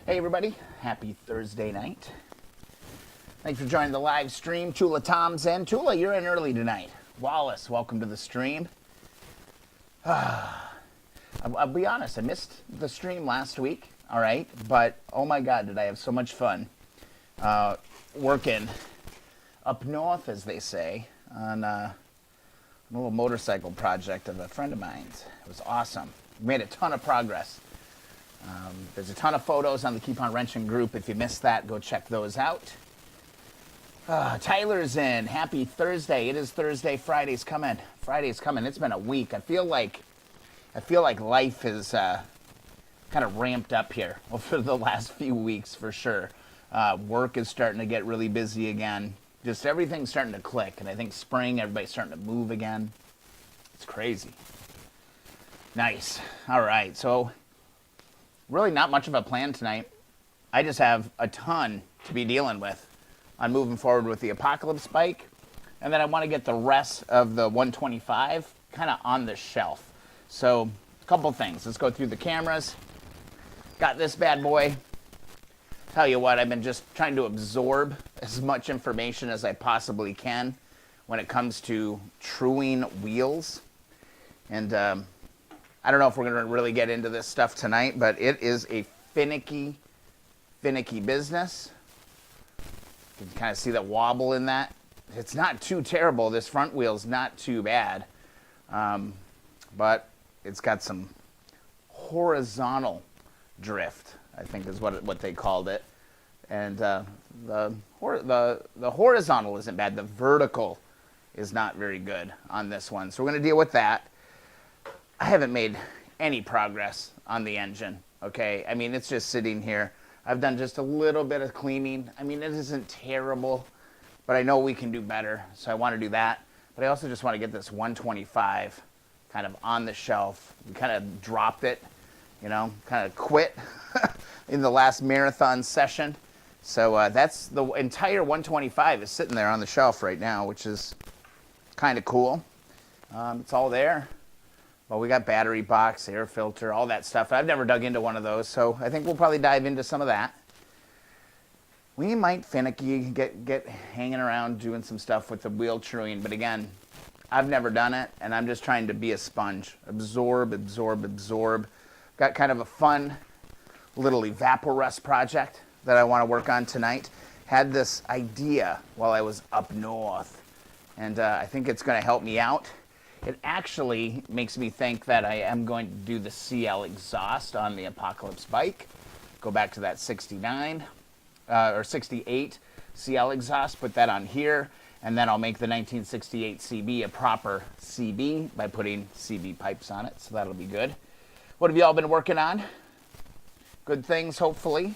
Hey everybody, happy Thursday night. Thanks for joining the live stream. Tula Tom's in. Tula, you're in early tonight. Wallace, welcome to the stream. I'll be honest, I missed the stream last week, all right? But, oh my God, did I have so much fun working up north, as they say, on a little motorcycle project of a friend of mine's. It was awesome. We made a ton of progress. There's a ton of photos on the Keep On Wrenching group. If you missed that, go check those out. Tyler's in. Happy Thursday. It is Thursday. Friday's coming. Friday's coming. It's been a week. I feel like life is kind of ramped up here over the last few weeks for sure. Work is starting to get really busy again. Just everything's starting to click. And I think spring, everybody's starting to move again. It's crazy. Nice. All right. So really not much of a plan tonight. I just have a ton to be dealing with on moving forward with the Apocalypse bike. And then I want to get the rest of the 125 kind of on the shelf. So a couple things. Let's go through the cameras. Got this bad boy. Tell you what, I've been just trying to absorb as much information as I possibly can when it comes to truing wheels. And I don't know if we're going to really get into this stuff tonight, but it is a finicky business. You can kind of see that wobble in that. It's not too terrible. This front wheel's not too bad. But it's got some horizontal drift, I think is what they called it. And the horizontal isn't bad. The vertical is not very good on this one. So we're going to deal with that. I haven't made any progress on the engine, okay? I mean, it's just sitting here. I've done just a little bit of cleaning. I mean, it isn't terrible, but I know we can do better, so I want to do that. But I also just want to get this 125 kind of on the shelf. We kind of dropped it, you know, kind of quit in the last marathon session. So that's the entire 125 is sitting there on the shelf right now, which is kind of cool. It's all there. Well, we got battery box, air filter, all that stuff. I've never dug into one of those, so I think we'll probably dive into some of that. We might finicky get hanging around doing some stuff with the wheel truing, but again, I've never done it, and I'm just trying to be a sponge. Absorb. Got kind of a fun little Evaporust project that I want to work on tonight. Had this idea while I was up north, and I think it's going to help me out. It actually makes me think that I am going to do the CL exhaust on the Apocalypse bike. Go back to that 69 or 68 CL exhaust, put that on here, and then I'll make the 1968 CB a proper CB by putting CB pipes on it, so that'll be good. What have you all been working on? Good things, hopefully.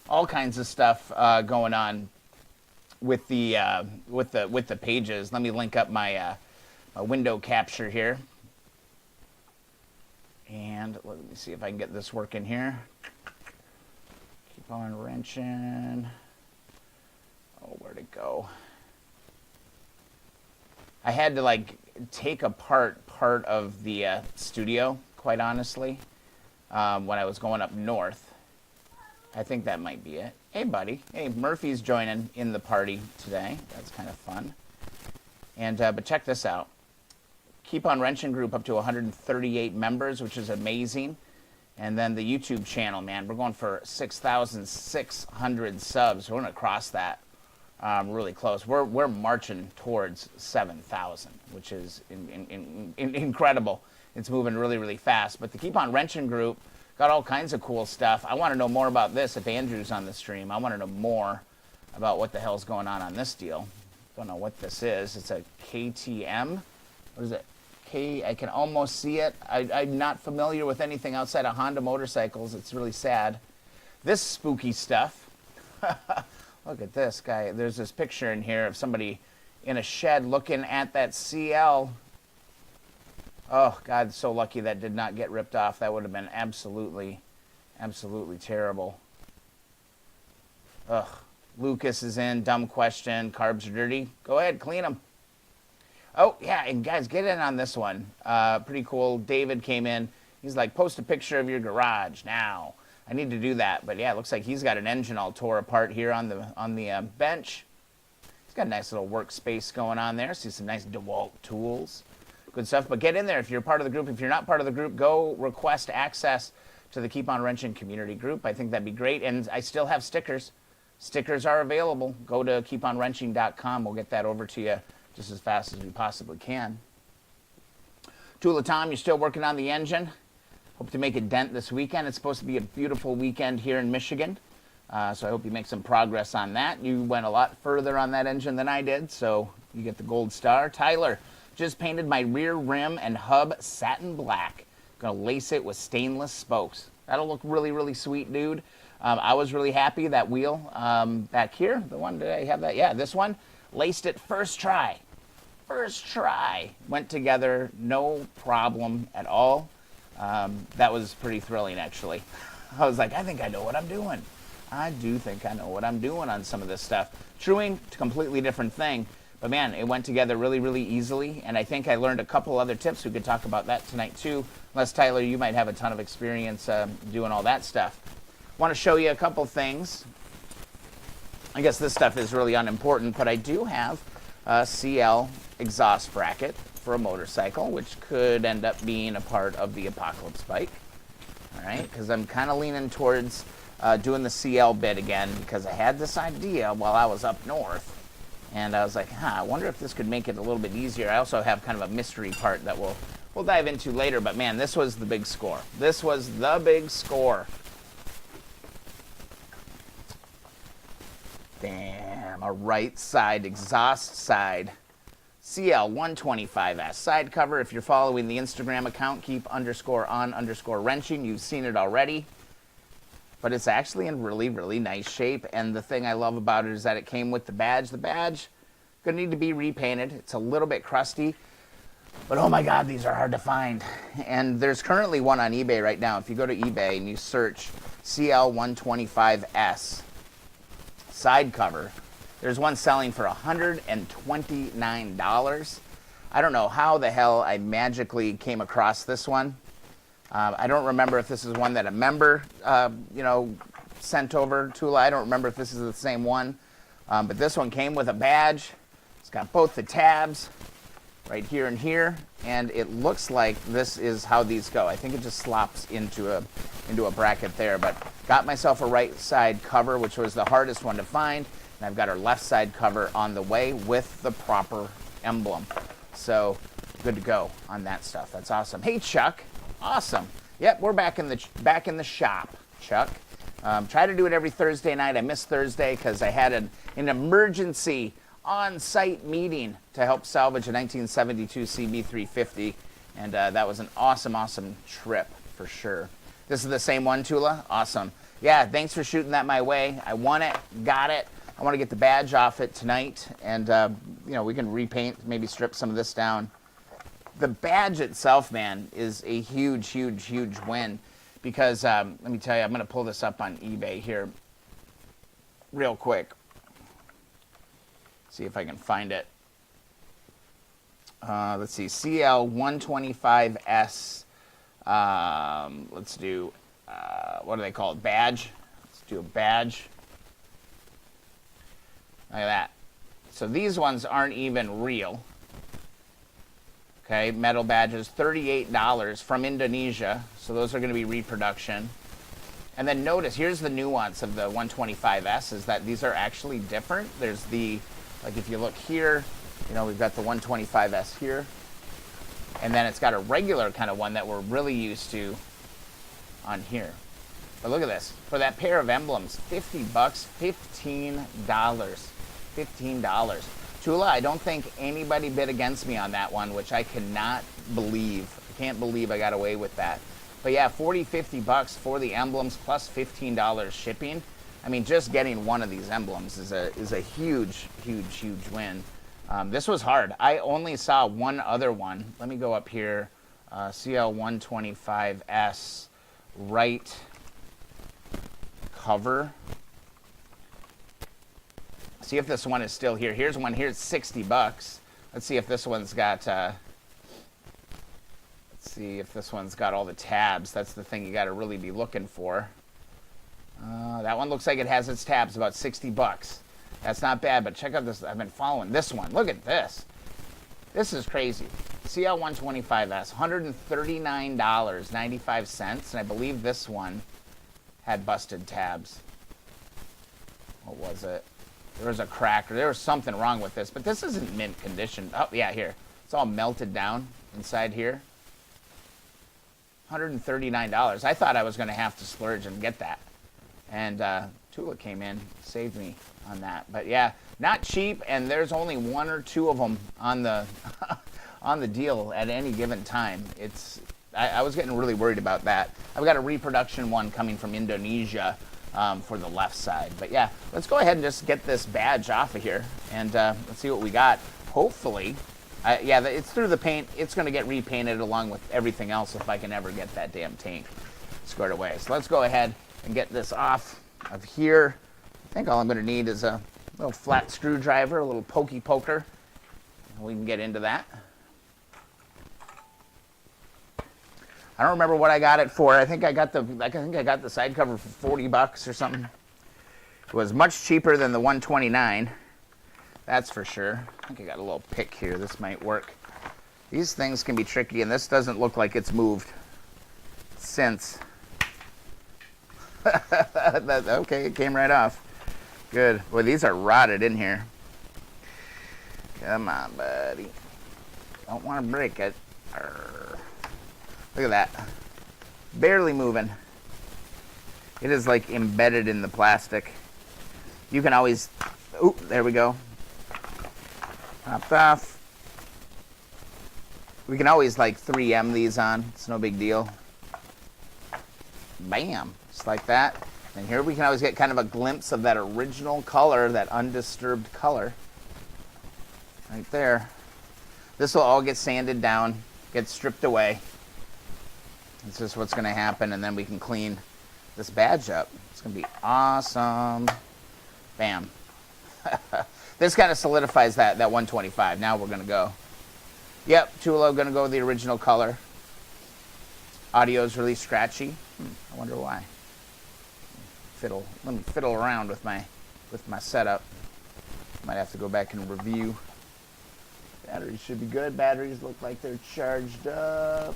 All kinds of stuff going on with the pages. Let me link up my window capture here. And let me see if I can get this working here. Keep on wrenching. Oh, where'd it go? I had to like take apart part of the studio, quite honestly, when I was going up north. I think that might be it. Hey, buddy. Hey, Murphy's joining in the party today. That's kind of fun. And but check this out. Keep On Wrenching group up to 138 members, which is amazing. And then the YouTube channel, man, we're going for 6,600 subs. We're going to cross that really close. We're marching towards 7,000, which is incredible. It's moving really, really fast. But the Keep On Wrenching group got all kinds of cool stuff. I want to know more about this if Andrew's on the stream. I want to know more about what the hell's going on this deal. Don't know what this is. It's a KTM. What is it? I can almost see it. I'm not familiar with anything outside of Honda motorcycles. It's really sad. This spooky stuff. Look at this guy. There's this picture in here of somebody in a shed looking at that CL. Oh, God, so lucky that did not get ripped off. That would have been absolutely terrible. Ugh. Lucas is in. Dumb question. Carbs are dirty. Go ahead, clean them. Oh, yeah, and guys, get in on this one. Pretty cool. David came in. He's like, post a picture of your garage now. I need to do that. But yeah, it looks like he's got an engine all tore apart here on the bench. He's got a nice little workspace going on there. See some nice DeWalt tools. Good stuff. But get in there if you're part of the group. If you're not part of the group, go request access to the Keep On Wrenching community group. I think that'd be great. And I still have stickers. Stickers are available. Go to keeponwrenching.com. We'll get that over to you just as fast as we possibly can. Tula Tom, you're still working on the engine. Hope to make a dent this weekend. It's supposed to be a beautiful weekend here in Michigan. So I hope you make some progress on that. You went a lot further on that engine than I did, so you get the gold star. Tyler, just painted my rear rim and hub satin black. Gonna lace it with stainless spokes. That'll look really, really sweet, dude. I was really happy. That wheel back here, the one, did I have that? Yeah, this one, laced it first try. First try. Went together, no problem at all. That was pretty thrilling, actually. I was like, I think I know what I'm doing. I do think I know what I'm doing on some of this stuff. Truing, completely different thing. But man, it went together really, really easily. And I think I learned a couple other tips. We could talk about that tonight too. Unless, Tyler, you might have a ton of experience doing all that stuff. Want to show you a couple things. I guess this stuff is really unimportant, but I do have a CL exhaust bracket for a motorcycle, which could end up being a part of the Apocalypse bike. All right, because I'm kind of leaning towards doing the CL bit again, because I had this idea while I was up north, and I was like, I wonder if this could make it a little bit easier. I also have kind of a mystery part that we'll dive into later, but man, this was the big score. This was the big score. Damn, a right side exhaust side CL 125S side cover. If you're following the Instagram account, keep_on_wrenching, you've seen it already. But it's actually in really, really nice shape. And the thing I love about it is that it came with the badge. The badge gonna need to be repainted. It's a little bit crusty, but oh my God, these are hard to find. And there's currently one on eBay right now. If you go to eBay and you search CL 125S side cover, there's one selling for $129. I don't know how the hell I magically came across this one. I don't remember if this is one that a member, sent over, Tula. I don't remember if this is the same one. But this one came with a badge. It's got both the tabs right here and here. And it looks like this is how these go. I think it just slops into a bracket there. But got myself a right side cover, which was the hardest one to find. And I've got our left side cover on the way with the proper emblem. So good to go on that stuff. That's awesome. Hey, Chuck. Awesome. Yep, we're back in the shop, Chuck. Try to do it every Thursday night. I missed Thursday because I had an emergency on-site meeting to help salvage a 1972 CB350, and that was an awesome, awesome trip for sure. This is the same one, Tula? Awesome. Yeah, thanks for shooting that my way. I won it, got it. I want to get the badge off it tonight, and we can repaint, maybe strip some of this down. The badge itself, man, is a huge, huge, huge win because, let me tell you, I'm going to pull this up on eBay here real quick. See if I can find it. Let's see, CL 125S. Let's do, what do they call it? Badge. Let's do a badge. Look at that. So these ones aren't even real. Okay, metal badges, $38 from Indonesia. So those are going to be reproduction. And then notice, here's the nuance of the 125S, is that these are actually different. There's like if you look here, we've got the 125S here. And then it's got a regular kind of one that we're really used to on here. But look at this. For that pair of emblems, $50, $15. $15. Tula, I don't think anybody bid against me on that one, which I cannot believe. I can't believe I got away with that. But yeah, $40-50 for the emblems plus $15 shipping. I mean, just getting one of these emblems is a huge, huge, huge win. This was hard. I only saw one other one. Let me go up here. CL 125S right cover. See if this one is still here. Here's one here, it's $60. Let's see if this one's got, let's see if this one's got all the tabs. That's the thing you got to really be looking for. Oh, that one looks like it has its tabs, about 60 bucks. That's not bad, but check out this. I've been following this one. Look at this. This is crazy. CL125S, $139.95, and I believe this one had busted tabs. What was it? There was a crack, or there was something wrong with this, but this isn't mint condition. Oh, yeah, here. It's all melted down inside here. $139. I thought I was going to have to splurge and get that. And Tula came in, saved me on that. But yeah, not cheap, and there's only one or two of them on the on the deal at any given time. I was getting really worried about that. I've got a reproduction one coming from Indonesia for the left side. But yeah, let's go ahead and just get this badge off of here, and let's see what we got. Hopefully, yeah, it's through the paint. It's going to get repainted along with everything else if I can ever get that damn tank squared away. So let's go ahead and get this off of here. I think all I'm going to need is a little flat screwdriver, a little pokey poker, and we can get into that. I don't remember what I got it for. I think I got the side cover for 40 bucks or something. It was much cheaper than the 129. That's for sure. I think I got a little pick here. This might work. These things can be tricky, and this doesn't look like it's moved since. Okay, it came right off. Good. Boy, these are rotted in here. Come on, buddy. Don't want to break it. Arr. Look at that. Barely moving. It is like embedded in the plastic. You can always... Oop, there we go. Popped off. We can always like 3M these on. It's no big deal. Bam. Just like that. And here we can always get kind of a glimpse of that original color, that undisturbed color. Right there. This will all get sanded down, get stripped away. It's just what's going to happen, and then we can clean this badge up. It's going to be awesome. Bam. This kind of solidifies that 125. Now we're going to go. Yep, Tula going to go with the original color. Audio is really scratchy. I wonder why. Let me fiddle around with my setup. Might have to go back and review. Batteries should be good. Batteries look like they're charged up.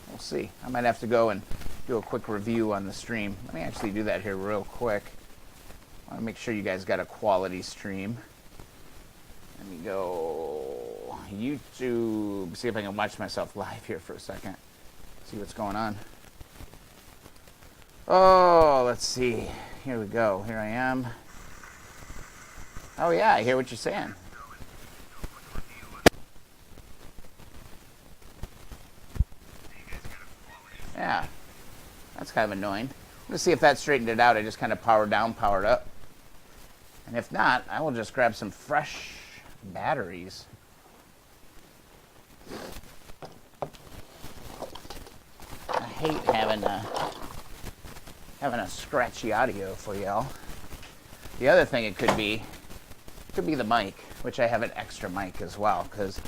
We'll see. I might have to go and do a quick review on the stream. Let me actually do that here real quick. I want to make sure you guys got a quality stream. Let me go YouTube. See if I can watch myself live here for a second. See what's going on. Oh, let's see. Here we go. Here I am. Oh yeah, I hear what you're saying. Yeah, that's kind of annoying. I'm going to see if that straightened it out. I just kind of powered down, powered up. And if not, I will just grab some fresh batteries. I hate having a scratchy audio for y'all. The other thing it could be the mic, which I have an extra mic as well, because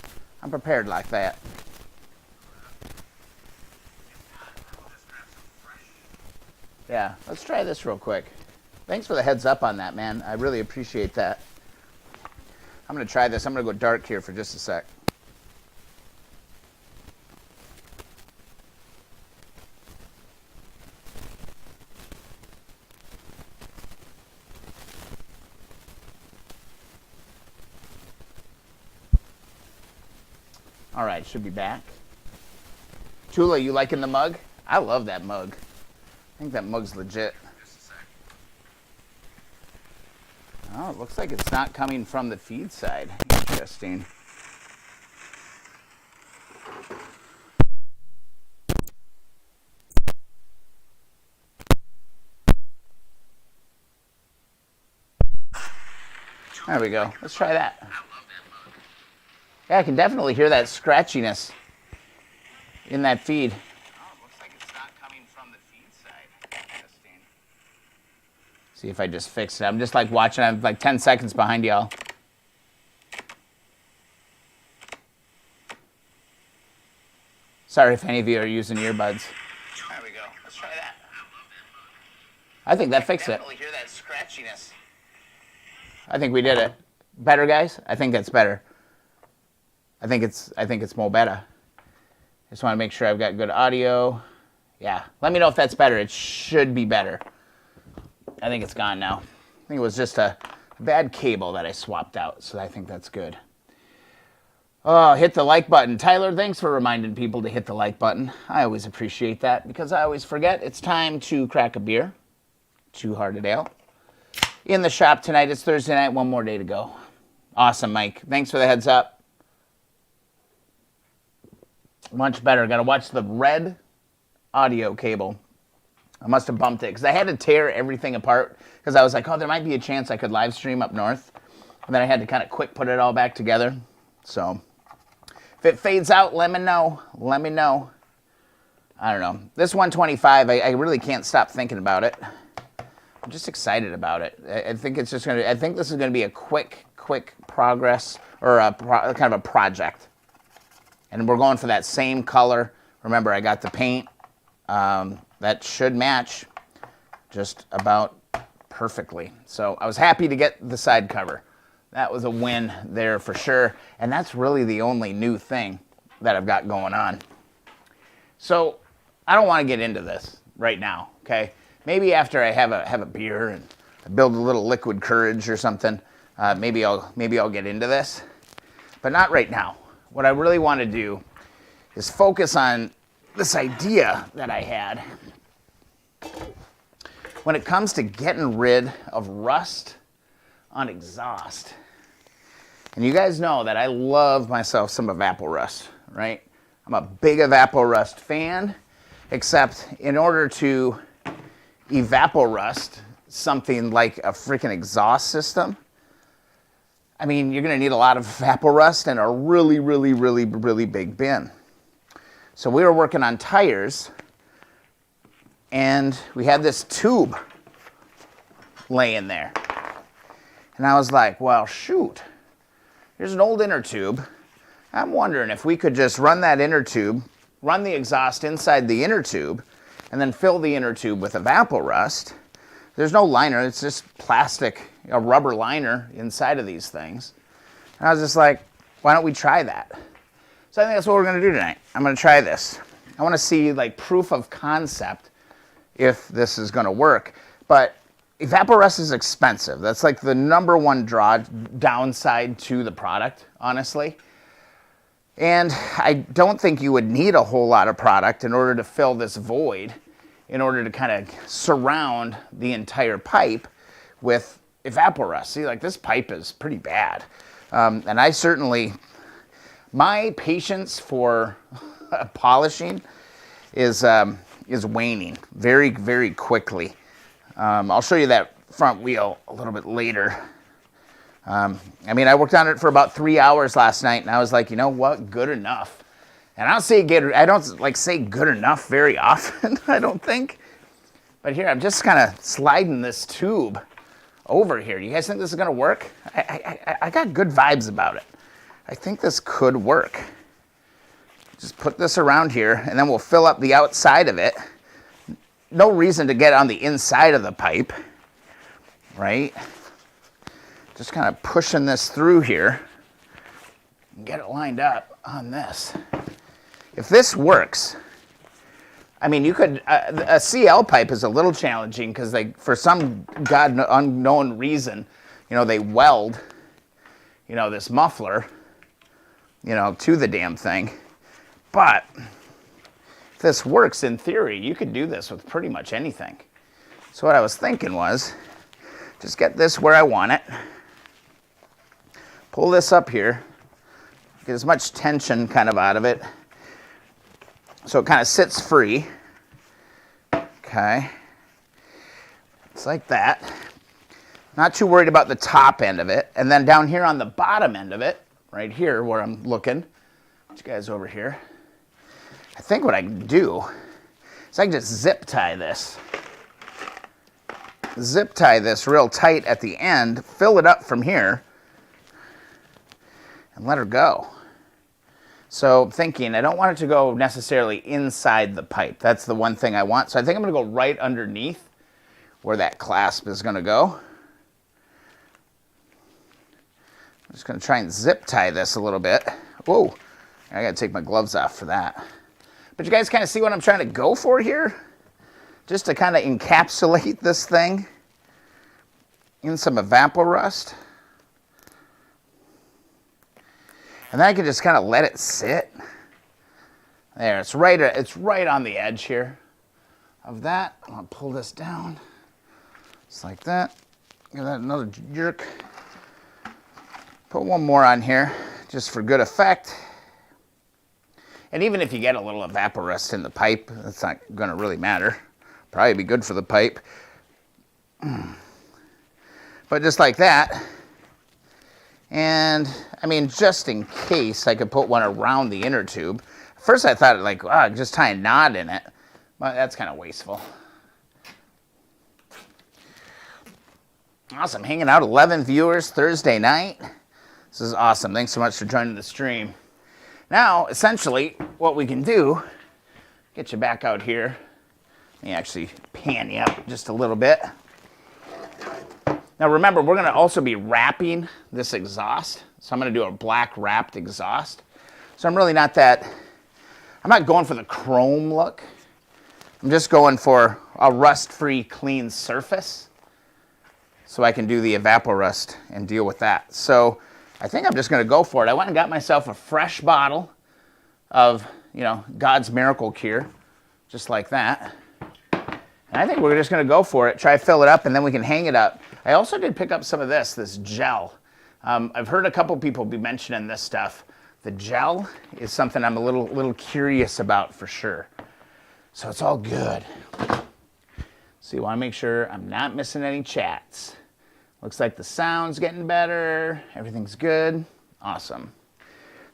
I'm prepared like that. Yeah, let's try this real quick. Thanks for the heads up on that, man. I really appreciate that. I'm going to try this. I'm going to go dark here for just a sec. All right, should be back. Tula, you liking the mug? I love that mug. I think that mug's legit. Oh, it looks like it's not coming from the feed side. Interesting. There we go. Let's try that. Yeah, I can definitely hear that scratchiness in that feed. See if I just fix it. I'm just like watching. I'm like 10 seconds behind y'all. Sorry if any of you are using earbuds. There we go. Let's try that. I think that fixed it. Definitely hear that scratchiness. I think we did it. Better, guys? I think that's better. I think it's more better. Just want to make sure I've got good audio. Yeah. Let me know if that's better. It should be better. I think it's gone now. I think it was just a bad cable that I swapped out, so I think that's good. Oh, hit the like button. Tyler, thanks for reminding people to hit the like button. I always appreciate that because I always forget. It's time to crack a beer. Two-Hearted Ale. In the shop tonight. It's Thursday night. One more day to go. Awesome, Mike. Thanks for the heads up. Much better. Got to watch the red audio cable. I must have bumped it because I had to tear everything apart because I was like, oh, there might be a chance I could live stream up north. And then I had to kind of quick put it all back together. So if it fades out, let me know. Let me know. I don't know. This 125, I really can't stop thinking about it. I'm just excited about it. I think it's just I think this is going to be a quick progress or kind of a project. And we're going for that same color. Remember, I got the paint. That should match just about perfectly. So I was happy to get the side cover. That was a win there for sure. And that's really the only new thing that I've got going on. So I don't want to get into this right now, okay? Maybe after I have a beer and I build a little liquid courage or something, maybe I'll get into this. But not right now. What I really want to do is focus on this idea that I had when it comes to getting rid of rust on exhaust. And you guys know that I love myself some Evaporust, right? I'm a big Evaporust fan, except in order to Evaporust something like a freaking exhaust system, I mean, you're going to need a lot of Evaporust and a really big bin. So we were working on tires, and we had this tube laying there. And I was like, well, shoot. Here's an old inner tube. I'm wondering if we could just run that inner tube, run the exhaust inside the inner tube, and then fill the inner tube with Evaporust. There's no liner. It's just plastic, a rubber liner inside of these things. And I was just like, why don't we try that? So I think that's what we're going to do tonight. I'm going to try this. I want to see like proof of concept if this is going to work. But Evaporust is expensive. That's like the number one downside to the product, honestly. And I don't think you would need a whole lot of product in order to fill this void, in order to kind of surround the entire pipe with Evaporust. See, like this pipe is pretty bad. And I certainly, my patience for polishing is waning very quickly. I'll show you that front wheel a little bit later. I mean, I worked on it for about 3 hours last night, and I was like, you know what, good enough. And I don't like say good enough very often, I don't think. But here, I'm just kind of sliding this tube over here. Do you guys think this is going to work? I got good vibes about it. I think this could work. Just put this around here, and then we'll fill up the outside of it. No reason to get on the inside of the pipe, right? Just kind of pushing this through here and get it lined up on this. If this works, I mean, you could, a CL pipe is a little challenging because for some unknown reason, they weld, this muffler, to the damn thing. But if this works in theory, you could do this with pretty much anything. So what I was thinking was, just get this where I want it. Pull this up here, get as much tension kind of out of it so it kind of sits free. Okay. It's like that. Not too worried about the top end of it. And then down here on the bottom end of it, right here where I'm looking, you guys over here, I think what I can do is I can just zip tie this. Zip tie this real tight at the end, fill it up from here, and let her go. So I'm thinking, I don't want it to go necessarily inside the pipe. That's the one thing I want. So I think I'm going to go right underneath where that clasp is going to go. I'm just going to try and zip tie this a little bit. Whoa, I got to take my gloves off for that. But you guys kind of see what I'm trying to go for here? Just to kind of encapsulate this thing in some Evaporust. And then I can just kind of let it sit. There, it's right on the edge here of that. I'm going to pull this down. Just like that. Give that another jerk. Put one more on here, just for good effect. And even if you get a little Evaporust in the pipe, that's not going to really matter. Probably be good for the pipe. But just like that. And, I mean, just in case I could put one around the inner tube. First I thought, like, oh, just tie a knot in it. But that's kind of wasteful. Awesome. Hanging out, 11 viewers Thursday night. This is awesome. Thanks so much for joining the stream. Now, essentially, what we can do, get you back out here. Let me actually pan you up just a little bit. Now, remember, we're going to also be wrapping this exhaust. So I'm going to do a black wrapped exhaust. So I'm not going for the chrome look. I'm just going for a rust-free, clean surface. So I can do the Evaporust and deal with that. So I think I'm just going to go for it. I went and got myself a fresh bottle of, God's Miracle Cure, just like that. And I think we're just going to go for it, try to fill it up, and then we can hang it up. I also did pick up some of this gel. I've heard a couple people be mentioning this stuff. The gel is something I'm a little curious about for sure. So it's all good. So you want to make sure I'm not missing any chats. Looks like the sound's getting better. Everything's good. Awesome.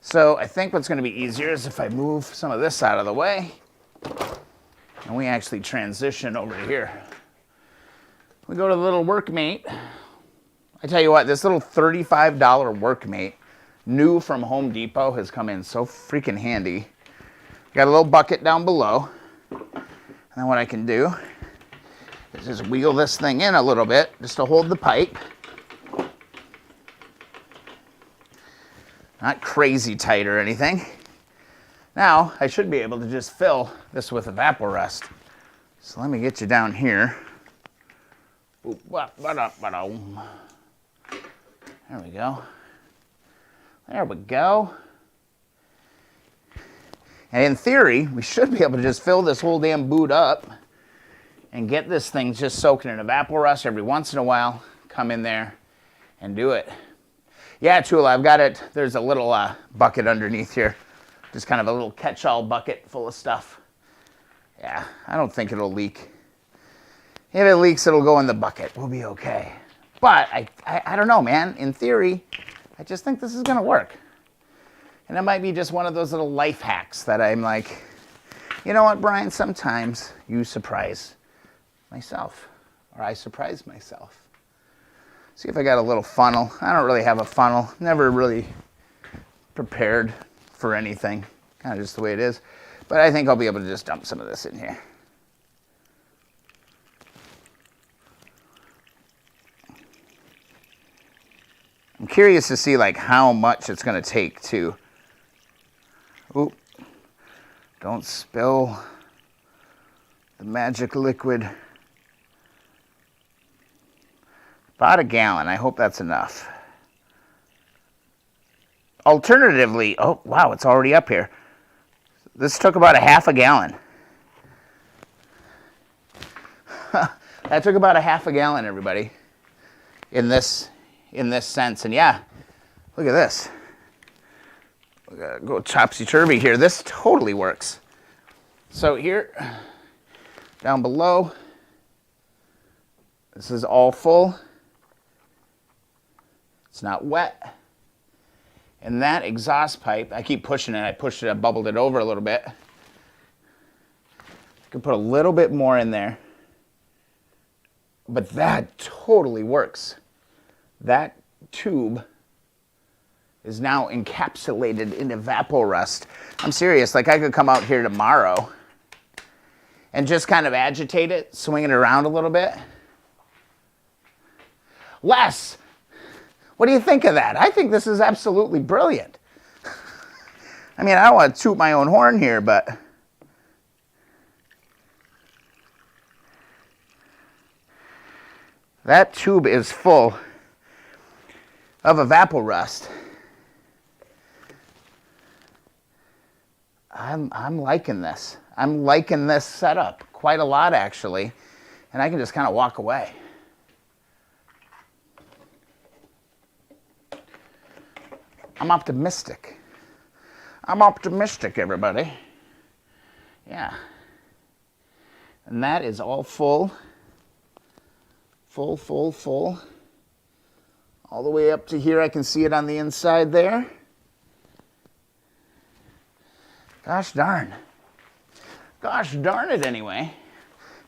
So I think what's going to be easier is if I move some of this out of the way and we actually transition over to here. We go to the little Workmate. I tell you what, this little $35 Workmate, new from Home Depot, has come in so freaking handy. Got a little bucket down below. And then what I can do is just wheel this thing in a little bit just to hold the pipe. Not crazy tight or anything. Now, I should be able to just fill this with Evaporust. So let me get you down here. There we go. There we go. And in theory, we should be able to just fill this whole damn boot up and get this thing just soaking in Evaporust every once in a while. Come in there and do it. Yeah, Chula, I've got it. There's a little bucket underneath here. Just kind of a little catch-all bucket full of stuff. Yeah, I don't think it'll leak. If it leaks, it'll go in the bucket. We'll be okay. But I don't know, man. In theory, I just think this is going to work. And it might be just one of those little life hacks that I'm like, you know what, Brian? Sometimes you surprise myself. Or I surprise myself. See if I got a little funnel. I don't really have a funnel. Never really prepared for anything. Kind of just the way it is. But I think I'll be able to just dump some of this in here. I'm curious to see like how much it's going to take to. Oop. Don't spill the magic liquid. About a gallon. I hope that's enough. Alternatively, oh wow, it's already up here. This took about a half a gallon. That took about a half a gallon, everybody, in this sense. And yeah, look at this. We gotta go topsy-turvy here. This totally works. So here, down below, this is all full. It's not wet. And that exhaust pipe, I keep pushing it. I pushed it, I bubbled it over a little bit. I can put a little bit more in there. But that totally works. That tube is now encapsulated in Evaporust. I'm serious, like I could come out here tomorrow and just kind of agitate it, swing it around a little bit, less. What do you think of that? I think this is absolutely brilliant. I mean, I don't want to toot my own horn here, but that tube is full of Evaporust. I'm liking this. I'm liking this setup quite a lot, actually. And I can just kind of walk away. I'm optimistic. I'm optimistic, everybody. Yeah. And that is all full. Full, full, full. All the way up to here. I can see it on the inside there. Gosh darn. Gosh darn it, anyway.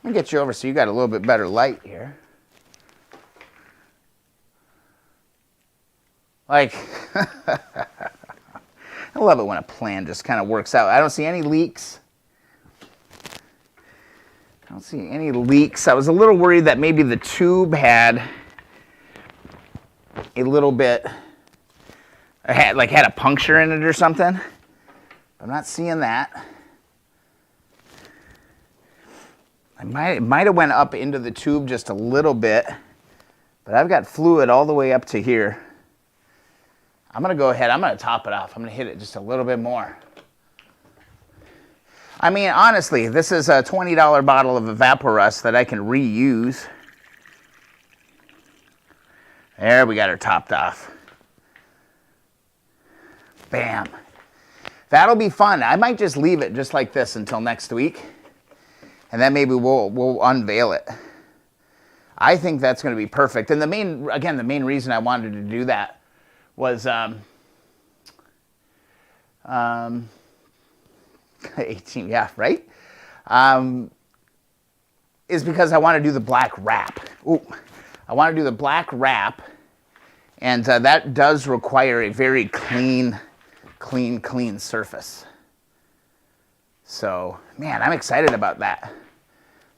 Let me get you over so you got a little bit better light here. Like, I love it when a plan just kind of works out. I don't see any leaks. I don't see any leaks. I was a little worried that maybe the tube had a little bit, had a puncture in it or something. I'm not seeing that. It might have went up into the tube just a little bit, but I've got fluid all the way up to here. I'm going to go ahead. I'm going to top it off. I'm going to hit it just a little bit more. I mean, honestly, this is a $20 bottle of Evaporust that I can reuse. There, we got her topped off. Bam. That'll be fun. I might just leave it just like this until next week. And then maybe we'll unveil it. I think that's going to be perfect. And the main reason I wanted to do that was 18, yeah, right? Is because I want to do the black wrap. Ooh, I want to do the black wrap, and that does require a very clean surface. So, man, I'm excited about that.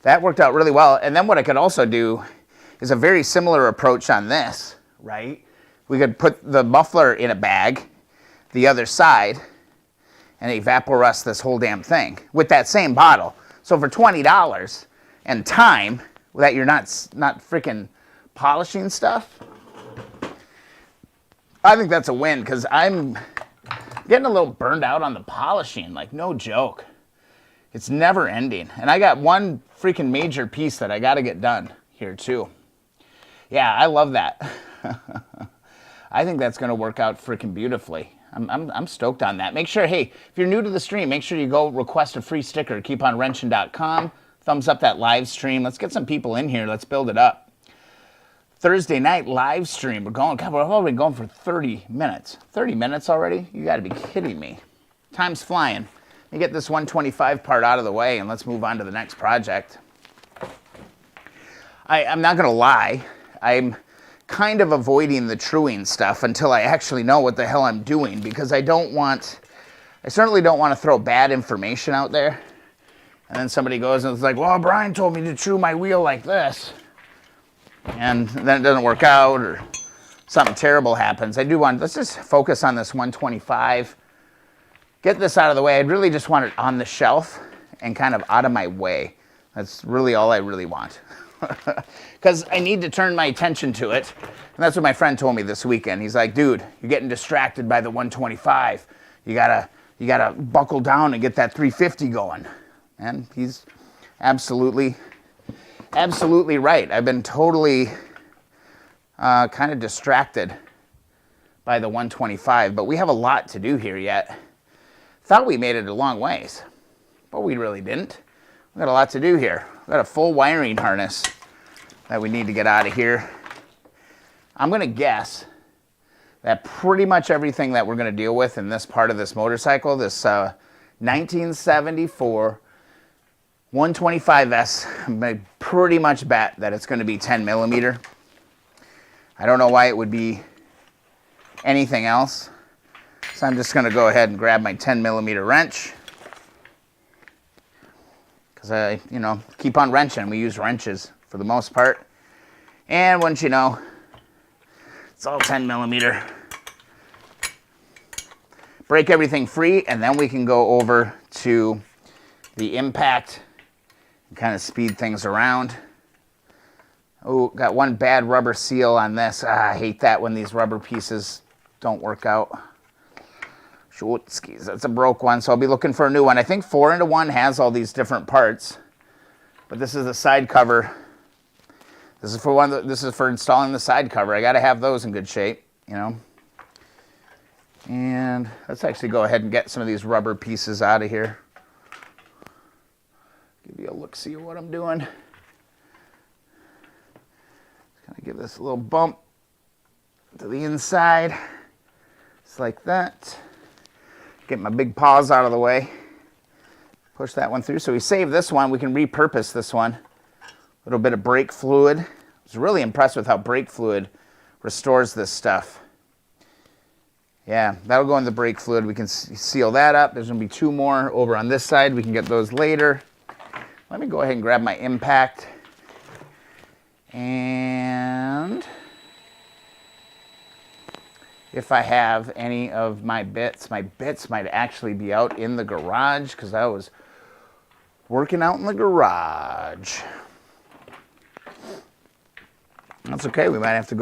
That worked out really well. And then what I could also do is a very similar approach on this, right? We could put the muffler in a bag, the other side, and Evaporust this whole damn thing with that same bottle. So for $20 and time that you're not freaking polishing stuff, I think that's a win, because I'm getting a little burned out on the polishing, like no joke. It's never ending. And I got one freaking major piece that I got to get done here too. Yeah, I love that. I think that's going to work out freaking beautifully. I'm stoked on that. Make sure, hey, if you're new to the stream, make sure you go request a free sticker. KeepOnWrenching.com. Thumbs up that live stream. Let's get some people in here. Let's build it up. Thursday night live stream. We're already going for 30 minutes. 30 minutes already? You got to be kidding me. Time's flying. Let me get this 125 part out of the way, and let's move on to the next project. I'm not going to lie. I'm kind of avoiding the truing stuff until I actually know what the hell I'm doing, because I certainly don't want to throw bad information out there. And then somebody goes and it's like, well, Brian told me to true my wheel like this. And then it doesn't work out, or something terrible happens. Let's just focus on this 125. Get this out of the way. I'd really just want it on the shelf and kind of out of my way. That's really all I really want. Because I need to turn my attention to it. And that's what my friend told me this weekend. He's like, dude, you're getting distracted by the 125. You gotta buckle down and get that 350 going. And he's absolutely right. I've been totally kind of distracted by the 125, but we have a lot to do here yet. Thought we made it a long ways, but we really didn't. We got a lot to do here. We got a full wiring harness that we need to get out of here. I'm going to guess that pretty much everything that we're going to deal with in this part of this motorcycle, this 1974 125S, I'm going to pretty much bet that it's going to be 10 millimeter. I don't know why it would be anything else. So I'm just going to go ahead and grab my 10 millimeter wrench. Because I, keep on wrenching. We use wrenches for the most part. And once you know, It's all 10 millimeter. Break everything free, and then we can go over to the impact and kind of speed things around. Oh, got one bad rubber seal on this. I hate that when these rubber pieces don't work out. Shootkis, that's a broke one, so I'll be looking for a new one. I think 4-into-1 has all these different parts, but this is the side cover. This is for installing the side cover. I got to have those in good shape, you know. And let's actually go ahead and get some of these rubber pieces out of here. Give you a look, see what I'm doing. Just gonna give this a little bump to the inside, just like that. Get my big paws out of the way. Push that one through. So we save this one. We can repurpose this one. A little bit of brake fluid. I was really impressed with how brake fluid restores this stuff. Yeah, that'll go in the brake fluid. We can seal that up. There's going to be 2 more over on this side. We can get those later. Let me go ahead and grab my impact. And if I have any of my bits might actually be out in the garage because I was working out in the garage. That's okay. We might have to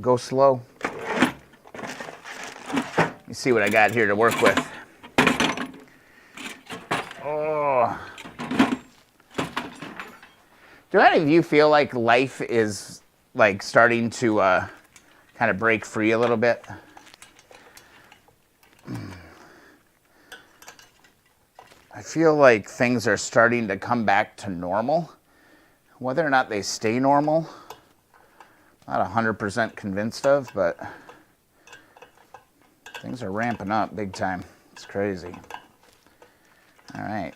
go slow. Let me see what I got here to work with. Oh. Do any of you feel like life is like starting to kind of break free a little bit? I feel like things are starting to come back to normal. Whether or not they stay normal, not 100% convinced of, but things are ramping up big time. It's crazy. All right.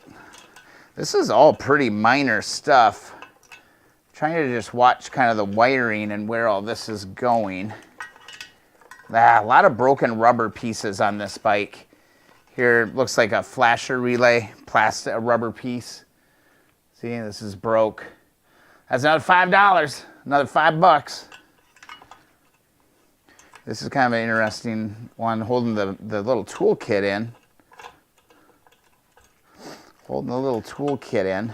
This is all pretty minor stuff. Trying to just watch kind of the wiring and where all this is going. A lot of broken rubber pieces on this bike. Here looks like a flasher relay, plastic, a rubber piece. See, this is broke. That's another $5, another $5. This is kind of an interesting one, holding the little toolkit in. Holding the little toolkit in.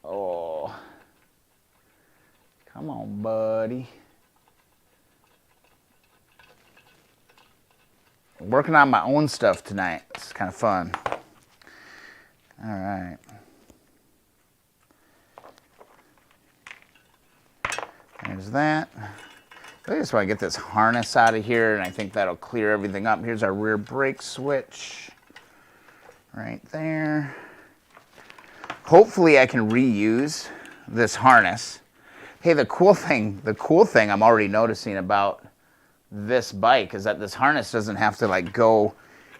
Oh. Come on, buddy. I'm working on my own stuff tonight. It's kind of fun. All right. There's that. I just want to get this harness out of here, and I think that'll clear everything up. Here's our rear brake switch. Right there. Hopefully I can reuse this harness. Hey, the cool thing I'm already noticing about this bike is that this harness doesn't have to like go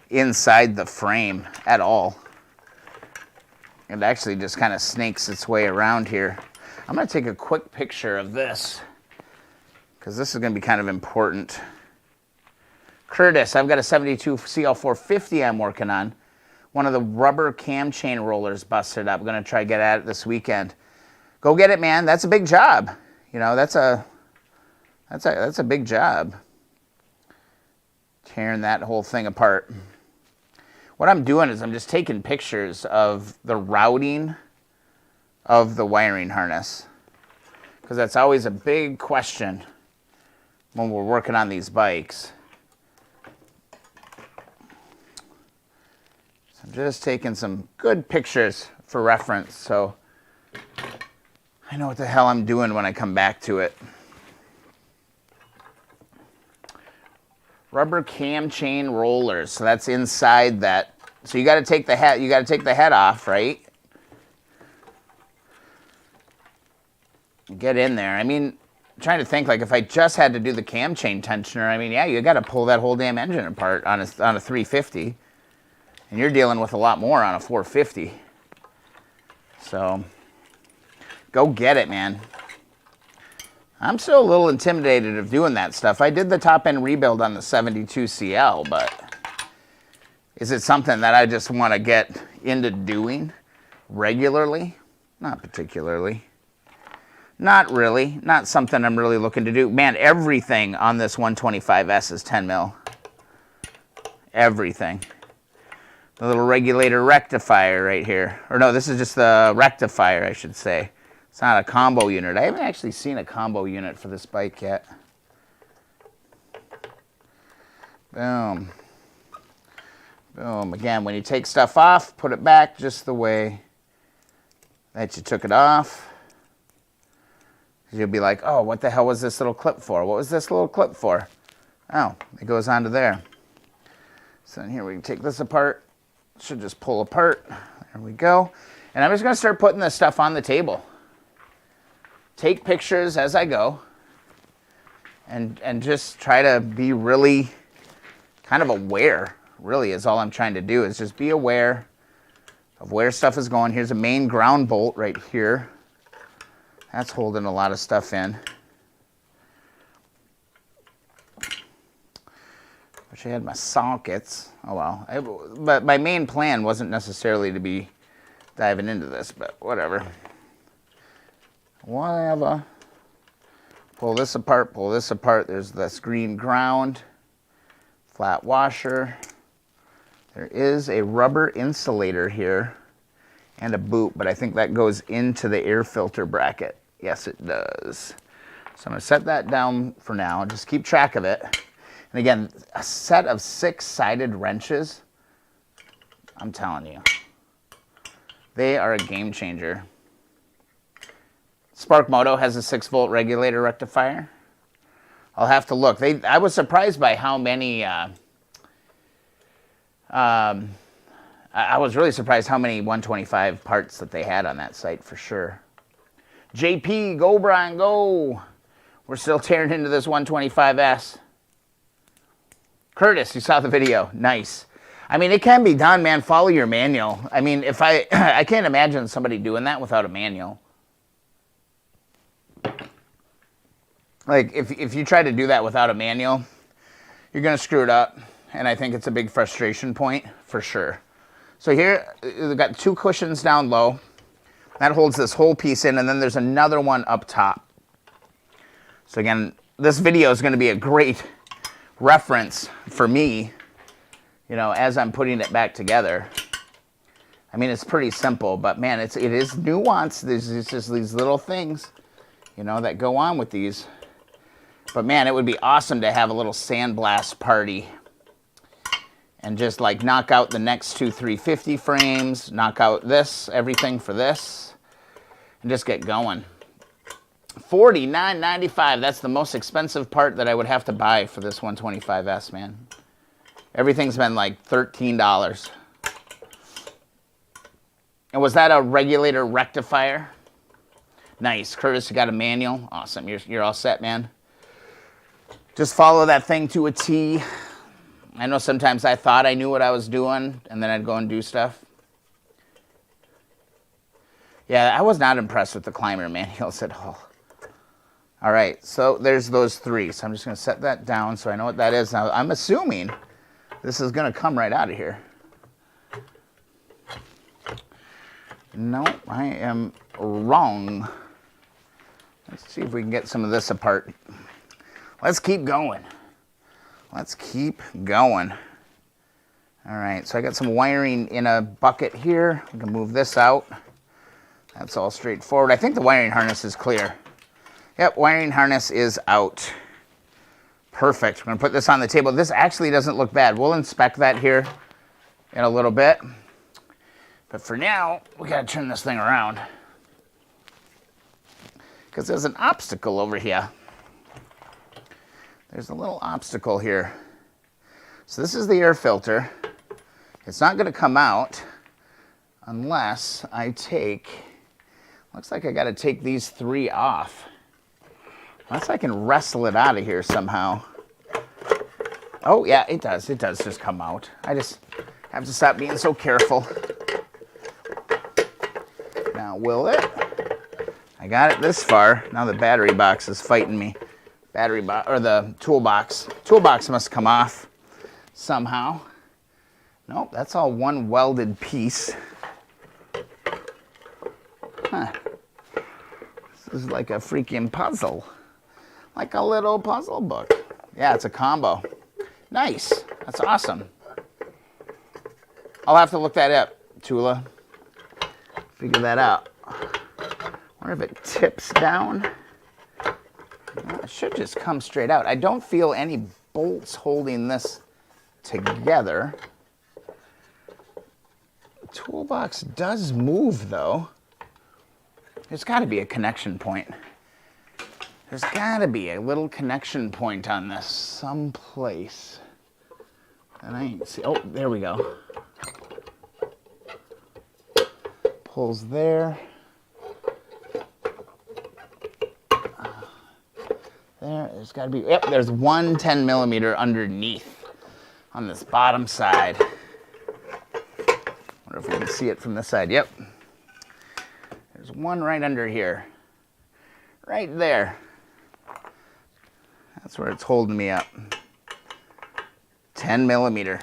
inside the frame at all. It actually just kind of snakes its way around here. I'm going to take a quick picture of this because this is going to be kind of important. Curtis, I've got a 72 CL450 I'm working on. One of the rubber cam chain rollers busted up. I'm going to try to get at it this weekend. Go get it, man. That's a big job. You know, that's a big job. Tearing that whole thing apart. What I'm doing is I'm just taking pictures of the routing of the wiring harness, because that's always a big question when we're working on these bikes. So I'm just taking some good pictures for reference so I know what the hell I'm doing when I come back to it. Rubber cam chain rollers. So that's inside that. So you got to take the head. You got to take the head off, right? Get in there. I mean, I'm trying to think like if I just had to do the cam chain tensioner. I mean, yeah, you got to pull that whole damn engine apart on a 350, and you're dealing with a lot more on a 450. So go get it, man. I'm still a little intimidated of doing that stuff. I did the top end rebuild on the 72 CL, but is it something that I just want to get into doing regularly? Not particularly. Not really. Not something I'm really looking to do. Man, everything on this 125S is 10 mil. Everything. The little regulator rectifier right here. Or no, this is just the rectifier, I should say. It's not a combo unit. I haven't actually seen a combo unit for this bike yet. Boom. Boom. Again, when you take stuff off, put it back just the way that you took it off. You'll be like, oh, what the hell was this little clip for? What was this little clip for? Oh, it goes onto there. So here we can take this apart. Should just pull apart. There we go. And I'm just going to start putting this stuff on the table. Take pictures as I go. And just try to be really kind of aware, really, is all I'm trying to do, is just be aware of where stuff is going. Here's a main ground bolt right here. That's holding a lot of stuff in. Wish I had my sockets. Oh well. But my main plan wasn't necessarily to be diving into this, but whatever. Whatever. Pull this apart, pull this apart. There's this green ground. Flat washer. There is a rubber insulator here and a boot, but I think that goes into the air filter bracket. Yes, it does. So I'm going to set that down for now. Just keep track of it. And again, a set of 6-sided wrenches, I'm telling you, they are a game changer. Spark Moto has a 6-volt regulator rectifier. I'll have to look. I was surprised by how many... I was really surprised how many 125 parts that they had on that site, for sure. JP, go Brian, go! We're still tearing into this 125S. Curtis, you saw the video. Nice. I mean, it can be done, man. Follow your manual. I mean, if I can't imagine somebody doing that without a manual. Like, if you try to do that without a manual, you're going to screw it up. And I think it's a big frustration point, for sure. So here, we've got 2 cushions down low. That holds this whole piece in, and then there's another one up top. So again, this video is going to be a great reference for me, you know, as I'm putting it back together. I mean, it's pretty simple, but man, it is nuanced. There's just these little things, you know, that go on with these. But man, it would be awesome to have a little sandblast party and just like knock out the next 2 350 frames, knock out this, everything for this, and just get going. $49.95, that's the most expensive part that I would have to buy for this 125S, man. Everything's been like $13. And was that a regulator rectifier? Nice. Curtis, you got a manual? Awesome. You're all set, man. Just follow that thing to a T. I know sometimes I thought I knew what I was doing, and then I'd go and do stuff. Yeah, I was not impressed with the climber manuals at all. All right, so there's those 3. So I'm just going to set that down so I know what that is. Now, I'm assuming this is going to come right out of here. No, I am wrong. Let's see if we can get some of this apart. Let's keep going. Let's keep going. All right, so I got some wiring in a bucket here. I can move this out. That's all straightforward. I think the wiring harness is clear. Yep, wiring harness is out. Perfect. We're going to put this on the table. This actually doesn't look bad. We'll inspect that here in a little bit. But for now, we got to turn this thing around, because there's an obstacle over here. There's a little obstacle here. So this is the air filter. It's not going to come out unless I take, looks like I got to take these 3 off. Unless I can wrestle it out of here somehow. Oh yeah, it does just come out. I just have to stop being so careful. Now will it? I got it this far. Now the battery box is fighting me. Battery box, or the toolbox. Toolbox must come off somehow. Nope, that's all one welded piece. Huh. This is like a freaking puzzle. Like a little puzzle book. Yeah, it's a combo. Nice. That's awesome. I'll have to look that up, Tula. Figure that out. Wonder if it tips down. Well, it should just come straight out. I don't feel any bolts holding this together. The toolbox does move, though. There's got to be a connection point. There's got to be a little connection point on this someplace. And I ain't see. Oh, there we go. Pulls there. There's got to be. Yep, there's one 10 millimeter underneath on this bottom side. Wonder if we can see it from this side. Yep. There's one right under here. Right there. That's where it's holding me up. 10 millimeter.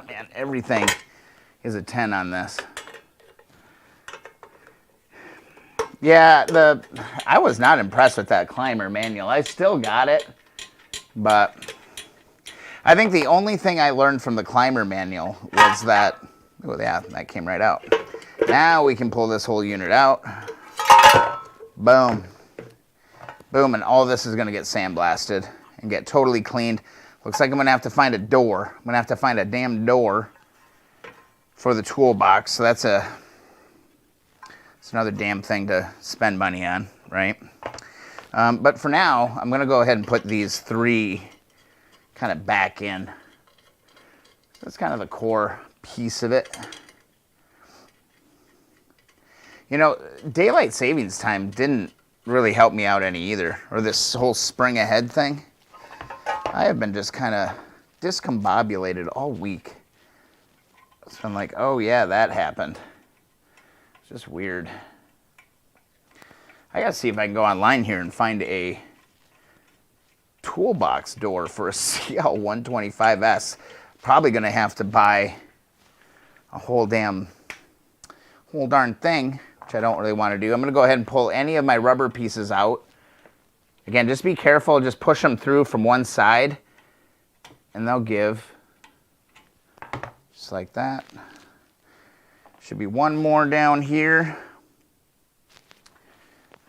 Man, everything is a 10 on this. Yeah, I was not impressed with that climber manual. I still got it, but I think the only thing I learned from the climber manual was that, oh yeah, that came right out. Now we can pull this whole unit out. Boom. Boom, and all this is gonna get sandblasted and get totally cleaned. Looks like I'm gonna have to find a door. I'm gonna have to find a damn door for the toolbox. So it's another damn thing to spend money on, right? But for now, I'm gonna go ahead and put these three kind of back in. That's kind of the core piece of it. You know, daylight savings time didn't really help me out any either, or this whole spring ahead thing. I have been just kind of discombobulated all week. It's been like, oh yeah, that happened. It's just weird. I gotta see if I can go online here and find a toolbox door for a CL125S. Probably gonna have to buy a whole darn thing, which I don't really want to do. I'm gonna go ahead and pull any of my rubber pieces out. Again, just be careful, just push them through from one side and they'll give, just like that. Should be one more down here.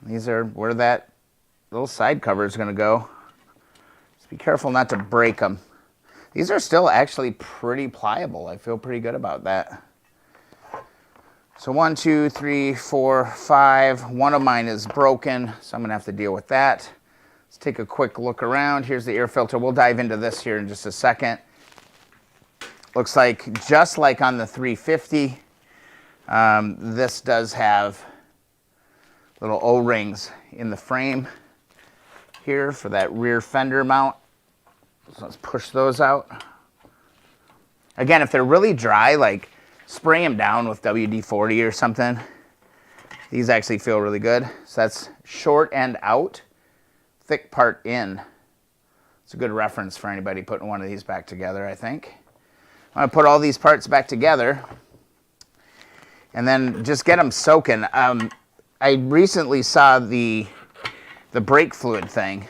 These are where that little side cover is gonna go. Just be careful not to break them. These are still actually pretty pliable. I feel pretty good about that. So 1, 2, 3, 4, 5. One of mine is broken, so I'm gonna have to deal with that. Let's take a quick look around. Here's the air filter. We'll dive into this here in just a second. Looks like, just like on the 350, this does have little O-rings in the frame here for that rear fender mount. So let's push those out. Again, if they're really dry, like spray them down with WD-40 or something. These actually feel really good. So that's short end out, thick part in. It's a good reference for anybody putting one of these back together, I think. I'm gonna put all these parts back together and then just get them soaking. I recently saw the brake fluid thing,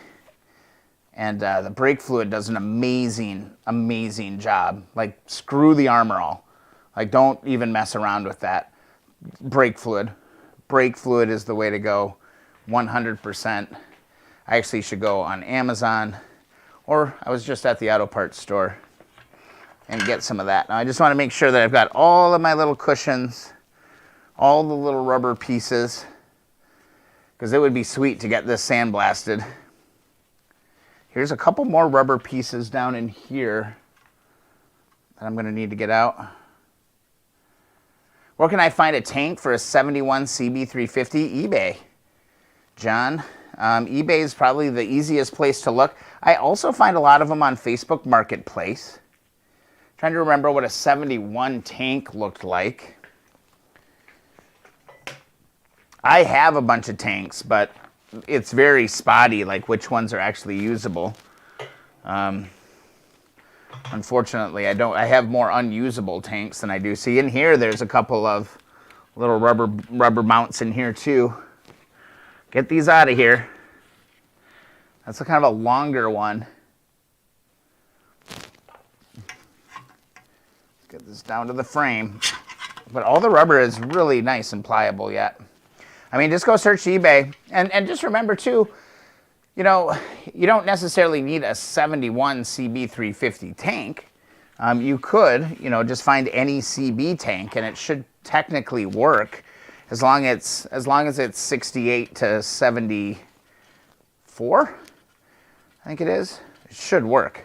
and the brake fluid does an amazing job. Like, screw the Armor All. Like, don't even mess around with that. Brake fluid. Brake fluid is the way to go, 100%. I actually should go on Amazon, or I was just at the auto parts store and get some of that. Now I just want to make sure that I've got all of my little cushions, all the little rubber pieces, because it would be sweet to get this sandblasted. Here's a couple more rubber pieces down in here that I'm going to need to get out. Where can I find a tank for a 71 CB350? eBay. John, eBay is probably the easiest place to look. I also find a lot of them on Facebook Marketplace. Trying to remember what a 71 tank looked like. I have a bunch of tanks, but it's very spotty, like which ones are actually usable. Unfortunately, I have more unusable tanks than I do. See, in here, there's a couple of little rubber mounts in here too. Get these out of here. That's a kind of a longer one. Get this down to the frame. But all the rubber is really nice and pliable yet. I mean, just go search eBay. And just remember, too, you know, you don't necessarily need a 71 CB350 tank. You could, you know, just find any CB tank, and it should technically work as long as it's 68 to 74, I think it is. It should work.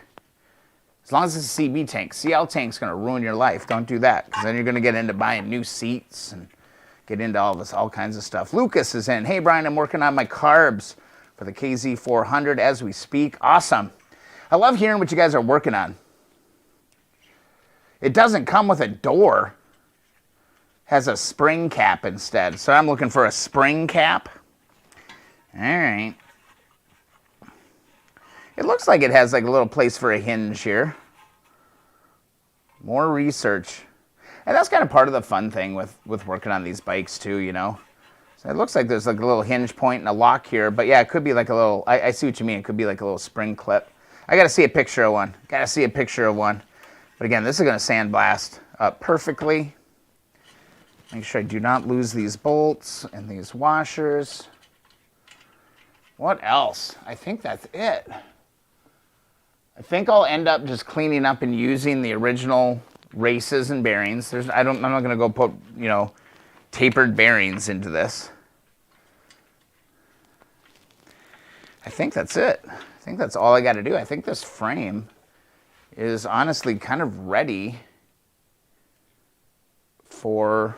As long as it's a CB tank. CL tank's going to ruin your life. Don't do that, because then you're going to get into buying new seats and get into all kinds of stuff. Lucas is in. Hey, Brian, I'm working on my carbs for the KZ400 as we speak. Awesome. I love hearing what you guys are working on. It doesn't come with a door. It has a spring cap instead. So I'm looking for a spring cap. All right. It looks like it has like a little place for a hinge here. More research. And that's kind of part of the fun thing with working on these bikes too, you know. So it looks like there's like a little hinge point and a lock here. But yeah, it could be like a little, I see what you mean. It could be like a little spring clip. I got to see a picture of one. Got to see a picture of one. But again, this is going to sandblast up perfectly. Make sure I do not lose these bolts and these washers. What else? I think that's it. I think I'll end up just cleaning up and using the original races and bearings. I'm not going to go put, you know, tapered bearings into this. I think that's it. I think that's all I got to do. I think this frame is honestly kind of ready for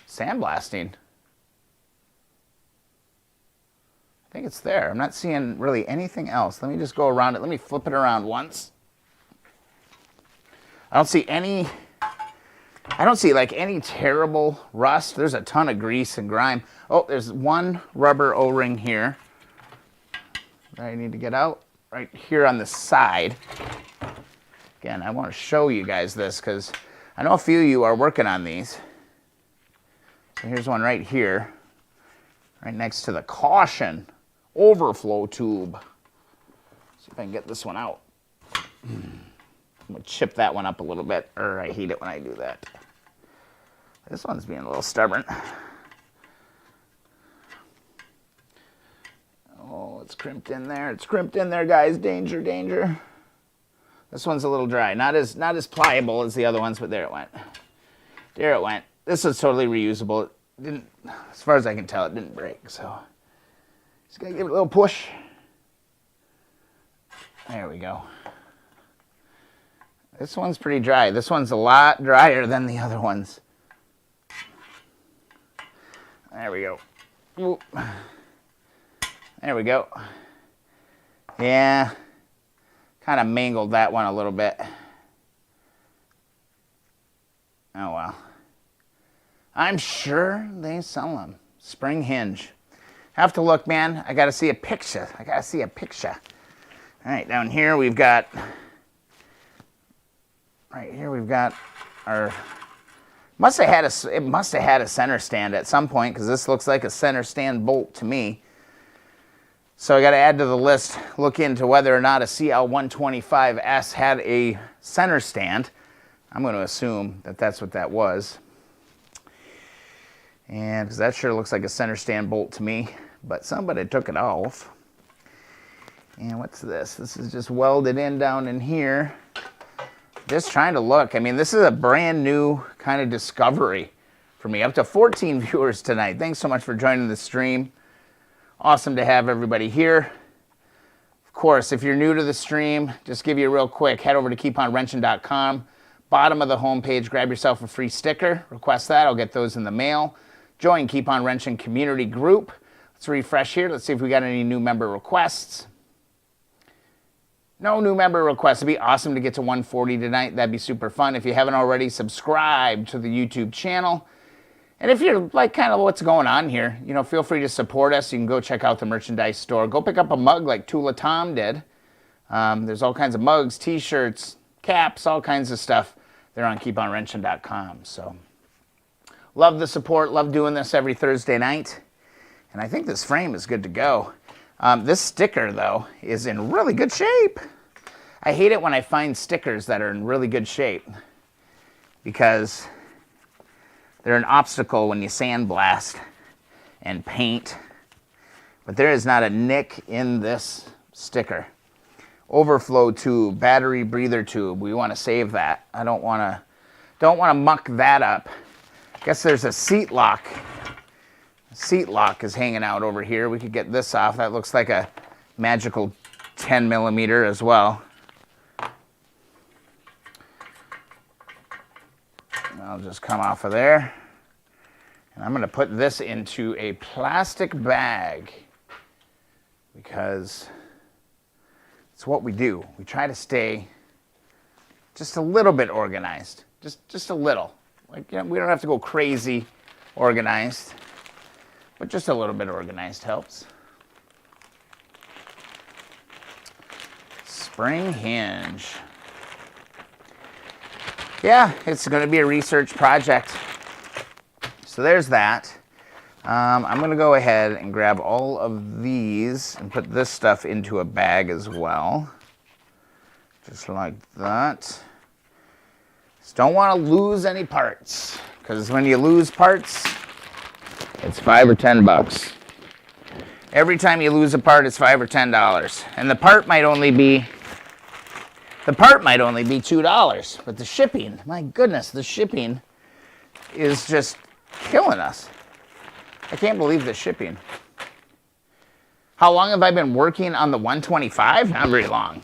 sandblasting. I think it's there. I'm not seeing really anything else. Let me just go around it. Let me flip it around once. I don't see like any terrible rust. There's a ton of grease and grime. Oh, there's one rubber O-ring here that I need to get out. Right here on the side. Again, I want to show you guys this because I know a few of you are working on these. So here's one right here, right next to the caution overflow tube. See if I can get this one out. I'm going to chip that one up a little bit, or I hate it when I do that. This one's being a little stubborn. Oh, it's crimped in there. It's crimped in there, guys. Danger, danger. This one's a little dry. Not as pliable as the other ones, but there it went. There it went. This is totally reusable. It didn't, as far as I can tell, it didn't break. So just gonna give it a little push. There we go. This one's pretty dry. This one's a lot drier than the other ones. There we go. Ooh. There we go. Yeah, kind of mangled that one a little bit. Oh well. I'm sure they sell them. Spring hinge. Have to look, man. I got to see a picture. I got to see a picture. All right, down here we've got, right here we've got our, it must have had a center stand at some point because this looks like a center stand bolt to me. So I got to add to the list, look into whether or not a CL125S had a center stand. I'm going to assume that that's what that was. And because that sure looks like a center stand bolt to me, but somebody took it off. And what's this? This is just welded in down in here. Just trying to look. I mean, this is a brand new kind of discovery for me. Up to 14 viewers tonight. Thanks so much for joining the stream. Awesome to have everybody here. Of course, if you're new to the stream, just give you a real quick, head over to keeponwrenching.com. Bottom of the homepage, grab yourself a free sticker. Request that, I'll get those in the mail. Join Keep On Wrenching community group. Let's refresh here. Let's see if we got any new member requests. No new member requests. It'd be awesome to get to 140 tonight. That'd be super fun. If you haven't already, subscribe to the YouTube channel. And if you're like kind of what's going on here, you know, feel free to support us. You can go check out the merchandise store. Go pick up a mug like Tula Tom did. There's all kinds of mugs, t-shirts, caps, all kinds of stuff. They're on keeponwrenching.com. So love the support. Love doing this every Thursday night. And I think this frame is good to go. This sticker, though, is in really good shape. I hate it when I find stickers that are in really good shape because they're an obstacle when you sandblast and paint. But there is not a nick in this sticker. Overflow tube, battery breather tube. We want to save that. I don't want to muck that up. I guess there's a seat lock. Seat lock is hanging out over here. We could get this off. That looks like a magical 10 millimeter as well. I'll just come off of there. And I'm going to put this into a plastic bag because it's what we do. We try to stay just a little bit organized. Just a little. Like, you know, we don't have to go crazy organized, but just a little bit organized helps. Spring hinge. Yeah, it's going to be a research project. So there's that. I'm going to go ahead and grab all of these and put this stuff into a bag as well. Just like that. Just don't want to lose any parts, because when you lose parts, it's $5 or $10. Every time you lose a part, it's $5 or $10. And the part might only be $2, but the shipping, my goodness, the shipping is just killing us. I can't believe the shipping. How long have I been working on the 125? Not very long.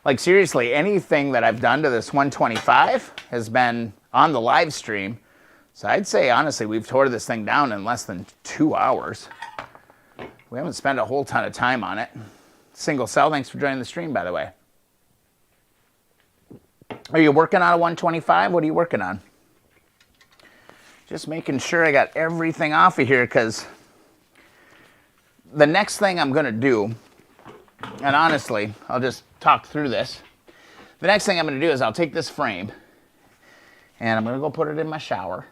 Like seriously, anything that I've done to this 125 has been on the live stream. So I'd say, honestly, we've tore this thing down in less than 2 hours. We haven't spent a whole ton of time on it. Single cell, thanks for joining the stream, by the way. Are you working on a 125? What are you working on? Just making sure I got everything off of here, because the next thing I'm going to do, and honestly, I'll just talk through this. The next thing I'm going to do is I'll take this frame, and I'm going to go put it in my shower,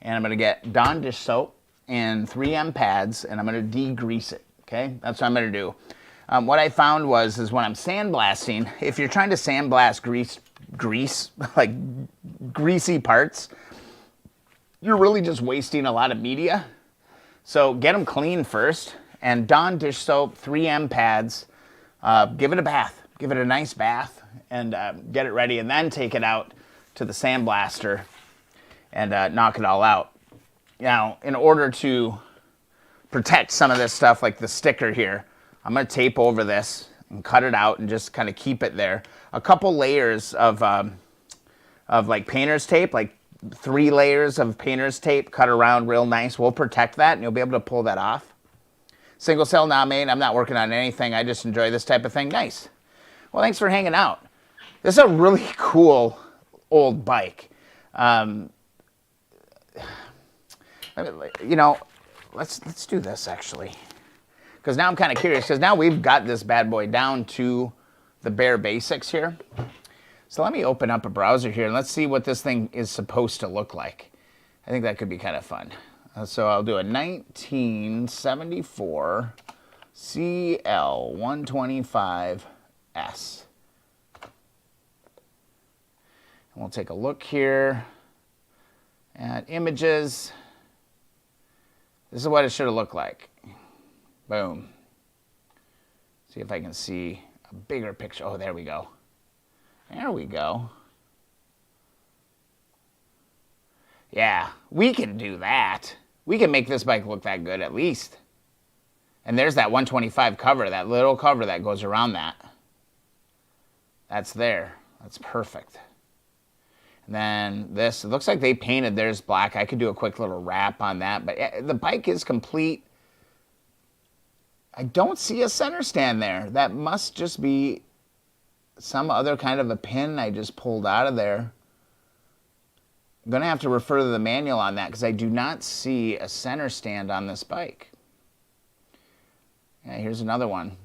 and I'm going to get Dawn dish soap and 3M pads, and I'm going to degrease it, okay? That's what I'm going to do. What I found is when I'm sandblasting, if you're trying to sandblast grease, like greasy parts, you're really just wasting a lot of media. So get them clean first, and Dawn dish soap, 3M pads, give it a bath. Give it a nice bath, and get it ready, and then take it out to the sandblaster and knock it all out. Now, in order to protect some of this stuff, like the sticker here, I'm going to tape over this and cut it out and just kind of keep it there. A couple layers of like painter's tape, like 3 layers of painter's tape cut around real nice. We'll protect that, and you'll be able to pull that off. Single cell not made. I'm not working on anything. I just enjoy this type of thing. Nice. Well, thanks for hanging out. This is a really cool old bike. You know, let's do this actually. Because now I'm kind of curious, because now we've got this bad boy down to the bare basics here. So let me open up a browser here, and let's see what this thing is supposed to look like. I think that could be kind of fun. So I'll do a 1974 CL125S. And we'll take a look here at images. This is what it should have looked like. Boom. See if I can see a bigger picture. Oh, there we go. There we go. Yeah, we can do that. We can make this bike look that good at least. And there's that 125 cover, that little cover that goes around that. That's there. That's perfect. And then this, it looks like they painted theirs black. I could do a quick little wrap on that, but the bike is complete. I don't see a center stand there. That must just be some other kind of a pin I just pulled out of there. I'm going to have to refer to the manual on that, because I do not see a center stand on this bike. Yeah, here's another one.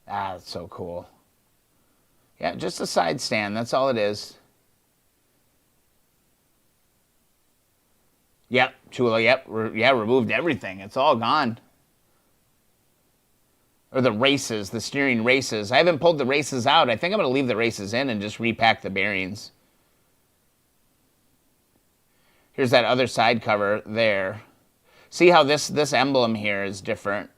Ah, that's so cool. Yeah, just a side stand. That's all it is. Tula, yep, removed everything. It's all gone. Or the races, the steering races. I haven't pulled the races out. I think I'm going to leave the races in and just repack the bearings. Here's that other side cover there. See how this emblem here is different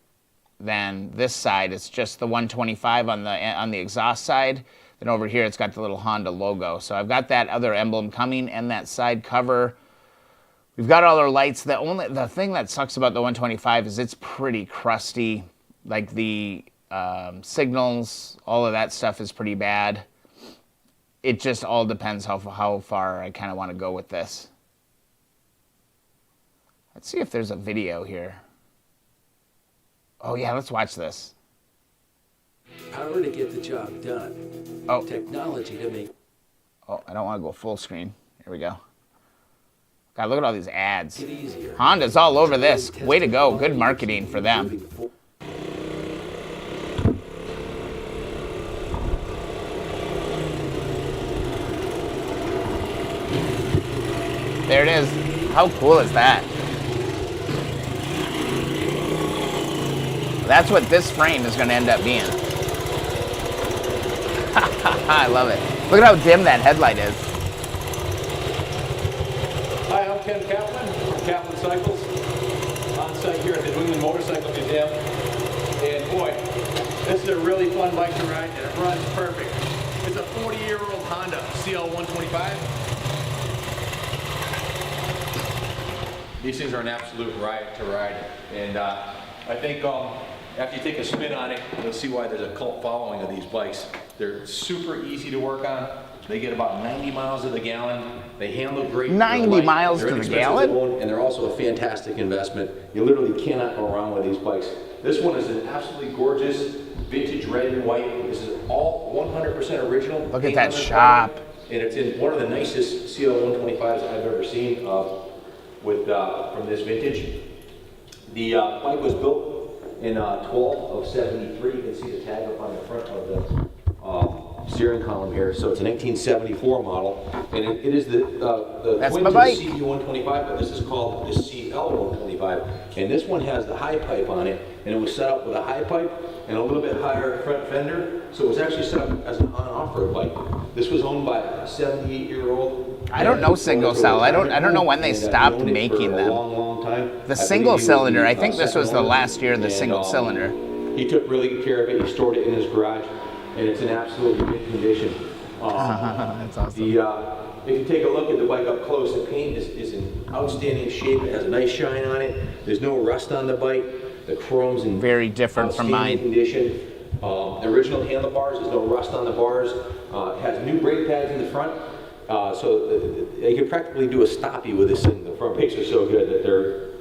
than this side. It's just the 125 on the exhaust side. Then over here it's got the little Honda logo. So I've got that other emblem coming and that side cover. We've got all our lights. The thing that sucks about the 125 is it's pretty crusty. Like the signals, all of that stuff is pretty bad. It just all depends how far I kind of want to go with this. Let's see if there's a video here. Oh yeah, let's watch this. Power to get the job done. Oh. Technology to make. Oh, I don't want to go full screen. Here we go. God, look at all these ads. It easier. Honda's all over this. Way to go. Good marketing for them. There it is. How cool is that? That's what this frame is going to end up being. I love it. Look at how dim that headlight is. Hi, I'm Ken Kaplan from Kaplan Cycles, on site here at the New England Motorcycle Museum. And boy, this is a really fun bike to ride, and it runs perfect. It's a 40-year-old Honda CL125. These things are an absolute riot to ride, and I think after you take a spin on it, you'll see why there's a cult following of these bikes. They're super easy to work on. They get about 90 miles to the gallon. They handle great. 90 miles to the gallon? And they're also a fantastic investment. You literally cannot go wrong with these bikes. This one is an absolutely gorgeous vintage red and white. This is all 100% original. Look at that shop. And it's in one of the nicest CL125s I've ever seen from this vintage. The bike was built in 12 of 73. You can see the tag up on the front of the steering column here. So it's a 1974 model, and it is the twin to the CB125, but this is called the CL125. And this one has the high pipe on it, and it was set up with a high pipe and a little bit higher front fender. So it was actually set up as an on-off-road bike. This was owned by a 78-year-old. I don't know single cell. I don't know when they stopped making them. Long time. The single cylinder. I think this was the last year of the single cylinder. He took really good care of it. He stored it in his garage, and it's in absolutely good condition. That's awesome. If you take a look at the bike up close, the paint is in outstanding shape. It has a nice shine on it. There's no rust on the bike. The chrome's in very different from mine. Condition. The original handlebars, there's no rust on the bars. It has new brake pads in the front. So you can practically do a stoppie with this thing. The front brakes are so good that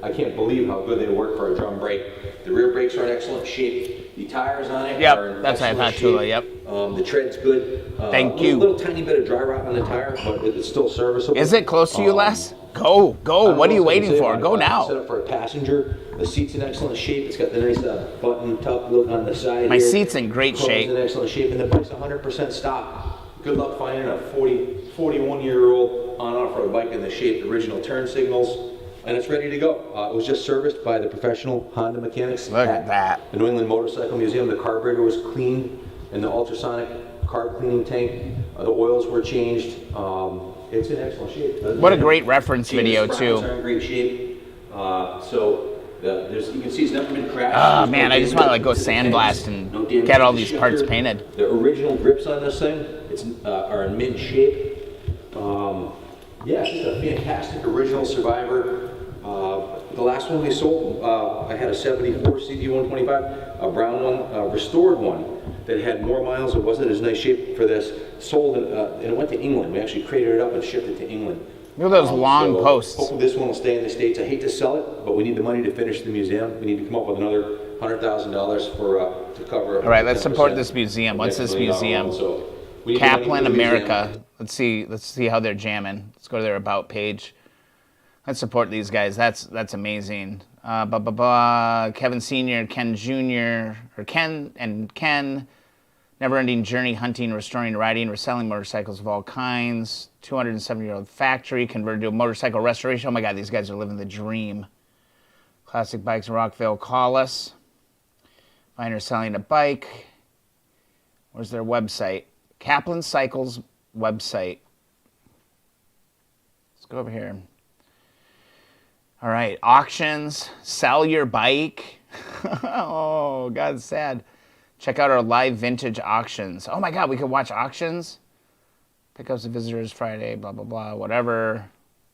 I can't believe how good they work for a drum brake. The rear brakes are in excellent shape. The tires on it are in that's what I thought, Tula, yep. The tread's good. Thank you. A little tiny bit of dry rot on the tire, but it's still serviceable. Is it close to you, Les? Go. What are you waiting for? Go now. Set up for a passenger. The seat's in excellent shape. It's got the nice button tuck look on the side. My seat's in great shape. It's in excellent shape, and the bike's 100% stock. Good luck finding a 41-year-old on-off-road bike in the shape, original turn signals, and it's ready to go. It was just serviced by the professional Honda mechanics. Look at that. The New England Motorcycle Museum. The carburetor was cleaned in the ultrasonic carb cleaning tank. The oils were changed. It's in excellent shape. What a great reference video, too. It's in great shape. You can see it's never been crashed. Oh man, I just want to go sandblast and get all these parts painted. The original grips on this thing are in mint shape. Yeah, it's a fantastic original Survivor. The last one we sold, I had a 74 CB125, a brown one, a restored one that had more miles. It wasn't as nice shape for this. Sold and it went to England. We actually crated it up and shipped it to England. Look at those long posts. Hopefully this one will stay in the States. I hate to sell it, but we need the money to finish the museum. We need to come up with another $100,000 to cover. All right, let's support this museum. What's this museum? Kaplan America. Let's see how they're jamming. Let's go to their about page. Let's support these guys. That's amazing. Kevin Senior, Ken Junior, or Ken and Ken, Never-ending journey, hunting, restoring, riding, reselling motorcycles of all kinds. 270-year-old factory converted to a motorcycle restoration. Oh my God, these guys are living the dream. Classic Bikes in Rockville, call us. Buying or selling a bike. Where's their website? Kaplan Cycles website. Let's go over here. All right, auctions. Sell your bike. Oh, God, it's sad. Check out our live vintage auctions. Oh my God, we could watch auctions? Pickups and visitors Friday, blah, blah, blah, whatever.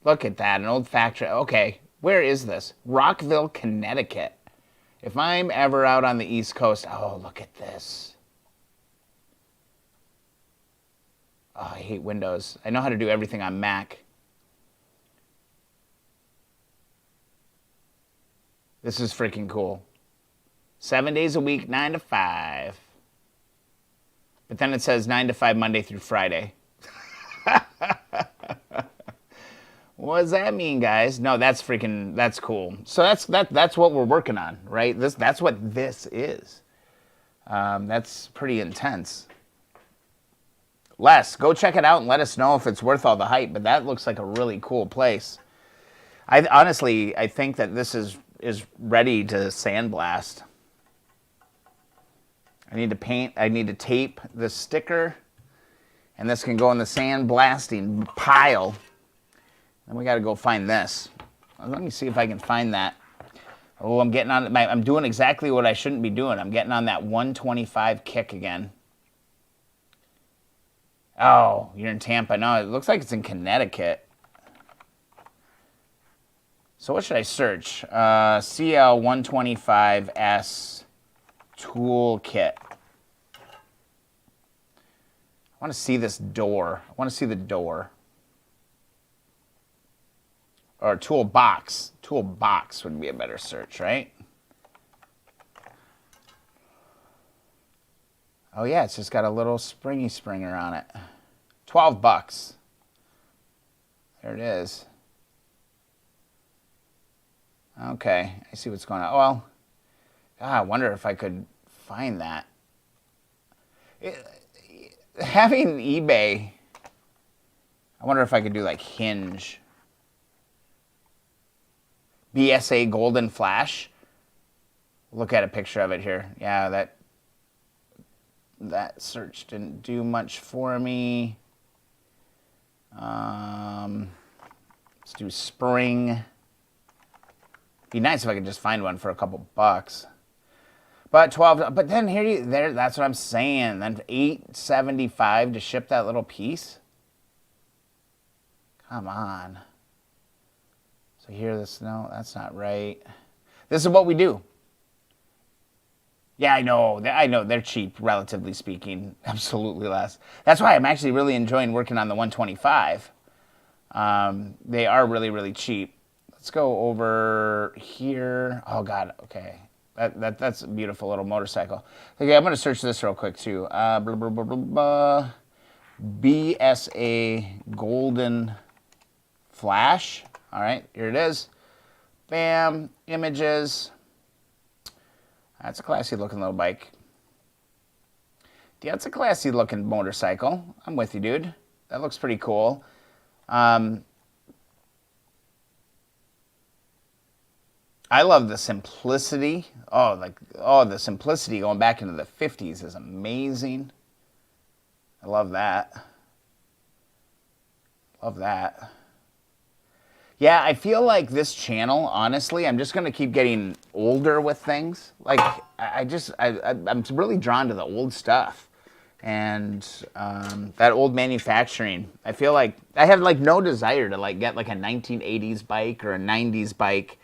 Look at that, an old factory. Okay, where is this? Rockville, Connecticut. If I'm ever out on the East Coast, oh, look at this. Oh, I hate Windows. I know how to do everything on Mac. This is freaking cool. 7 days a week, 9 to 5. But then it says 9 to 5 Monday through Friday. What does that mean, guys? No, that's cool. So that's what we're working on, right? That's what this is. That's pretty intense. Les, go check it out and let us know if it's worth all the hype, but that looks like a really cool place. I think that this is ready to sandblast. I need to paint, I need to tape the sticker, and this can go in the sandblasting pile. Then we got to go find this. Let me see if I can find that. Oh, I'm doing exactly what I shouldn't be doing. I'm getting on that 125 kick again. Oh, you're in Tampa. No, it looks like it's in Connecticut. So what should I search? CL125S toolkit. I want to see this door. I want to see the door. Or toolbox. Toolbox would be a better search, right? Oh yeah, it's just got a little springy springer on it. $12. There it is. Okay, I see what's going on. Well, God, I wonder if I could find that. Having eBay, I wonder if I could do like Hinge. BSA Golden Flash. Look at a picture of it here. Yeah, that search didn't do much for me. Let's do spring. Be nice if I could just find one for a couple bucks. But but then that's what I'm saying. Then $8.75 to ship that little piece. Come on. So here, no, that's not right. This is what we do. Yeah, I know, they're cheap, relatively speaking, absolutely less. That's why I'm actually really enjoying working on the 125. They are really, really cheap. Let's go over here. Oh God, okay. That's a beautiful little motorcycle. Okay, I'm gonna search this real quick too. Blah, blah, blah, blah, blah. BSA Golden Flash. All right, here it is. Bam, images. That's a classy looking little bike. Yeah, it's a classy looking motorcycle. I'm with you, dude. That looks pretty cool. I love the simplicity. The simplicity going back into the 50s is amazing. I love that. Love that. Yeah, I feel like this channel, honestly, I'm just going to keep getting older with things. Like, I'm really drawn to the old stuff. And that old manufacturing. I feel like I have, like, no desire to, like, get, like, a 1980s bike or a 90s bike.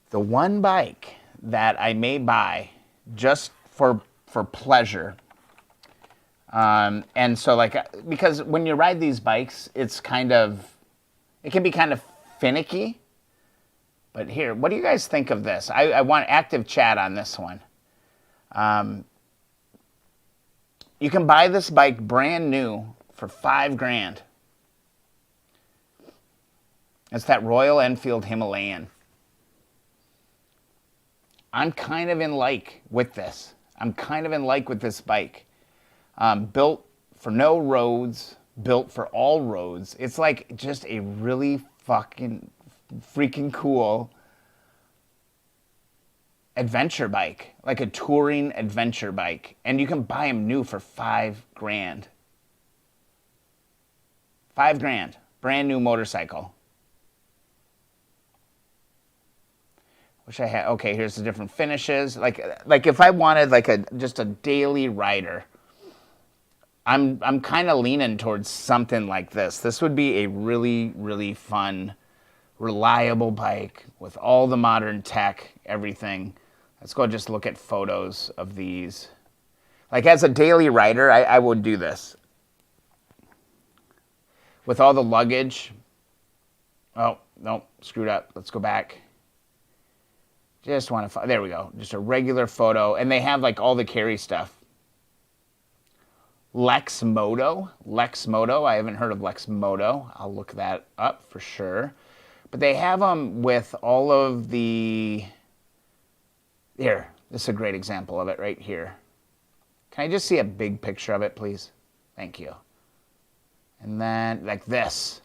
The one bike that I may buy just for pleasure. And so, like, because when you ride these bikes, it can be kind of finicky. But here, what do you guys think of this? I want active chat on this one. You can buy this bike brand new for $5,000. It's that Royal Enfield Himalayan. I'm kind of in like with this. I'm kind of in like with this bike. Built for no roads, built for all roads. It's like just a really fucking freaking cool adventure bike, like a touring adventure bike. And you can buy them new for $5 grand. $5 grand, brand new motorcycle. Wish I had, okay, here's the different finishes. Like if I wanted like just a daily rider, I'm kind of leaning towards something like this. This would be a really, really fun, reliable bike with all the modern tech, everything. Let's go just look at photos of these. Like as a daily rider, I would do this. With all the luggage. Oh, no, screwed up. Let's go back. Just want to, there we go. Just a regular photo. And they have like all the carry stuff. Lexmoto. I haven't heard of Lexmoto. I'll look that up for sure. But they have them with all of the, here, this is a great example of it right here. Can I just see a big picture of it, please? Thank you. And then like this.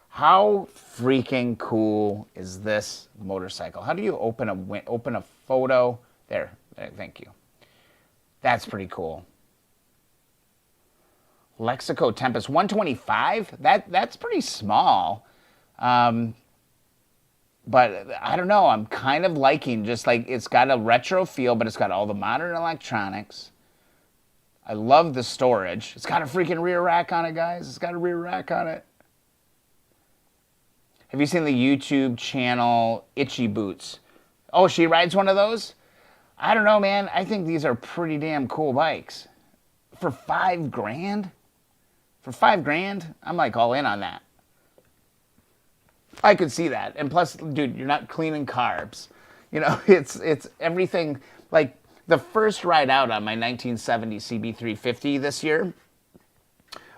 How freaking cool is this motorcycle? How do you open a photo? There, thank you. That's pretty cool. Lexico Tempest 125. That's pretty small. But I don't know. I'm kind of liking just like it's got a retro feel, but it's got all the modern electronics. I love the storage. It's got a freaking rear rack on it, guys. It's got a rear rack on it. Have you seen the YouTube channel Itchy Boots? Oh, she rides one of those? I don't know, man. I think these are pretty damn cool bikes. For $5 grand? For $5 grand, I'm like all in on that. I could see that. And plus, dude, you're not cleaning carbs. You know, it's everything. Like the first ride out on my 1970 CB350 this year,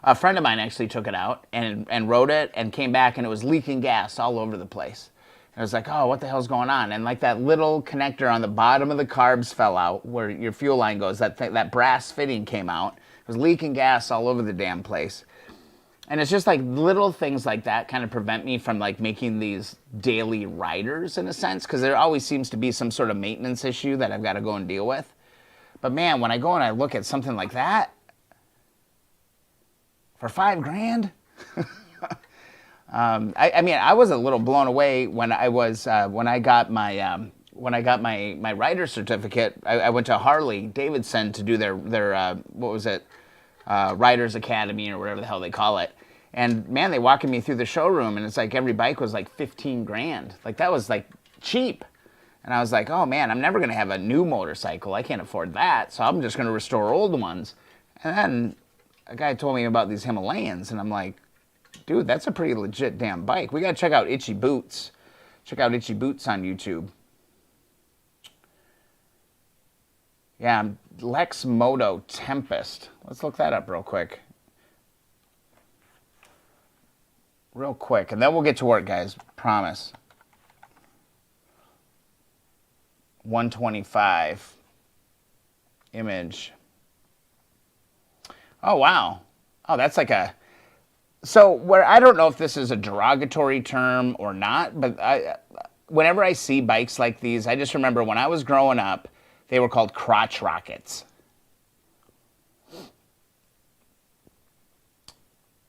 a friend of mine actually took it out and rode it and came back and it was leaking gas all over the place. And I was like, oh, what the hell's going on? And like that little connector on the bottom of the carbs fell out where your fuel line goes. That brass fitting came out. It was leaking gas all over the damn place. And it's just like little things like that kind of prevent me from like making these daily riders in a sense, because there always seems to be some sort of maintenance issue that I've got to go and deal with. But man, when I go and I look at something like that, for $5 grand? I mean, I was a little blown away when I got my rider certificate. I went to Harley Davidson to do their what was it, Riders Academy or whatever the hell they call it. And man, they walking me through the showroom, and it's like every bike was like 15 grand. Like that was like cheap. And I was like, oh man, I'm never gonna have a new motorcycle. I can't afford that, so I'm just gonna restore old ones. And then a guy told me about these Himalayans, and I'm like, dude, that's a pretty legit damn bike. We gotta check out Itchy Boots. Check out Itchy Boots on YouTube. Yeah, Lexmoto Tempest. Let's look that up real quick. Real quick, and then we'll get to work, guys. Promise. 125. Image. Oh, wow. Oh, that's like a... So, where I don't know if this is a derogatory term or not, but whenever I see bikes like these, I just remember when I was growing up, they were called crotch rockets.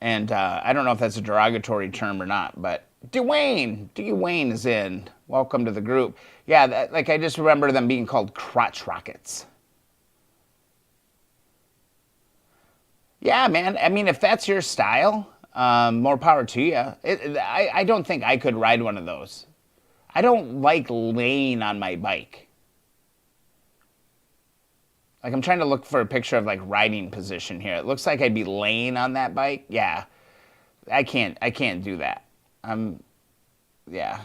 And I don't know if that's a derogatory term or not, but Dwayne is in. Welcome to the group. Yeah, like I just remember them being called crotch rockets. Yeah, man. I mean, if that's your style, more power to you. I don't think I could ride one of those. I don't like laying on my bike. Like, I'm trying to look for a picture of, like, riding position here. It looks like I'd be laying on that bike. Yeah. I can't do that. Yeah.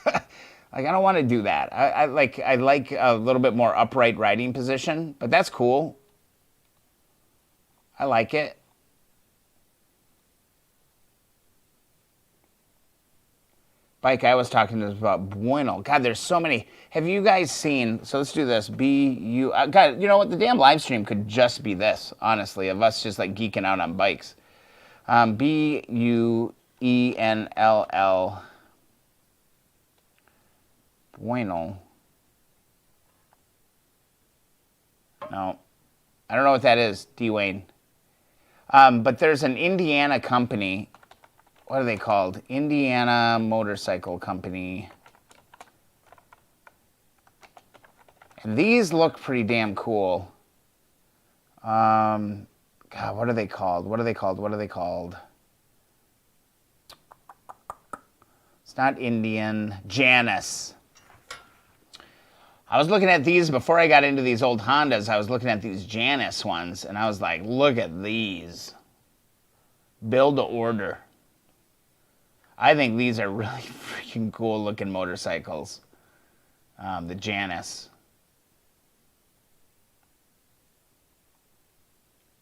Like, I don't want to do that. I like a little bit more upright riding position, but that's cool. I like it. bike I was talking to is about Bueno. God, there's so many. Have you guys seen, so let's do this, God, you know what, the damn live stream could just be this, honestly, of us just like geeking out on bikes. Buenll. Bueno. No. I don't know what that is, D-Wayne. But there's an Indiana company. What are they called? Indiana Motorcycle Company. And these look pretty damn cool. God, what are they called? What are they called? What are they called? It's not Indian. Janus. I was looking at these before I got into these old Hondas. I was looking at these Janus ones, and I was like, look at these. Build to order. I think these are really freaking cool looking motorcycles. The Janus.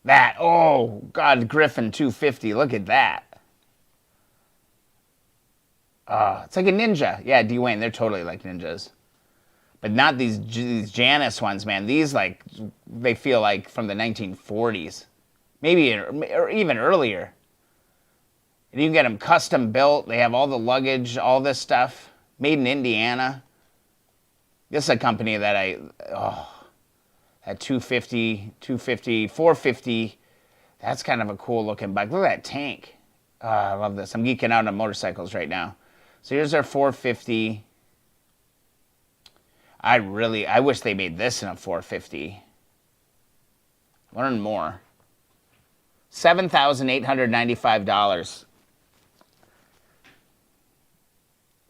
That, oh, God, Griffin 250. Look at that. It's like a Ninja. Yeah, D-Wayne, they're totally like Ninjas. But not these Janus ones, man. These, like, they feel like from the 1940s. Maybe, or even earlier. And you can get them custom built. They have all the luggage, all this stuff. Made in Indiana. This is a company that at 250, 450. That's kind of a cool looking bike. Look at that tank. I love this. I'm geeking out on motorcycles right now. So here's our 450. I wish they made this in a 450. Learn more. $7,895.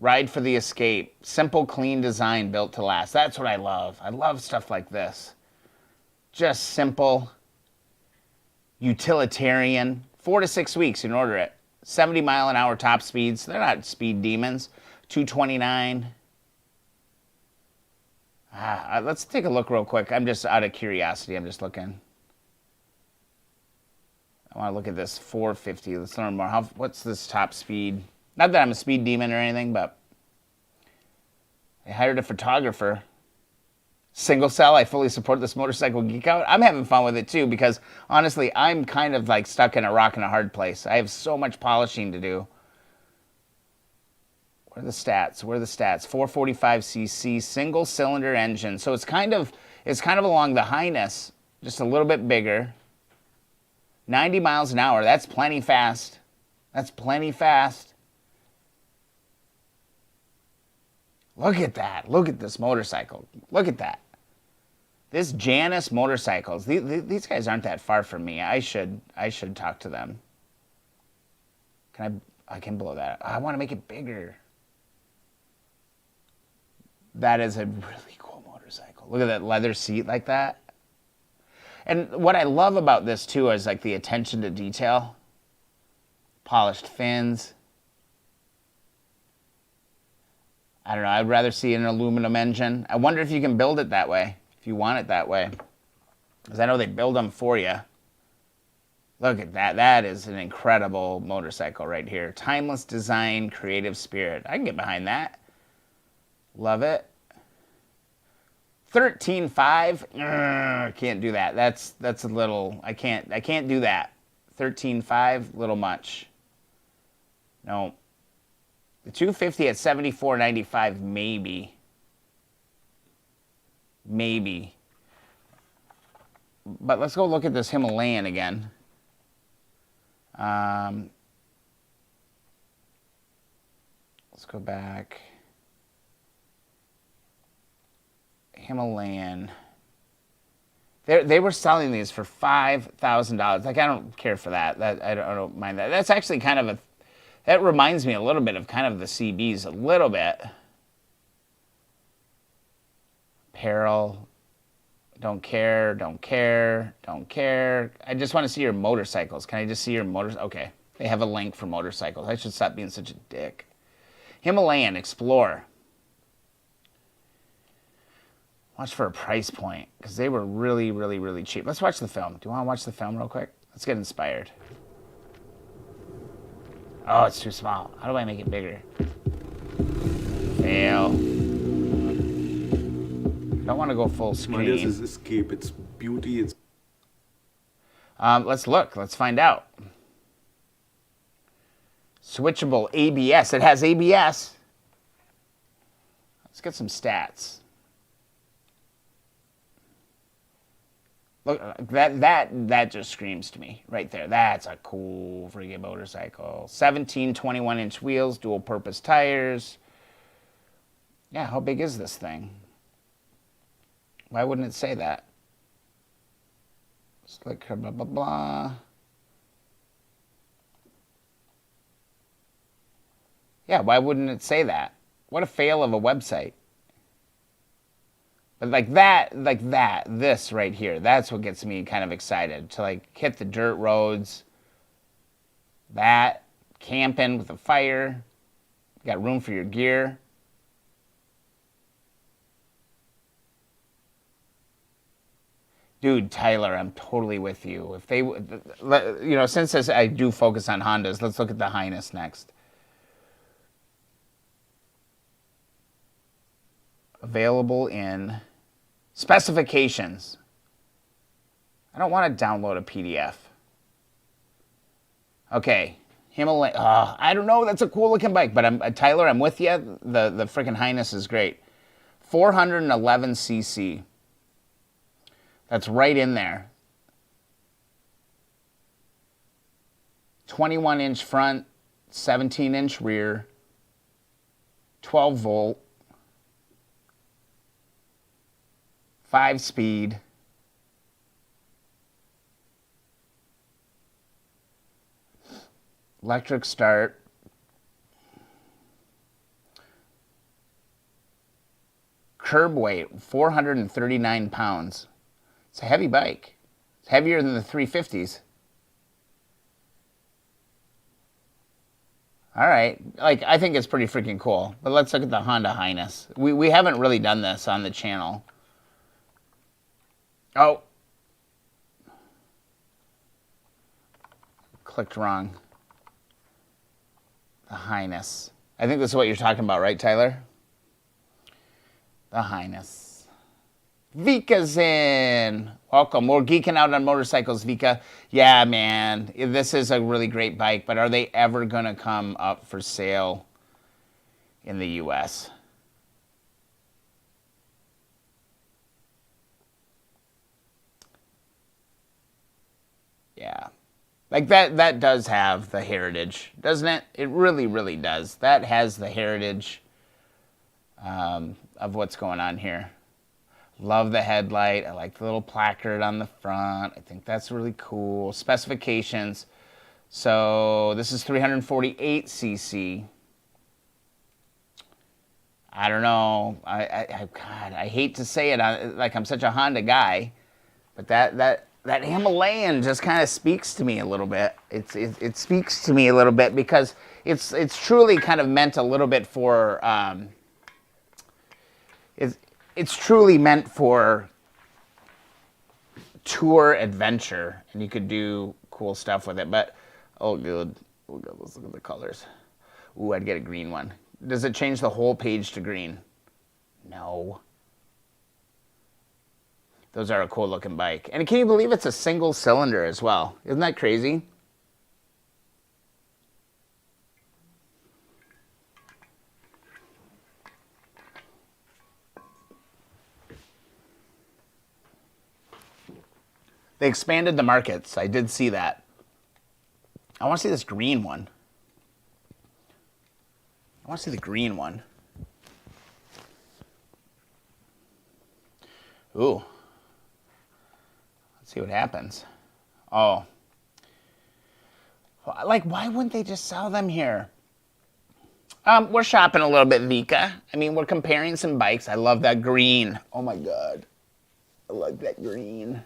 Ride for the Escape. Simple, clean design built to last. That's what I love. I love stuff like this. Just simple, utilitarian. 4 to 6 weeks you can order it. 70 mile an hour top speeds. They're not speed demons. 229. Let's take a look real quick. I'm just out of curiosity. I'm just looking. I want to look at this 450. Let's learn more. What's this top speed? Not that I'm a speed demon or anything, but I hired a photographer. Single cell, I fully support this motorcycle geek out. I'm having fun with it too because honestly, I'm kind of like stuck in a rock and a hard place. I have so much polishing to do. Where are the stats? 445cc single cylinder engine. So it's kind of along the highness, just a little bit bigger. 90 miles an hour. That's plenty fast. That's plenty fast. Look at that. Look at this motorcycle. Look at that. This Janus Motorcycles. These guys aren't that far from me. I should talk to them. I can blow that. I want to make it bigger. That is a really cool motorcycle. Look at that leather seat like that. And what I love about this too is like the attention to detail. Polished fins. I don't know, I'd rather see an aluminum engine. I wonder if you can build it that way, if you want it that way. Because I know they build them for you. Look at that. That is an incredible motorcycle right here. Timeless design, creative spirit. I can get behind that. Love it. 13.5. Can't do that. That's a little. I can't do that. 13.5, little much. No. The 250 at 74.95, maybe. Maybe. But let's go look at this Himalayan again. Let's go back. Himalayan. They were selling these for $5,000. Like, I don't care for that. I don't mind that. That's actually kind of that reminds me a little bit of kind of the CBs a little bit. Apparel. Don't care, don't care, don't care. I just want to see your motorcycles. Can I just see your motorcycles? Okay. They have a link for motorcycles. I should stop being such a dick. Himalayan Explorer. Watch for a price point, because they were really, really, really cheap. Let's watch the film. Do you want to watch the film real quick? Let's get inspired. Oh, it's too small. How do I make it bigger? Fail. Don't want to go full screen. Minus is escape. It's beauty. It's let's look. Let's find out. Switchable ABS. It has ABS. Let's get some stats. Look, that just screams to me right there. That's a cool friggin' motorcycle. 17 21-inch wheels, dual-purpose tires. Yeah, how big is this thing? Why wouldn't it say that? It's like blah, blah, blah. Yeah, why wouldn't it say that? What a fail of a website. But this right here, that's what gets me kind of excited. To like hit the dirt roads. That, camping with a fire. You got room for your gear. Dude, Tyler, I'm totally with you. If they, since I do focus on Hondas, let's look at the Highness next. Available in specifications. I don't want to download a PDF. Okay, Himalayan. I don't know. That's a cool looking bike, but Tyler, I'm with you. The freaking Highness is great. 411 cc. That's right in there. 21-inch front, 17-inch rear, 12-volt, 5-speed. Electric start. Curb weight, 439 pounds. It's a heavy bike. It's heavier than the 350s. All right. I think it's pretty freaking cool. But let's look at the Honda Highness. We haven't really done this on the channel. Oh. Clicked wrong. The Highness. I think this is what you're talking about, right, Tyler? The Highness. Vika's in. Welcome. We're geeking out on motorcycles, Vika. Yeah, man. This is a really great bike, but are they ever going to come up for sale in the U.S.? Yeah. That does have the heritage, doesn't it? It really, really does. That has the heritage of what's going on here. Love the headlight. I like the little placard on the front. I think that's really cool. Specifications. So this is 348 cc. I don't know. God, I hate to say it. Like I'm such a Honda guy, but that Himalayan just kind of speaks to me a little bit. It speaks to me a little bit because it's truly kind of meant a little bit for. It's truly meant for tour adventure, and you could do cool stuff with it. But oh, good. Let's look at the colors. Ooh, I'd get a green one. Does it change the whole page to green? No. Those are a cool looking bike. And can you believe it's a single cylinder as well? Isn't that crazy? They expanded the markets. I did see that. I want to see this green one. I want to see the green one. Ooh. Let's see what happens. Oh. Like, why wouldn't they just sell them here? We're shopping a little bit, Vika. I mean, we're comparing some bikes. I love that green. Oh, my God. I like that green.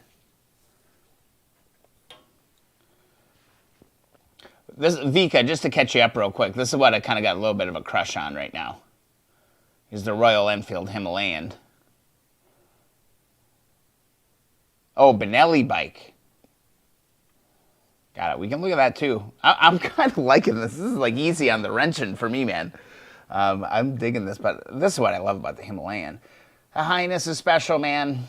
This Vika, just to catch you up real quick, this is what I kind of got a little bit of a crush on right now. Is the Royal Enfield Himalayan. Oh, Benelli bike. Got it. We can look at that too. I'm kind of liking this. This is like easy on the wrenching for me, man. I'm digging this, but this is what I love about the Himalayan. The Highness is special, man.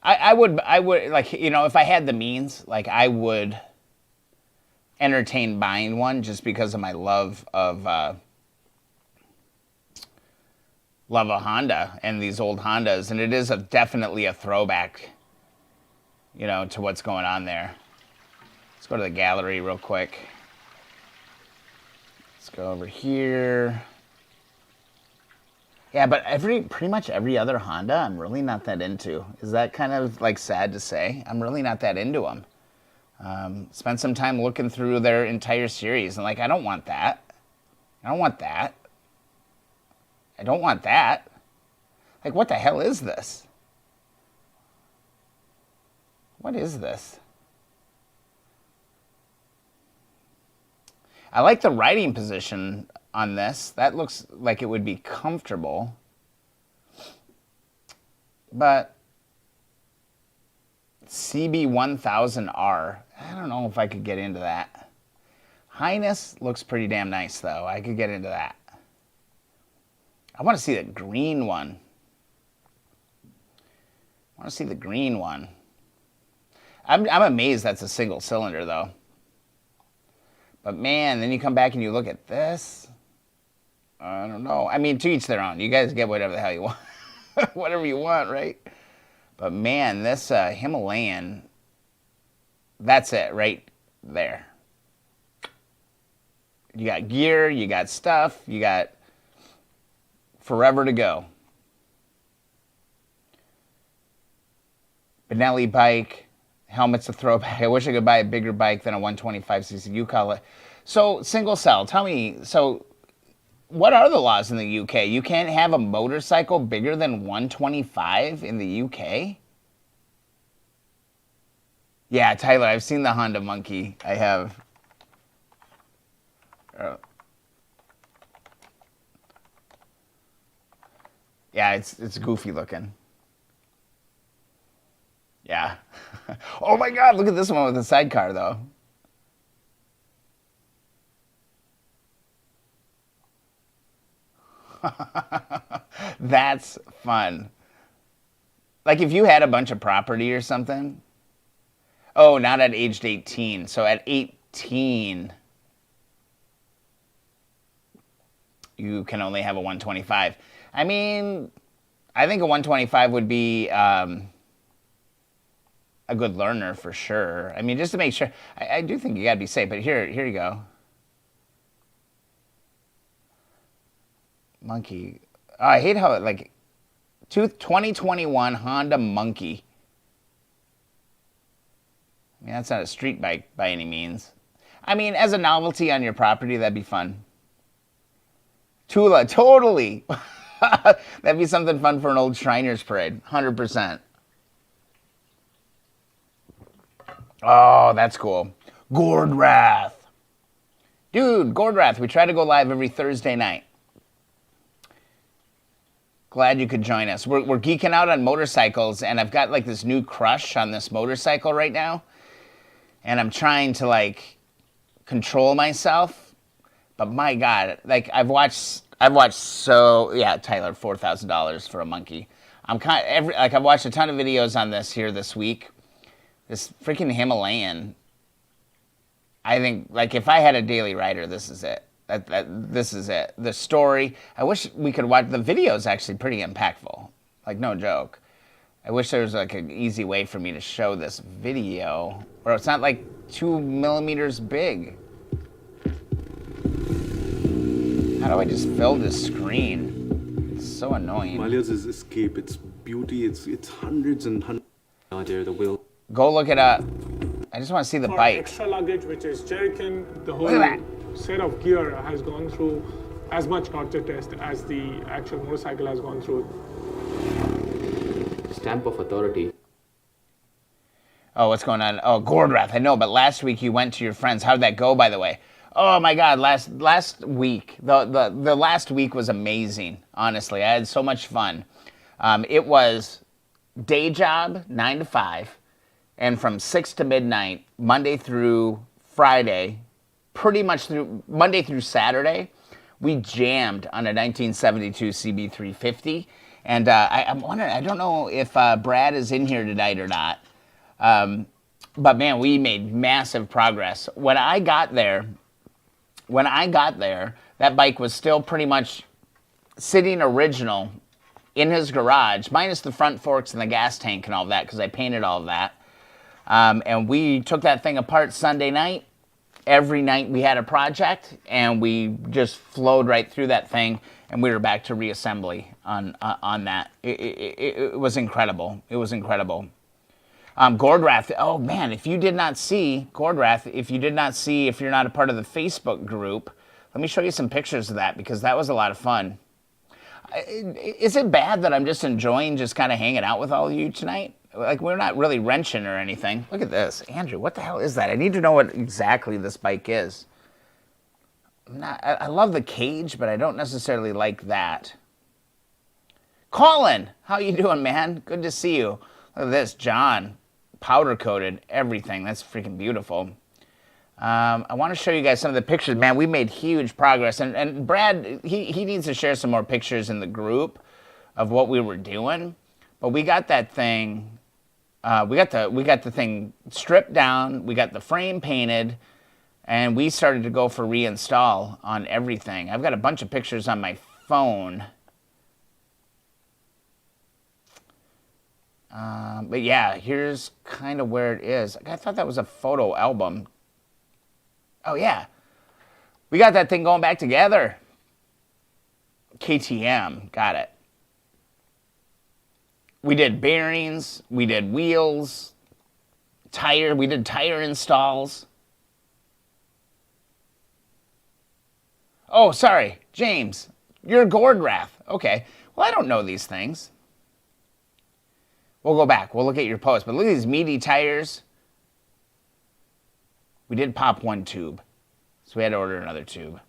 I would, like, you know, if I had the means, like, I would entertain buying one just because of my love of a Honda and these old Hondas, and it is definitely a throwback, you know, to what's going on there. Let's go to the gallery real quick. Let's go over here. Yeah, but pretty much every other Honda, I'm really not that into. Is that kind of like sad to say? I'm really not that into them. Spent some time looking through their entire series, and like, I don't want that. I don't want that. I don't want that. Like, what the hell is this? What is this? I like the riding position on this. That looks like it would be comfortable. But CB1000R, I don't know if I could get into that. Highness looks pretty damn nice, though. I could get into that. I want to see the green one. I want to see the green one. I'm amazed that's a single cylinder, though. But man, then you come back and you look at this. I don't know. I mean, to each their own. You guys get whatever the hell you want. Whatever you want, right? But man, this Himalayan, that's it right there. You got gear, you got stuff, you got forever to go. Benelli bike, helmet's a throwback. I wish I could buy a bigger bike than a 125cc. You call it. So, single cell, tell me, so what are the laws in the UK? You can't have a motorcycle bigger than 125 in the UK? Yeah, Tyler, I've seen the Honda Monkey. I have. Yeah, it's goofy looking. Yeah. Oh my God, look at this one with the sidecar, though. That's fun. Like if you had a bunch of property or something. Oh, not at age 18. So at 18, you can only have a 125. I mean, I think a 125 would be a good learner for sure. I mean, just to make sure. I do think you got to be safe, but here you go. Monkey. Oh, I hate how, like, 2021 Honda Monkey. I mean, that's not a street bike by any means. I mean, as a novelty on your property, that'd be fun. Tula, totally. That'd be something fun for an old Shriners parade, 100%. Oh, that's cool. Gordwrath. Dude, Gordwrath, we try to go live every Thursday night. Glad you could join us. We're geeking out on motorcycles, and I've got like this new crush on this motorcycle right now. And I'm trying to like control myself. But my God, like I've watched so, yeah, Tyler, $4,000 for a monkey. I've watched a ton of videos on this here this week. This freaking Himalayan. I think, like, if I had a daily rider, this is it. This is it. The story. I wish we could watch. The video is actually pretty impactful. Like, no joke. I wish there was, like, an easy way for me to show this video. Or it's not, like, 2 millimeters big. How do I just fill this screen? It's so annoying. Malia's is escape. It's beauty. It's hundreds and hundreds. Idea the wheel. Go look it up. I just want to see the For bike. extra luggage, which is jerrycan, the Look at whole set of gear has gone through as much torture test as the actual motorcycle has gone through. Stamp of authority. Oh, what's going on? Oh, Gordwrath, I know, but last week you went to your friends. How'd that go, by the way? Oh my God, last week, the last week was amazing, honestly. I had so much fun. It was day job, 9 to 5, and from 6 to midnight, Monday through Friday, pretty much through Monday through Saturday, we jammed on a 1972 CB350. And I'm wondering, I don't know if Brad is in here tonight or not. But man, we made massive progress. When I got there, that bike was still pretty much sitting original in his garage, minus the front forks and the gas tank and all that, because I painted all of that. And we took that thing apart Sunday night. Every night we had a project, and we just flowed right through that thing, and we were back to reassembly on that. It was incredible. It was incredible. Gordrath, oh man, if you did not see, Gordrath, if you're not a part of the Facebook group, let me show you some pictures of that, because that was a lot of fun. Is it bad that I'm just enjoying just kind of hanging out with all of you tonight? Like, we're not really wrenching or anything. Look at this. Andrew, what the hell is that? I need to know what exactly this bike is. I love the cage, but I don't necessarily like that. Colin, how you doing, man? Good to see you. Look at this, John. Powder coated, everything. That's freaking beautiful. I want to show you guys some of the pictures. Man, we made huge progress. And Brad, he needs to share some more pictures in the group of what we were doing. But we got that thing, we got the thing stripped down. We got the frame painted. And we started to go for reinstall on everything. I've got a bunch of pictures on my phone. But yeah, here's kind of where it is. I thought that was a photo album. Oh yeah, we got that thing going back together. KTM, got it. We did bearings, we did wheels, we did tire installs. Oh, sorry, James, you're Gordrath. Okay, well, I don't know these things. We'll go back. We'll look at your post. But look at these meaty tires. We did pop one tube, so we had to order another tube.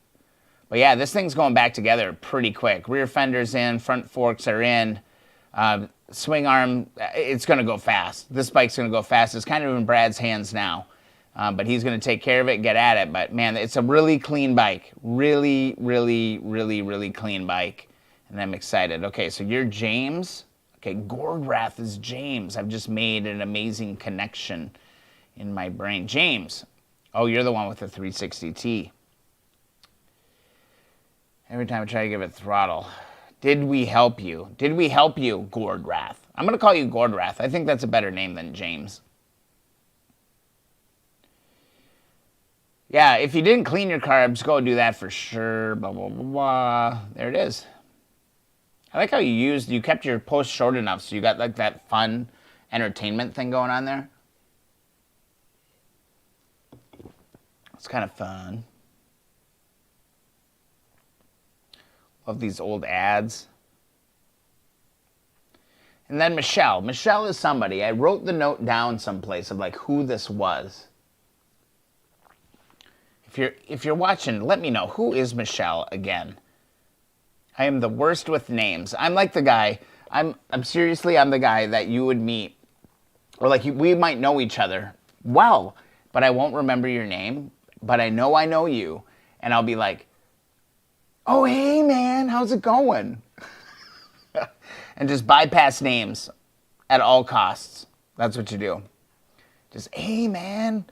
But yeah, this thing's going back together pretty quick. Rear fender's in, front forks are in. Swing arm, it's going to go fast. This bike's going to go fast. It's kind of in Brad's hands now. But he's going to take care of it, get at it. But man, it's a really clean bike. Really, really, really, really clean bike. And I'm excited. Okay, so you're James. Okay, Gordrath is James. I've just made an amazing connection in my brain. James. Oh, you're the one with the 360T. Every time I try to give it throttle. Did we help you? Did we help you, Gordrath? I'm going to call you Gordrath. I think that's a better name than James. Yeah, if you didn't clean your carbs, go do that for sure. Blah, blah, blah, blah. There it is. I like how you kept your post short enough so you got like that fun entertainment thing going on there. It's kind of fun. Love these old ads. And then Michelle. Michelle is somebody. I wrote the note down someplace of like who this was. If you're watching, let me know. Who is Michelle again? I am the worst with names. I'm like the guy, I'm the guy that you would meet, or like we might know each other well, but I won't remember your name, but I know you, and I'll be like, oh, hey man, how's it going? And just bypass names at all costs. That's what you do. Just, hey man,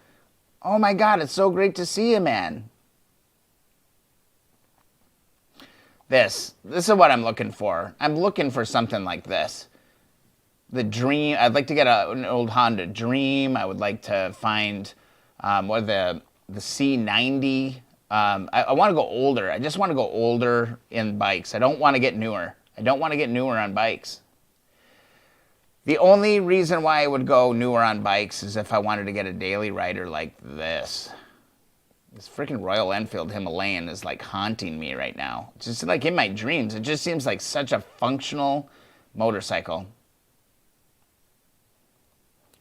oh my God, it's so great to see you, man. This is what I'm looking for. I'm looking for something like this. The Dream, I'd like to get an old Honda Dream. I would like to find the C90. I want to go older. I just want to go older in bikes. I don't want to get newer. I don't want to get newer on bikes. The only reason why I would go newer on bikes is if I wanted to get a daily rider like this. This freaking Royal Enfield Himalayan is like haunting me right now. It's just like in my dreams. It just seems like such a functional motorcycle.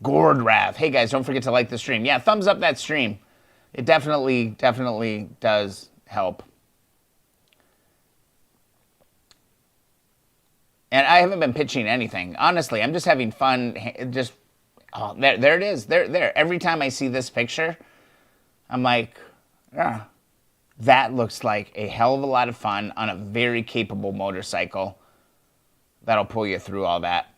Gordrath. Hey guys, don't forget to like the stream. Yeah, thumbs up that stream. It definitely does help. And I haven't been pitching anything. Honestly, I'm just having fun. Just, oh, there it is. There. Every time I see this picture, I'm like, yeah, That looks like a hell of a lot of fun on a very capable motorcycle that'll pull you through all that.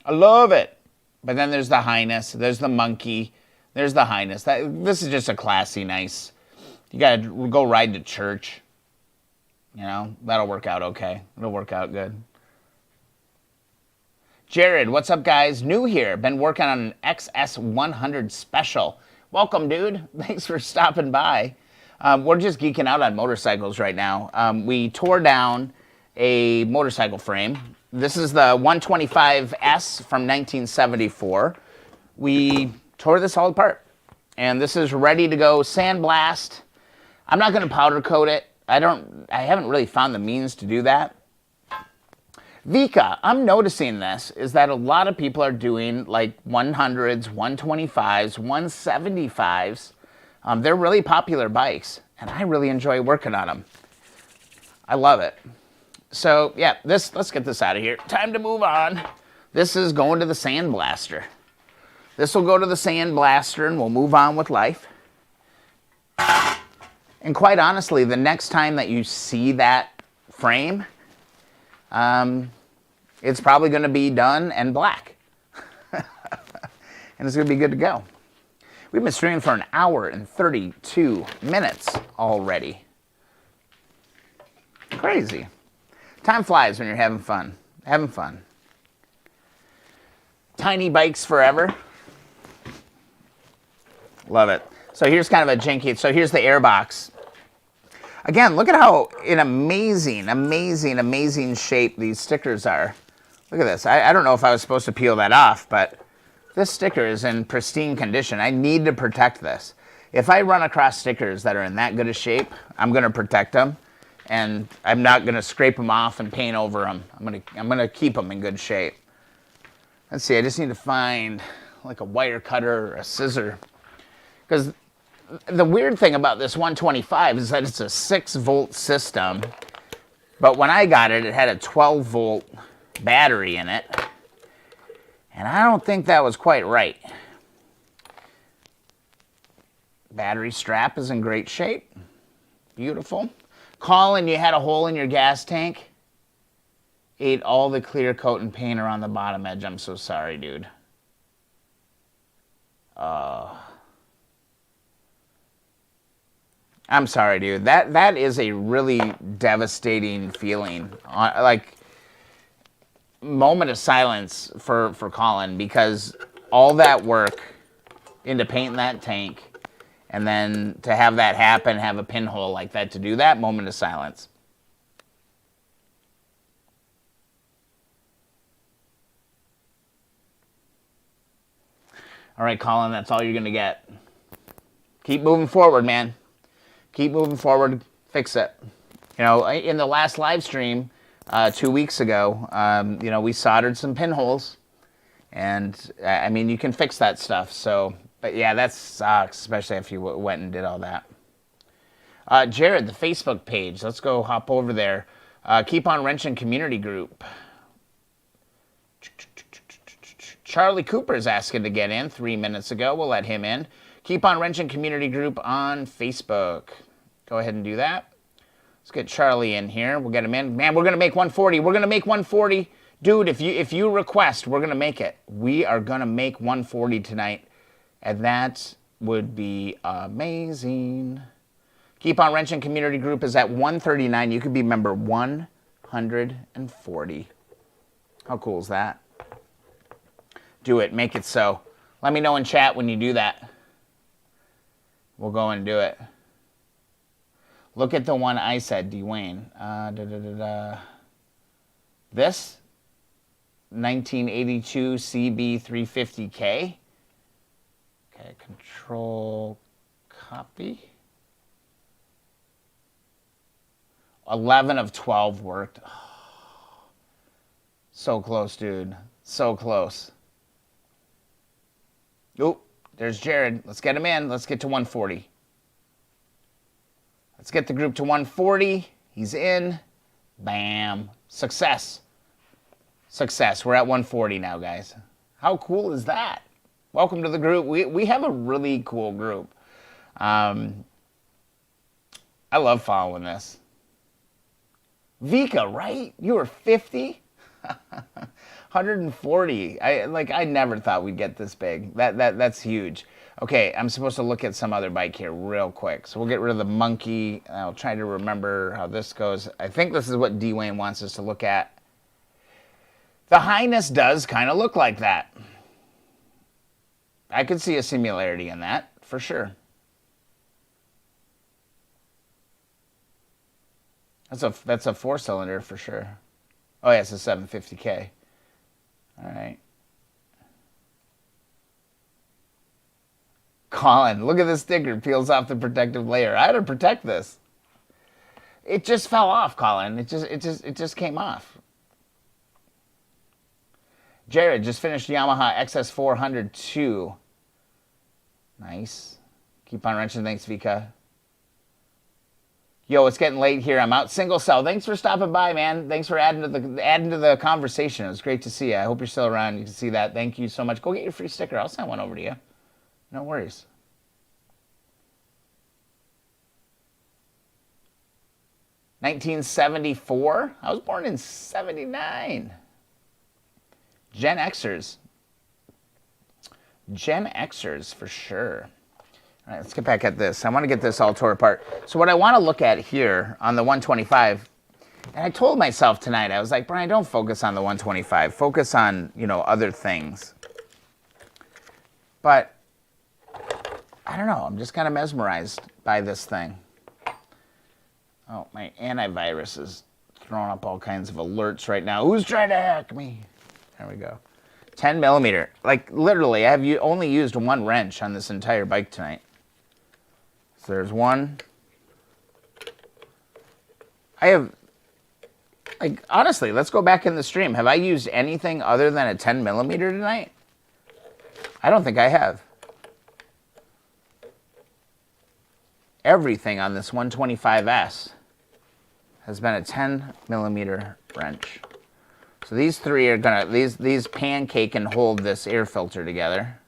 I love it. But then there's the Highness, there's the Monkey, there's the Highness. This is just a classy, nice. You got to go ride to church. You know, that'll work out okay. It'll work out good. Jared, what's up, guys? New here. Been working on an XS100 special. Welcome, dude. Thanks for stopping by. We're just geeking out on motorcycles right now. We tore down a motorcycle frame. This is the 125S from 1974. We tore this all apart. And this is ready to go sandblast. I'm not going to powder coat it. I haven't really found the means to do that. Vika, I'm noticing this, is that a lot of people are doing like 100s, 125s, 175s. They're really popular bikes, and I really enjoy working on them. I love it. So, yeah, let's get this out of here. Time to move on. This is going to the sandblaster. This will go to the sandblaster, and we'll move on with life. And quite honestly, the next time that you see that frame, it's probably going to be done and black. And it's going to be good to go. We've been streaming for 1 hour and 32 minutes already. Crazy. Time flies when you're having fun. Having fun. Tiny bikes forever. Love it. So here's kind of a janky, so here's the airbox. Again, look at how in amazing, amazing, amazing shape these stickers are. Look at this. I don't know if I was supposed to peel that off, but this sticker is in pristine condition. I need to protect this. If I run across stickers that are in that good a shape, I'm going to protect them, and I'm not going to scrape them off and paint over them. I'm going to keep them in good shape. Let's see. I just need to find like a wire cutter or a scissor, because the weird thing about this 125 is that it's a 6-volt system, but when I got it, it had a 12-volt battery in it, and I don't think that was quite right. Battery strap is in great shape. Beautiful. Colin, you had a hole in your gas tank. Ate all the clear coat and paint around the bottom edge. I'm so sorry, dude. I'm sorry, dude. That is a really devastating feeling. Like, moment of silence for Colin, because all that work into painting that tank, and then to have that happen, have a pinhole like that, to do that, moment of silence. All right, Colin, that's all you're going to get. Keep moving forward, man. Keep moving forward. Fix it. You know, in the last live stream 2 weeks ago, you know, we soldered some pinholes. And, I mean, you can fix that stuff. So, but yeah, that sucks, especially if you went and did all that. Jared, the Facebook page. Let's go hop over there. Keep on Wrenching Community Group. Charlie Cooper's asking to get in 3 minutes ago. We'll let him in. Keep on Wrenching Community Group on Facebook. Go ahead and do that. Let's get Charlie in here. We'll get him in. Man, we're going to make 140. We're going to make 140. Dude, if you request, we're going to make it. We are going to make 140 tonight. And that would be amazing. Keep on Wrenching Community Group is at 139. You could be member 140. How cool is that? Do it. Make it so. Let me know in chat when you do that. We'll go and do it. Look at the one I said, Dwayne. This 1982 CB350K. Okay, control copy. 11 of 12 worked. Oh, so close, dude. So close. Oop, there's Jared. Let's get him in. Let's get to 140. Let's get the group to 140. He's in. Bam. Success. Success. We're at 140 now, guys. How cool is that? Welcome to the group. We have a really cool group. I love following this. Vika, right? You were 50? 140. I never thought we'd get this big. That's huge. Okay, I'm supposed to look at some other bike here real quick. So we'll get rid of the monkey. I'll try to remember how this goes. I think this is what Dwayne wants us to look at. The Highness does kind of look like that. I could see a similarity in that, for sure. That's a 4-cylinder for sure. Oh yeah, it's a 750K. All right. Colin, look at this sticker. Peels off the protective layer. I had to protect this. It just fell off, Colin. It just came off. Jared just finished Yamaha XS400 2. Nice. Keep on wrenching. Thanks, Vika. Yo, it's getting late here. I'm out single cell. Thanks for stopping by, man. Thanks for adding to the conversation. It was great to see you. I hope you're still around. You can see that. Thank you so much. Go get your free sticker. I'll send one over to you. No worries. $1974. I was born in '79. Gen Xers. Gen Xers for sure. All right, let's get back at this. I want to get this all tore apart. So what I want to look at here on the 125, and I told myself tonight, I was like, Brian, don't focus on the 125. Focus on, other things. But I don't know. I'm just kind of mesmerized by this thing. Oh, my antivirus is throwing up all kinds of alerts right now. Who's trying to hack me? There we go. 10 millimeter. Like, literally, I have only used one wrench on this entire bike tonight. So there's one. I have, like, honestly, let's go back in the stream. Have I used anything other than a 10 millimeter tonight? I don't think I have. Everything on this 125S has been a 10 millimeter wrench. So these three are gonna, these pancake and hold this air filter together.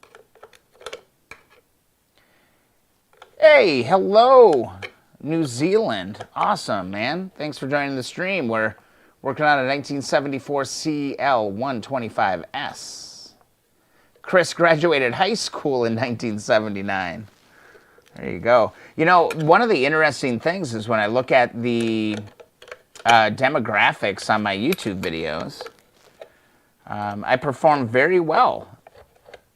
Hey, hello, New Zealand. Awesome, man. Thanks for joining the stream. We're working on a 1974 CL125S. Chris graduated high school in 1979. There you go. One of the interesting things is when I look at the demographics on my YouTube videos, I perform very well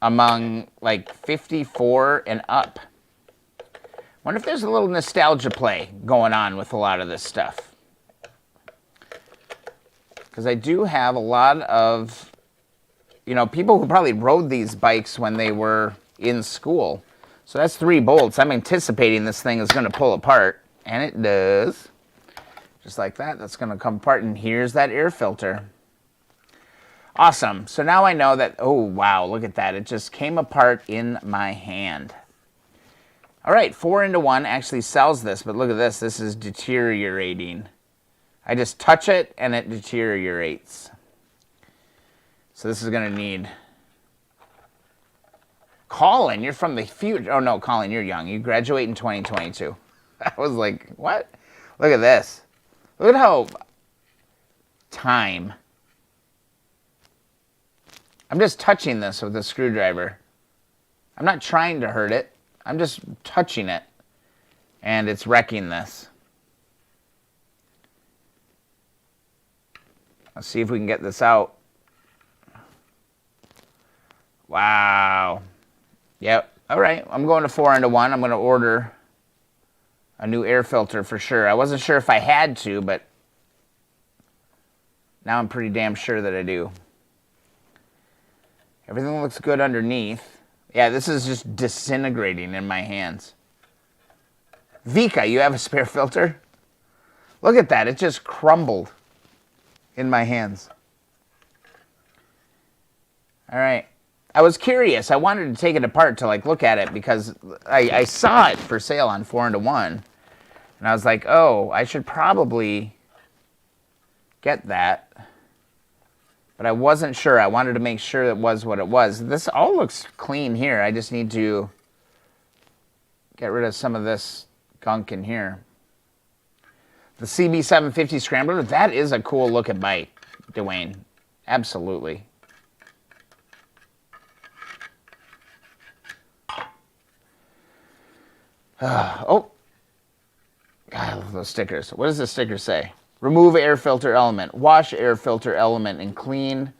among like 54 and up. Wonder if there's a little nostalgia play going on with a lot of this stuff. Because I do have a lot of, people who probably rode these bikes when they were in school. So that's 3 bolts. I'm anticipating this thing is going to pull apart, and it does. Just like that, that's going to come apart, and here's that air filter. Awesome. So now I know that, oh, wow, look at that. It just came apart in my hand. All right, 4-into-1 actually sells this, but look at this. This is deteriorating. I just touch it, and it deteriorates. So this is going to need... Colin, you're from the future. Oh, no, Colin, you're young. You graduate in 2022. I was like, what? Look at this. Look at how... Time. I'm just touching this with a screwdriver. I'm not trying to hurt it. I'm just touching it. And it's wrecking this. Let's see if we can get this out. Wow. Yep. All right. I'm going to 4-into-1. I'm going to order a new air filter for sure. I wasn't sure if I had to, but now I'm pretty damn sure that I do. Everything looks good underneath. Yeah, this is just disintegrating in my hands. Vika, you have a spare filter? Look at that. It just crumbled in my hands. All right. I was curious. I wanted to take it apart to look at it because I saw it for sale on 4-into-1. And I was like, oh, I should probably get that. But I wasn't sure. I wanted to make sure it was what it was. This all looks clean here. I just need to get rid of some of this gunk in here. The CB750 Scrambler, that is a cool looking bike, Dwayne. Absolutely. Oh. God, I love those stickers. What does the sticker say? Remove air filter element. Wash air filter element in clean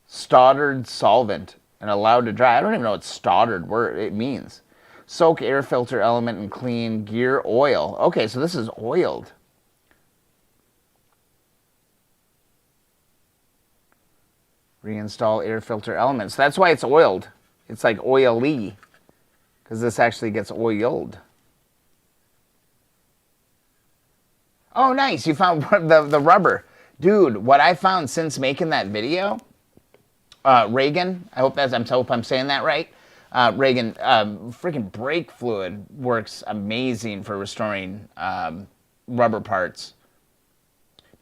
stottered solvent and allow to dry. I don't even know what stottered word it means. Soak air filter element in clean gear oil. Okay, so this is oiled. Reinstall air filter elements. That's why it's oiled. It's like oily, because this actually gets oiled. Oh, nice. You found the rubber. Dude, what I found since making that video, Reagan, I hope I'm saying that right. Reagan, freaking brake fluid works amazing for restoring rubber parts.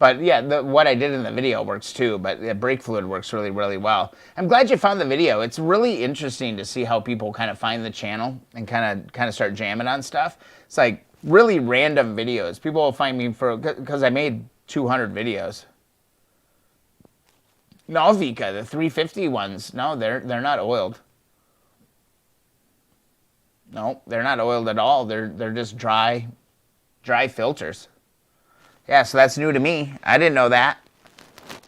But yeah, what I did in the video works too, but the brake fluid works really, really well. I'm glad you found the video. It's really interesting to see how people kind of find the channel and kind of start jamming on stuff. It's like really random videos. People will find me because I made 200 videos. No, Vika, the 350 ones, no, they're not oiled. No, they're not oiled at all. They're just dry filters. Yeah, so that's new to me. I didn't know that.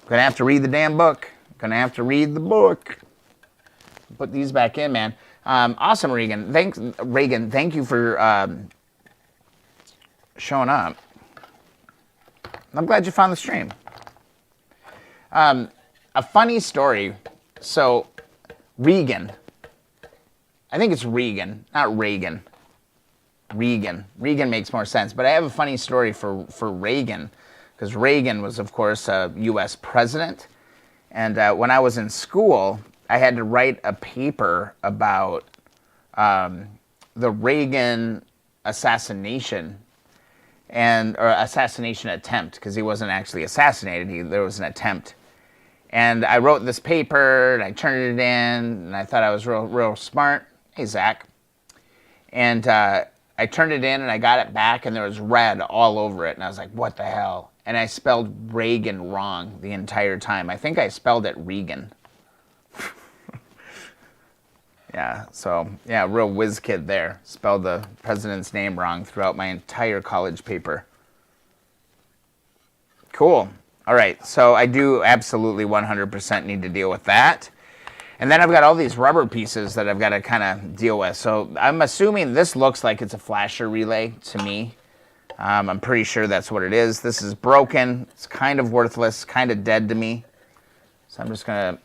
Gonna have to read the damn book. Gonna have to read the book. Put these back in, man. Awesome, Reagan. Thank you for showing up. I'm glad you found the stream. A funny story. So, Regan. I think it's Regan, not Reagan. Regan makes more sense. But I have a funny story for Reagan, because Reagan was, of course, a U.S. president. And when I was in school, I had to write a paper about the Reagan assassination or assassination attempt, because he wasn't actually assassinated. There was an attempt. And I wrote this paper, and I turned it in, and I thought I was real smart. Hey, Zach. And I turned it in, and I got it back, and there was red all over it. And I was like, what the hell? And I spelled Reagan wrong the entire time. I think I spelled it Regan. Yeah, so, yeah, real whiz kid there. Spelled the president's name wrong throughout my entire college paper. Cool. All right, so I do absolutely 100% need to deal with that. And then I've got all these rubber pieces that I've got to kind of deal with. So I'm assuming this looks like it's a flasher relay to me. I'm pretty sure that's what it is. This is broken. It's kind of worthless, kind of dead to me. So I'm just going to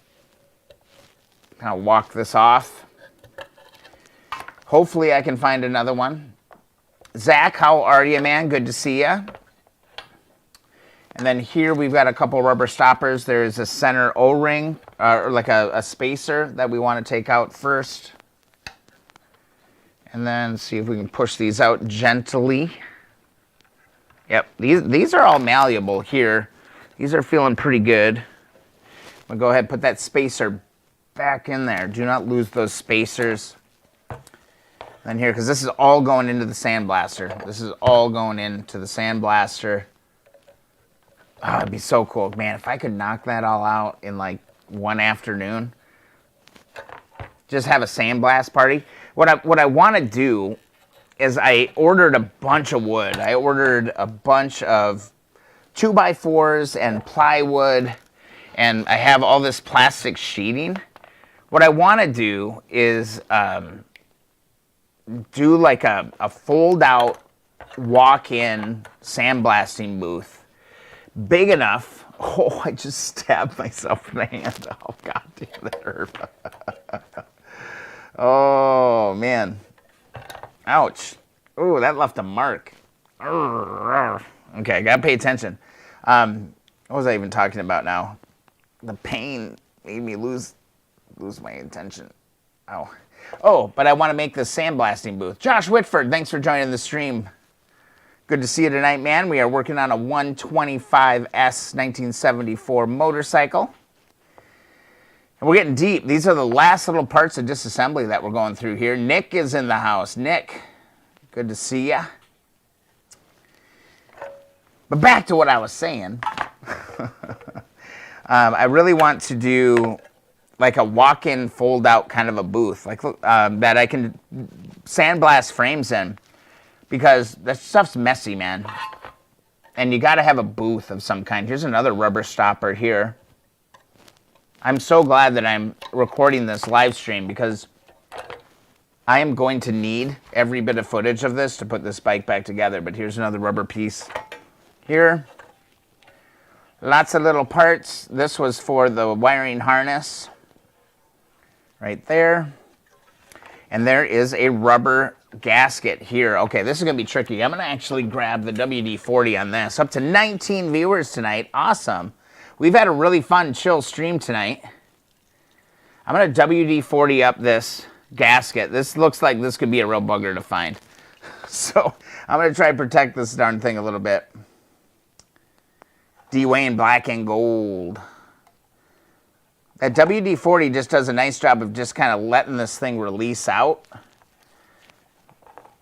kind of walk this off. Hopefully I can find another one. Zach, how are you, man? Good to see you. And then here we've got a couple rubber stoppers. There's a center O-ring, or like a spacer that we want to take out first. And then see if we can push these out gently. Yep, these are all malleable here. These are feeling pretty good. I'm gonna go ahead and put that spacer back in there. Do not lose those spacers. Then here, because this is all going into the sandblaster. This is all going into the sandblaster. Oh, it'd be so cool. Man, if I could knock that all out in like one afternoon. Just have a sandblast party. What I want to do is I ordered a bunch of wood. I ordered a bunch of 2x4s and plywood. And I have all this plastic sheeting. What I want to do is do like a fold-out walk-in sandblasting booth. Big enough. Oh, I just stabbed myself in the hand. Oh, God damn, that hurt. Oh, man. Ouch. Oh, that left a mark. Okay, I gotta pay attention. What was I even talking about now? The pain made me lose my attention. Ow. Oh, but I want to make this sandblasting booth. Josh Whitford, thanks for joining the stream. Good to see you tonight, man. We are working on a 125S 1974 motorcycle. And we're getting deep. These are the last little parts of disassembly that we're going through here. Nick is in the house. Nick, good to see ya. But back to what I was saying. I really want to do like a walk-in, fold-out kind of a booth, like that I can sandblast frames in, because that stuff's messy, man. And you got to have a booth of some kind. Here's another rubber stopper here. I'm so glad that I'm recording this live stream, because I am going to need every bit of footage of this to put this bike back together. But here's another rubber piece here. Lots of little parts. This was for the wiring harness right there. And there is a rubber gasket here. Okay, this is going to be tricky. I'm going to actually grab the WD-40 on this. Up to 19 viewers tonight. Awesome. We've had a really fun, chill stream tonight. I'm going to WD-40 up this gasket. This looks like this could be a real bugger to find. So I'm going to try to protect this darn thing a little bit. D-Wayne black and gold. That WD-40 just does a nice job of just kind of letting this thing release out.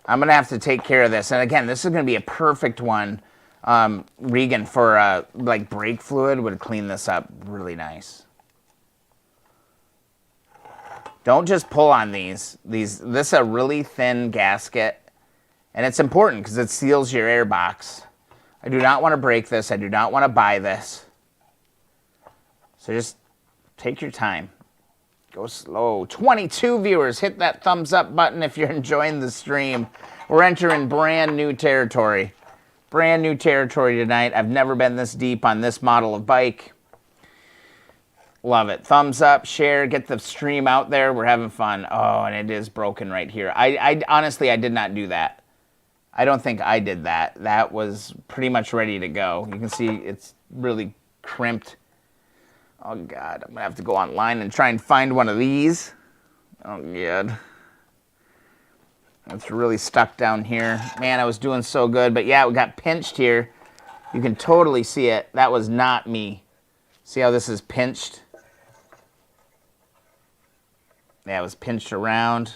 I'm going to have to take care of this. And again, this is going to be a perfect one. Regan, for like brake fluid, would clean this up really nice. Don't just pull on these. This is a really thin gasket. And it's important because it seals your air box. I do not want to break this. I do not want to buy this. So just take your time. Go slow. 22 viewers. Hit that thumbs up button if you're enjoying the stream. We're entering brand new territory. Brand new territory tonight. I've never been this deep on this model of bike. Love it. Thumbs up, share, get the stream out there. We're having fun. Oh, and it is broken right here. I honestly, I did not do that. I don't think I did that. That was pretty much ready to go. You can see it's really crimped. Oh, God. I'm going to have to go online and try and find one of these. Oh, God. It's really stuck down here. Man, I was doing so good. But, yeah, we got pinched here. You can totally see it. That was not me. See how this is pinched? Yeah, it was pinched around.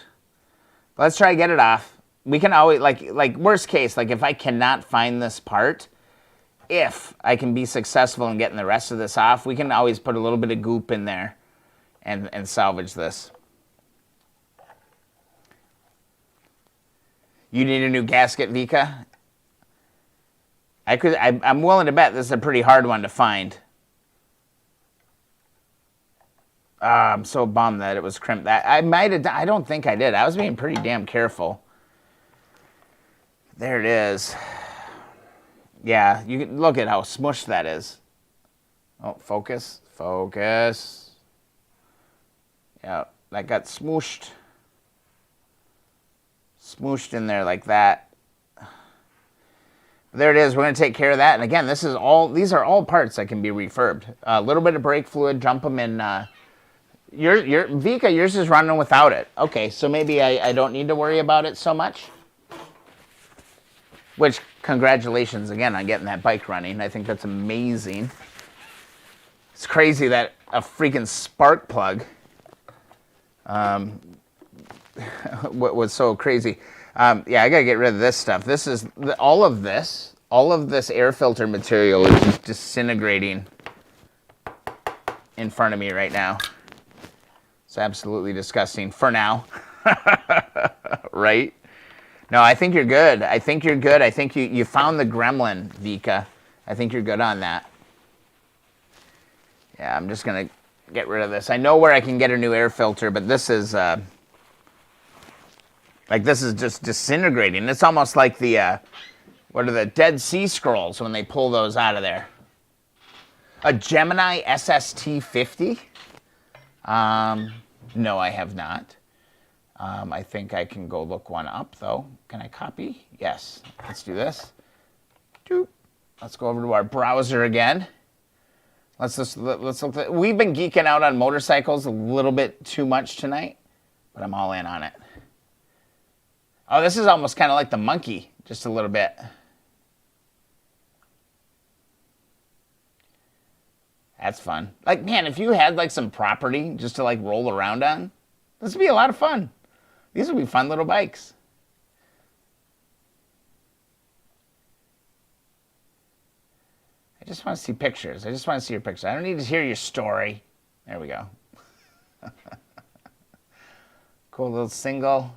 Let's try to get it off. We can always, like worst case, like if I cannot find this part, if I can be successful in getting the rest of this off, we can always put a little bit of goop in there and salvage this. You need a new gasket, Vika? I'm willing to bet this is a pretty hard one to find. I'm so bummed that it was crimped. I might have, I don't think I did. I was being pretty damn careful. There it is. Yeah, you can look at how smushed that is. Oh, focus, focus. Yeah, that got smooshed. Smooshed in there like that. There it is. We're going to take care of that. And again, these are all parts that can be refurbed. A little bit of brake fluid, dump them in. Vika, yours is running without it. Okay, so maybe I don't need to worry about it so much. Which, congratulations again on getting that bike running. I think that's amazing. It's crazy that a freaking spark plug was so crazy. Yeah, I gotta get rid of this stuff. This is all of this air filter material is just disintegrating in front of me right now. It's absolutely disgusting for now. Right? No, I think you're good. I think you're good. I think you found the gremlin, Vika. I think you're good on that. Yeah, I'm just going to get rid of this. I know where I can get a new air filter, but this is, this is just disintegrating. It's almost like the, what are the Dead Sea Scrolls when they pull those out of there? A Gemini SST50? No, I have not. I think I can go look one up, though. Can I copy? Yes. Let's do this. Doop. Let's go over to our browser again. Let's look at, we've been geeking out on motorcycles a little bit too much tonight, but I'm all in on it. Oh, this is almost kind of like the monkey, just a little bit. That's fun. Like, man, if you had like some property just to like roll around on, this would be a lot of fun. These would be fun little bikes. I just want to see pictures. I just want to see your pictures. I don't need to hear your story. There we go. Cool little single.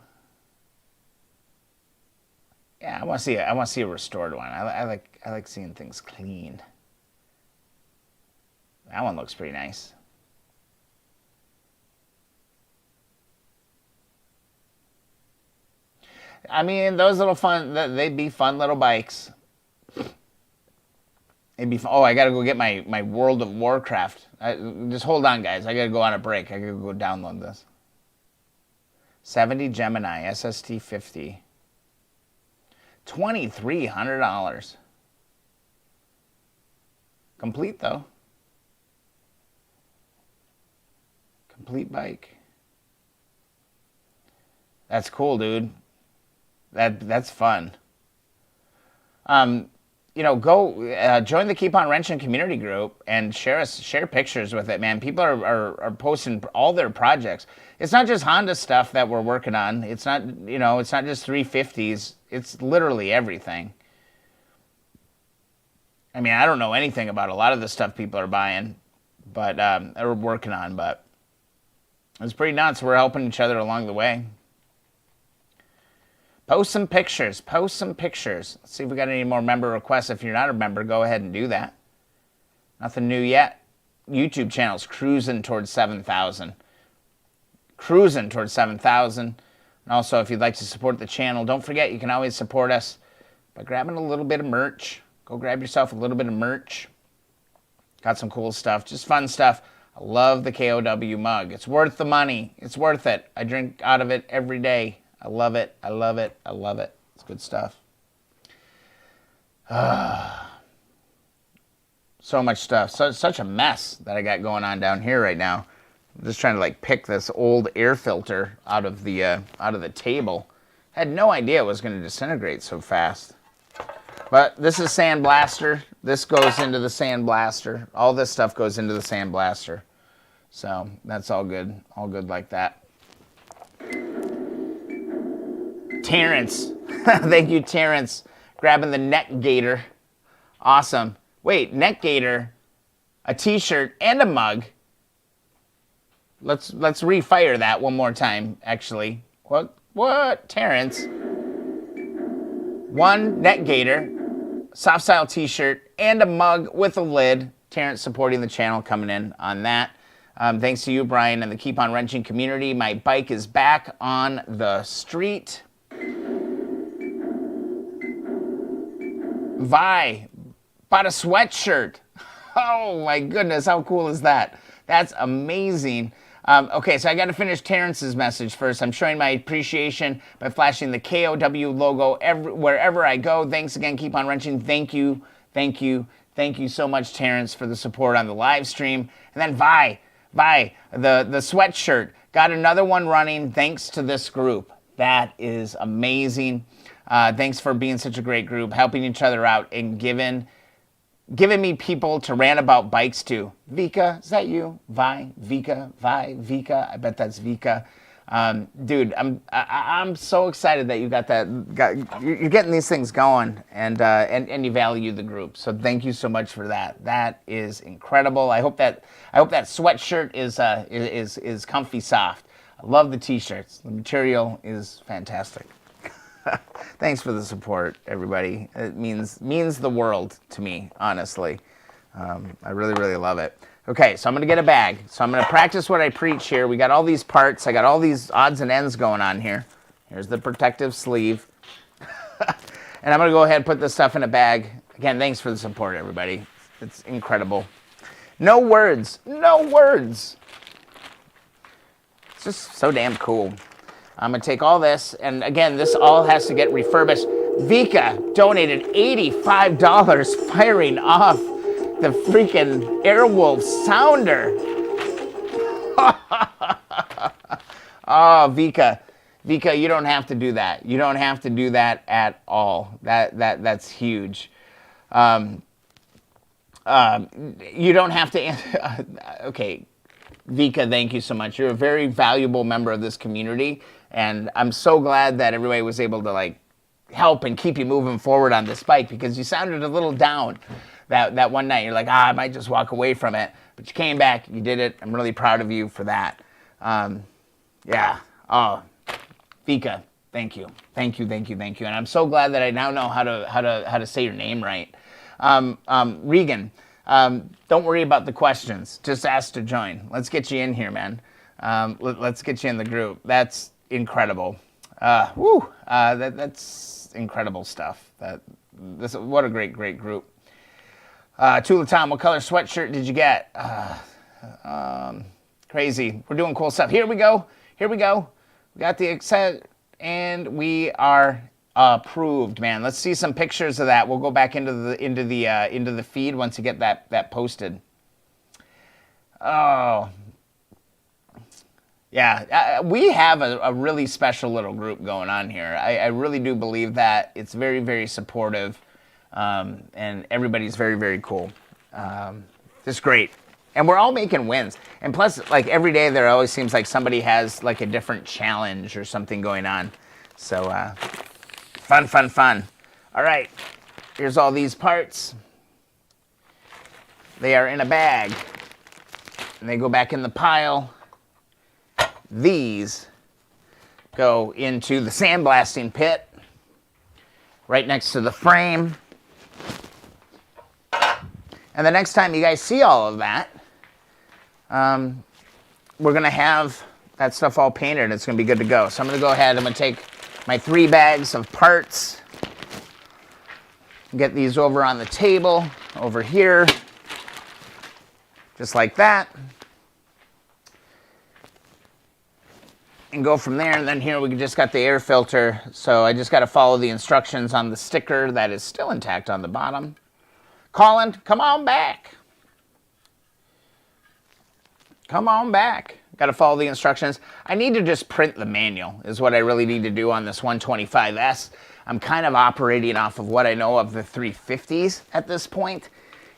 Yeah, I want to see a restored one. I like seeing things clean. That one looks pretty nice. I mean, those little fun, they'd be fun little bikes. It'd be fun. Oh, I gotta go get my World of Warcraft. Just hold on, guys. I gotta go on a break. I gotta go download this. 70 Gemini SST 50. $2,300. Complete though. Complete bike. That's cool, dude. That's fun. You know, go join the Keep On Wrenching community group and share pictures with it, man. People are posting all their projects. It's not just Honda stuff that we're working on. It's not, you know, it's not just 350s. It's literally everything. I mean, I don't know anything about a lot of the stuff people are buying, but or working on, but it's pretty nuts. We're helping each other along the way. Post some pictures. Post some pictures. Let's see if we got any more member requests. If you're not a member, go ahead and do that. Nothing new yet. YouTube channel's cruising towards 7,000. Cruising towards 7,000. And also, if you'd like to support the channel, don't forget you can always support us by grabbing a little bit of merch. Go grab yourself a little bit of merch. Got some cool stuff. Just fun stuff. I love the KOW mug. It's worth the money. It's worth it. I drink out of it every day. I love it. I love it. I love it. It's good stuff. So much stuff. Such a mess that I got going on down here right now. I'm just trying to like pick this old air filter out of the table. Had no idea it was going to disintegrate so fast. But this is sandblaster. This goes into the sandblaster. All this stuff goes into the sandblaster. So that's all good. All good like that. Terrence. Thank you, Terrence. Grabbing the neck gator. Awesome. Wait, neck gator, a t-shirt, and a mug. Let's refire that one more time, actually. What? Terrence. One neck gator, soft style t-shirt, and a mug with a lid. Terrence supporting the channel, coming in on that. Thanks to you, Brian, and the Keep On Wrenching community. My bike is back on the street. Vi bought a sweatshirt. Oh my goodness, how cool is that? That's amazing. Okay, so I got to finish Terrence's message first. I'm showing my appreciation by flashing the KOW logo wherever I go. Thanks again, Keep On Wrenching. Thank you so much, Terrence, for the support on the live stream. And then Vi, the sweatshirt, got another one running thanks to this group. That is amazing. Thanks for being such a great group, helping each other out, and giving me people to rant about bikes to. Vika, is that you? Vika. I bet that's Vika. Dude, I'm so excited that you got that. You're getting these things going, and you value the group. So thank you so much for that. That is incredible. I hope that sweatshirt is comfy soft. I love the t-shirts. The material is fantastic. Thanks for the support, everybody. It means the world to me, honestly. I really love it. Okay, so I'm going to get a bag. So I'm going to practice what I preach here. We got all these parts. I got all these odds and ends going on here. Here's the protective sleeve. And I'm going to go ahead and put this stuff in a bag. Again, thanks for the support, everybody. It's incredible. No words. It's just so damn cool. I'm going to take all this, and again, this all has to get refurbished. Vika donated $85 firing off the freaking Airwolf sounder. Oh, Vika, you don't have to do that. You don't have to do that at all. That's huge. You don't have to answer. Okay, Vika, thank you so much. You're a very valuable member of this community, and I'm so glad that everybody was able to like help and keep you moving forward on this bike, because you sounded a little down that one night. You're like, I might just walk away from it, but you came back, you did it. I'm really proud of you for that. Yeah. Oh, Vika, thank you, thank you, thank you, thank you. And I'm so glad that I now know how to say your name right. Regan, don't worry about the questions. Just ask to join. Let's get you in here, man. Let's get you in the group. That's incredible. That's incredible stuff. What a great group. Tula Tom, what color sweatshirt did you get? Crazy. We're doing cool stuff. Here we go. We got the accept, and we are approved, man. Let's see some pictures of that. We'll go back into the feed once you get that posted. Oh, yeah. We have a really special little group going on here. I really do believe that. It's very, very supportive, and everybody's very, very cool. Just great. And we're all making wins. And plus, like, every day there always seems like somebody has like a different challenge or something going on. So, fun. All right, here's all these parts. They are in a bag, and they go back in the pile. These go into the sandblasting pit right next to the frame. And the next time you guys see all of that, we're going to have that stuff all painted. It's going to be good to go. So I'm going to go ahead. I'm going to take my 3 bags of parts, get these over on the table over here, just like that, and go from there. And then here we just got the air filter, so I just got to follow the instructions on the sticker that is still intact on the bottom. Colin, come on back. Come on back. Got to follow the instructions. I need to just print the manual is what I really need to do on this 125S. I'm kind of operating off of what I know of the 350s at this point.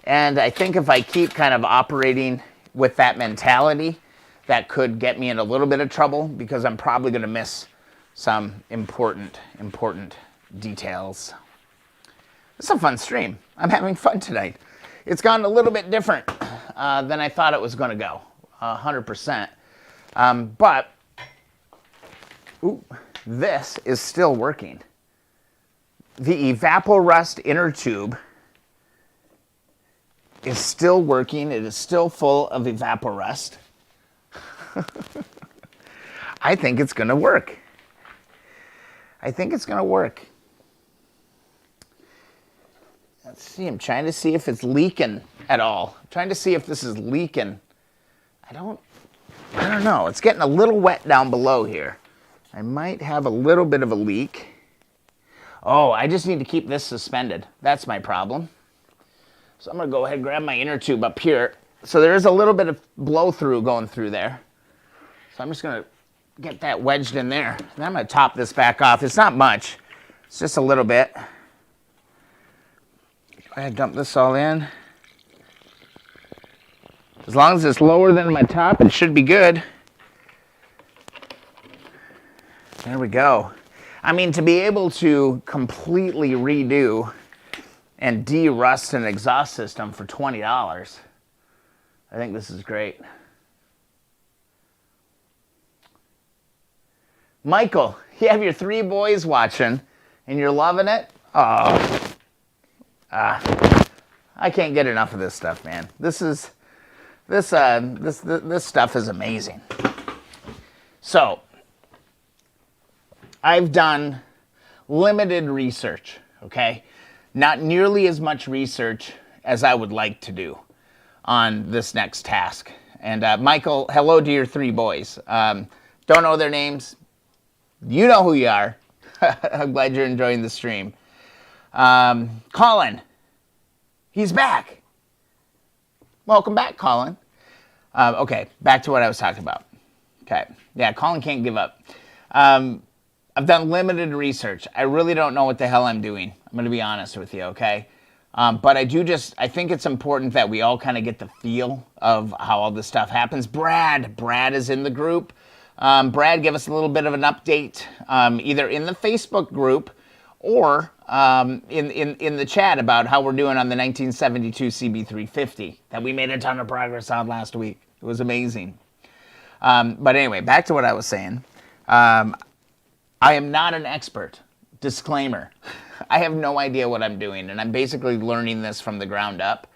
And I think if I keep kind of operating with that mentality, that could get me in a little bit of trouble, because I'm probably going to miss some important details. It's a fun stream. I'm having fun tonight. It's gone a little bit different than I thought it was going to go, 100%. But this is still working. The Evaporust inner tube is still working. It is still full of Evaporust. I think it's going to work. Let's see. I'm trying to see if it's leaking at all. I'm trying to see if this is leaking. I don't know. It's getting a little wet down below here. I might have a little bit of a leak. Oh, I just need to keep this suspended. That's my problem. So I'm going to go ahead and grab my inner tube up here. So there is a little bit of blow through going through there. So I'm just going to get that wedged in there. And I'm going to top this back off. It's not much. It's just a little bit. Go ahead, dump this all in. As long as it's lower than my top, it should be good. There we go. I mean, to be able to completely redo and de-rust an exhaust system for $20, I think this is great. Michael, you have your 3 boys watching, and you're loving it? Oh. I can't get enough of this stuff, man. This stuff is amazing. So, I've done limited research, okay? Not nearly as much research as I would like to do on this next task. And Michael, hello to your 3 boys. Don't know their names. You know who you are. I'm glad you're enjoying the stream. Colin, he's back. Welcome back, Colin. Okay, back to what I was talking about. Okay, yeah, Colin can't give up. I've done limited research. I really don't know what the hell I'm doing. I'm going to be honest with you, okay? But I think it's important that we all kind of get the feel of how all this stuff happens. Brad is in the group. Brad, give us a little bit of an update, either in the Facebook group or in the chat about how we're doing on the 1972 CB350 that we made a ton of progress on last week. It was amazing. But anyway, back to what I was saying. I am not an expert. Disclaimer. I have no idea what I'm doing, and I'm basically learning this from the ground up.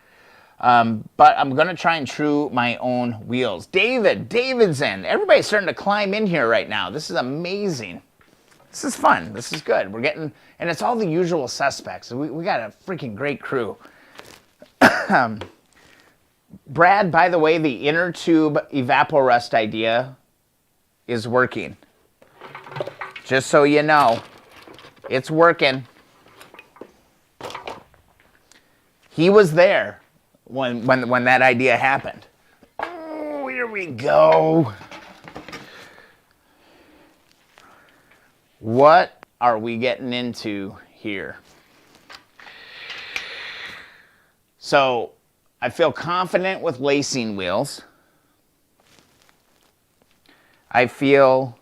But I'm going to try and true my own wheels. David's in. Everybody's starting to climb in here right now. This is amazing. This is fun. This is good. We're getting, and it's all the usual suspects. We got a freaking great crew. Brad, by the way, the inner tube Evaporust idea is working. Just so you know, it's working. He was there when that idea happened. Oh, here we go. What are we getting into here? So, I feel confident with lacing wheels. I feel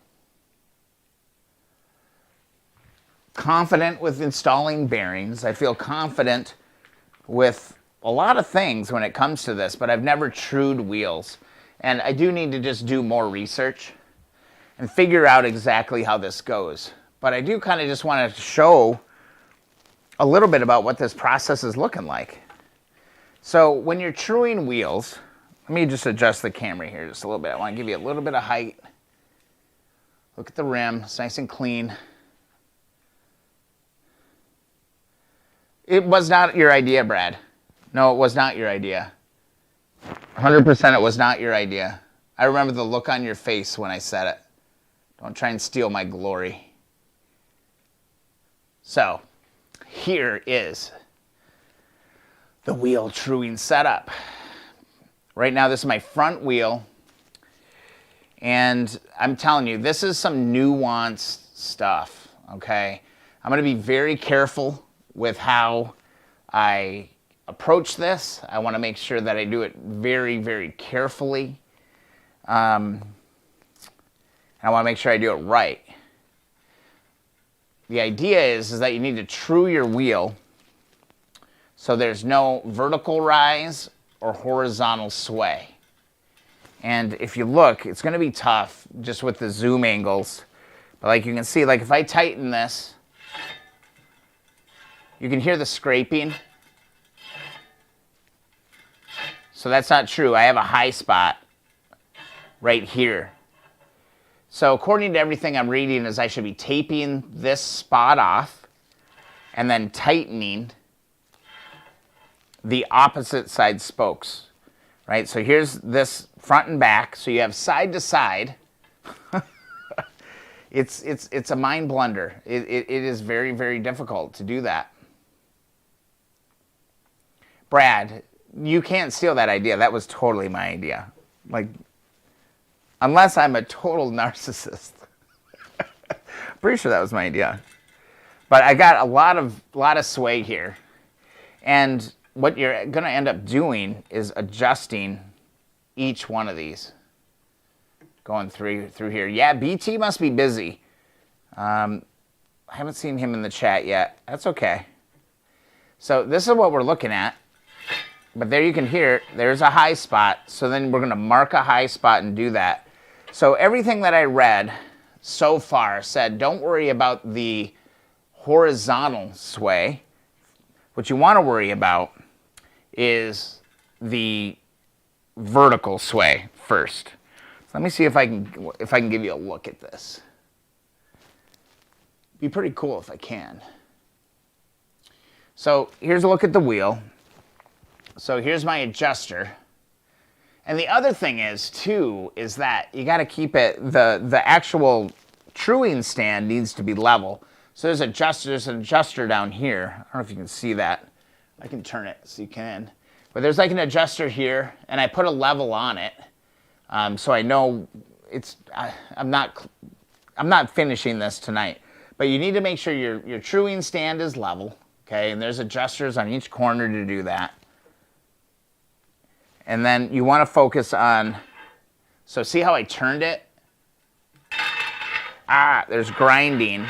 confident with installing bearings. I feel confident with a lot of things when it comes to this, but I've never trued wheels. And I do need to just do more research and figure out exactly how this goes. But I do kind of just want to show a little bit about what this process is looking like. So when you're truing wheels, let me just adjust the camera here just a little bit. I want to give you a little bit of height. Look at the rim, it's nice and clean. It was not your idea, Brad. No, it was not your idea. 100% it was not your idea. I remember the look on your face when I said it. Don't try and steal my glory. So, here is the wheel truing setup. Right now, this is my front wheel. And I'm telling you, this is some nuanced stuff, okay? I'm going to be very careful with how I approach this. I want to make sure that I do it very, very carefully. And I want to make sure I do it right. The idea is that you need to true your wheel so there's no vertical rise or horizontal sway. And if you look, it's going to be tough just with the zoom angles. But like you can see, like if I tighten this, you can hear the scraping. So that's not true. I have a high spot right here. So according to everything I'm reading is I should be taping this spot off and then tightening the opposite side spokes, right? So here's this front and back. So you have side to side. It's a mind blunder. It is very, very difficult to do that. Brad, you can't steal that idea. That was totally my idea. Like, unless I'm a total narcissist. Pretty sure that was my idea. But I got a lot of sway here. And what you're going to end up doing is adjusting each one of these. Going through here. Yeah, BT must be busy. I haven't seen him in the chat yet. That's okay. So this is what we're looking at. But there you can hear, there's a high spot. So then we're going to mark a high spot and do that. So everything that I read so far said, don't worry about the horizontal sway. What you want to worry about is the vertical sway first. So let me see if I can give you a look at this. Be pretty cool if I can. So here's a look at the wheel. So here's my adjuster. And the other thing is, too, is that you got to keep it, the actual truing stand needs to be level. So there's an adjuster down here. I don't know if you can see that. I can turn it so you can. But there's like an adjuster here, and I put a level on it. So I know it's, I'm not finishing this tonight. But you need to make sure your truing stand is level, Okay, and there's adjusters on each corner to do that. And then you want to focus on, so see how I turned it? There's grinding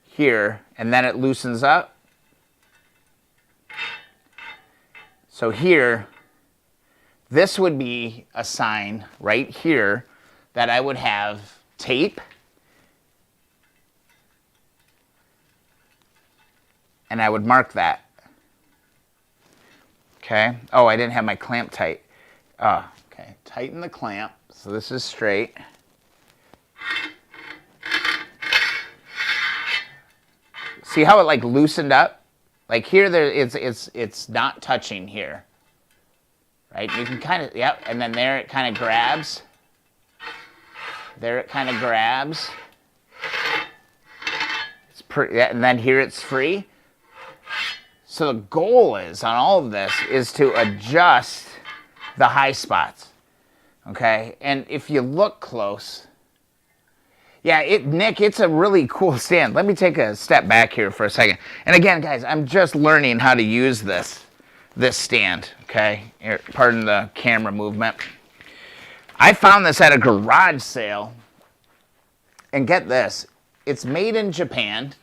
here, and then it loosens up. So here, this would be a sign right here that I would have tape and I would mark that. Okay. Oh, I didn't have my clamp tight. Okay. Tighten the clamp. So this is straight. See how it like loosened up? Like here, it's not touching here. Right? You can kind of, yep. And then there it kind of grabs. There it kind of grabs. It's pretty, and then here it's free. So the goal is, on all of this, is to adjust the high spots, okay? And if you look close, yeah, Nick, it's a really cool stand. Let me take a step back here for a second. And again, guys, I'm just learning how to use this stand, okay? Here, pardon the camera movement. I found this at a garage sale, and get this, it's made in Japan.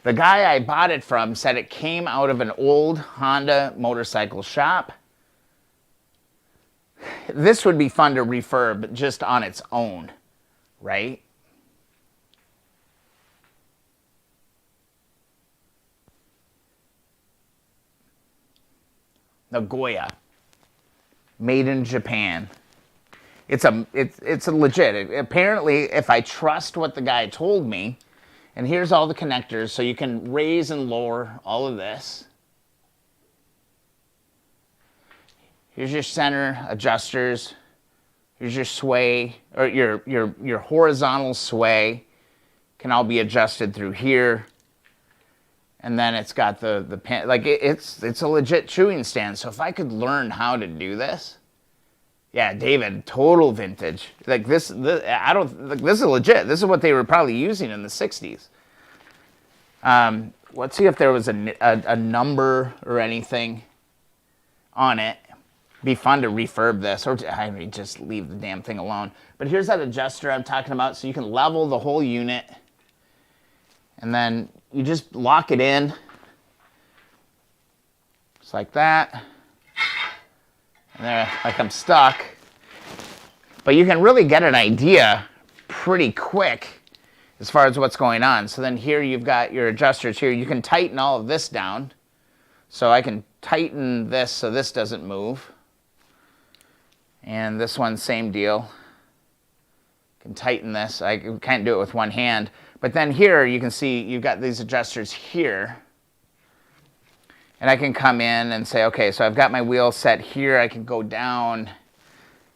The guy I bought it from said it came out of an old Honda motorcycle shop. This would be fun to refurb just on its own, right? Nagoya, made in Japan. It's a legit. Apparently, if I trust what the guy told me, and here's all the connectors, so you can raise and lower all of this. Here's your center adjusters. Here's your sway, or your horizontal sway can all be adjusted through here. And then it's got the pin, like it's a legit chewing stand. So if I could learn how to do this, yeah, David, total vintage. Like this I don't, like, this is legit. This is what they were probably using in the 60s. Let's see if there was a number or anything on it. Be fun to refurb this, or I mean, just leave the damn thing alone. But here's that adjuster I'm talking about, so you can level the whole unit. And then you just lock it in. Just like that. And there, like I'm stuck. But you can really get an idea pretty quick as far as what's going on. So then here you've got your adjusters here. You can tighten all of this down. So I can tighten this so this doesn't move. And this one, same deal. Can tighten this. I can't do it with one hand. But then here you can see you've got these adjusters here. And I can come in and say, okay, so I've got my wheel set here. I can go down.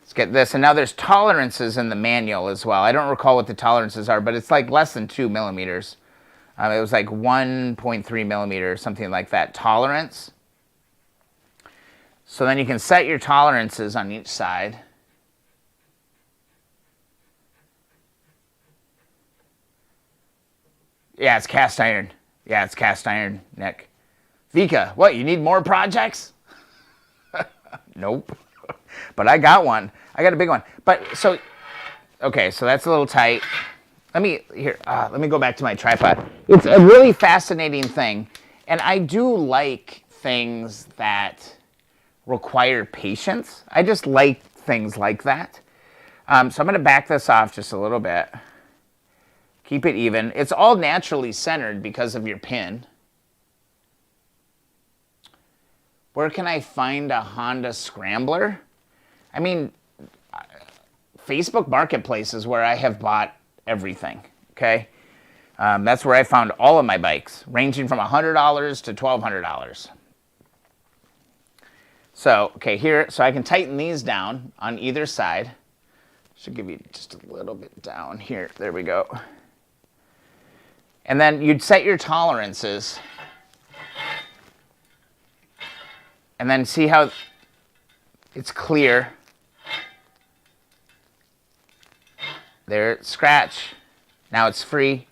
Let's get this. And now there's tolerances in the manual as well. I don't recall what the tolerances are, but it's like less than 2 millimeters. It was like 1.3 millimeters, something like that, tolerance. So then you can set your tolerances on each side. Yeah, it's cast iron. Yeah, it's cast iron, Nick. Vika, what, you need more projects? Nope. But I got one. I got a big one. But so, okay, so that's a little tight. Let me go back to my tripod. It's a really fascinating thing. And I do like things that require patience. I just like things like that. So I'm going to back this off just a little bit. Keep it even. It's all naturally centered because of your pin. Where can I find a Honda Scrambler? I mean, Facebook Marketplace is where I have bought everything, okay? That's where I found all of my bikes, ranging from $100 to $1,200. So, okay, here, so I can tighten these down on either side. Should give you just a little bit down here. There we go. And then you'd set your tolerances. And then see how it's clear. There, scratch. Now it's free.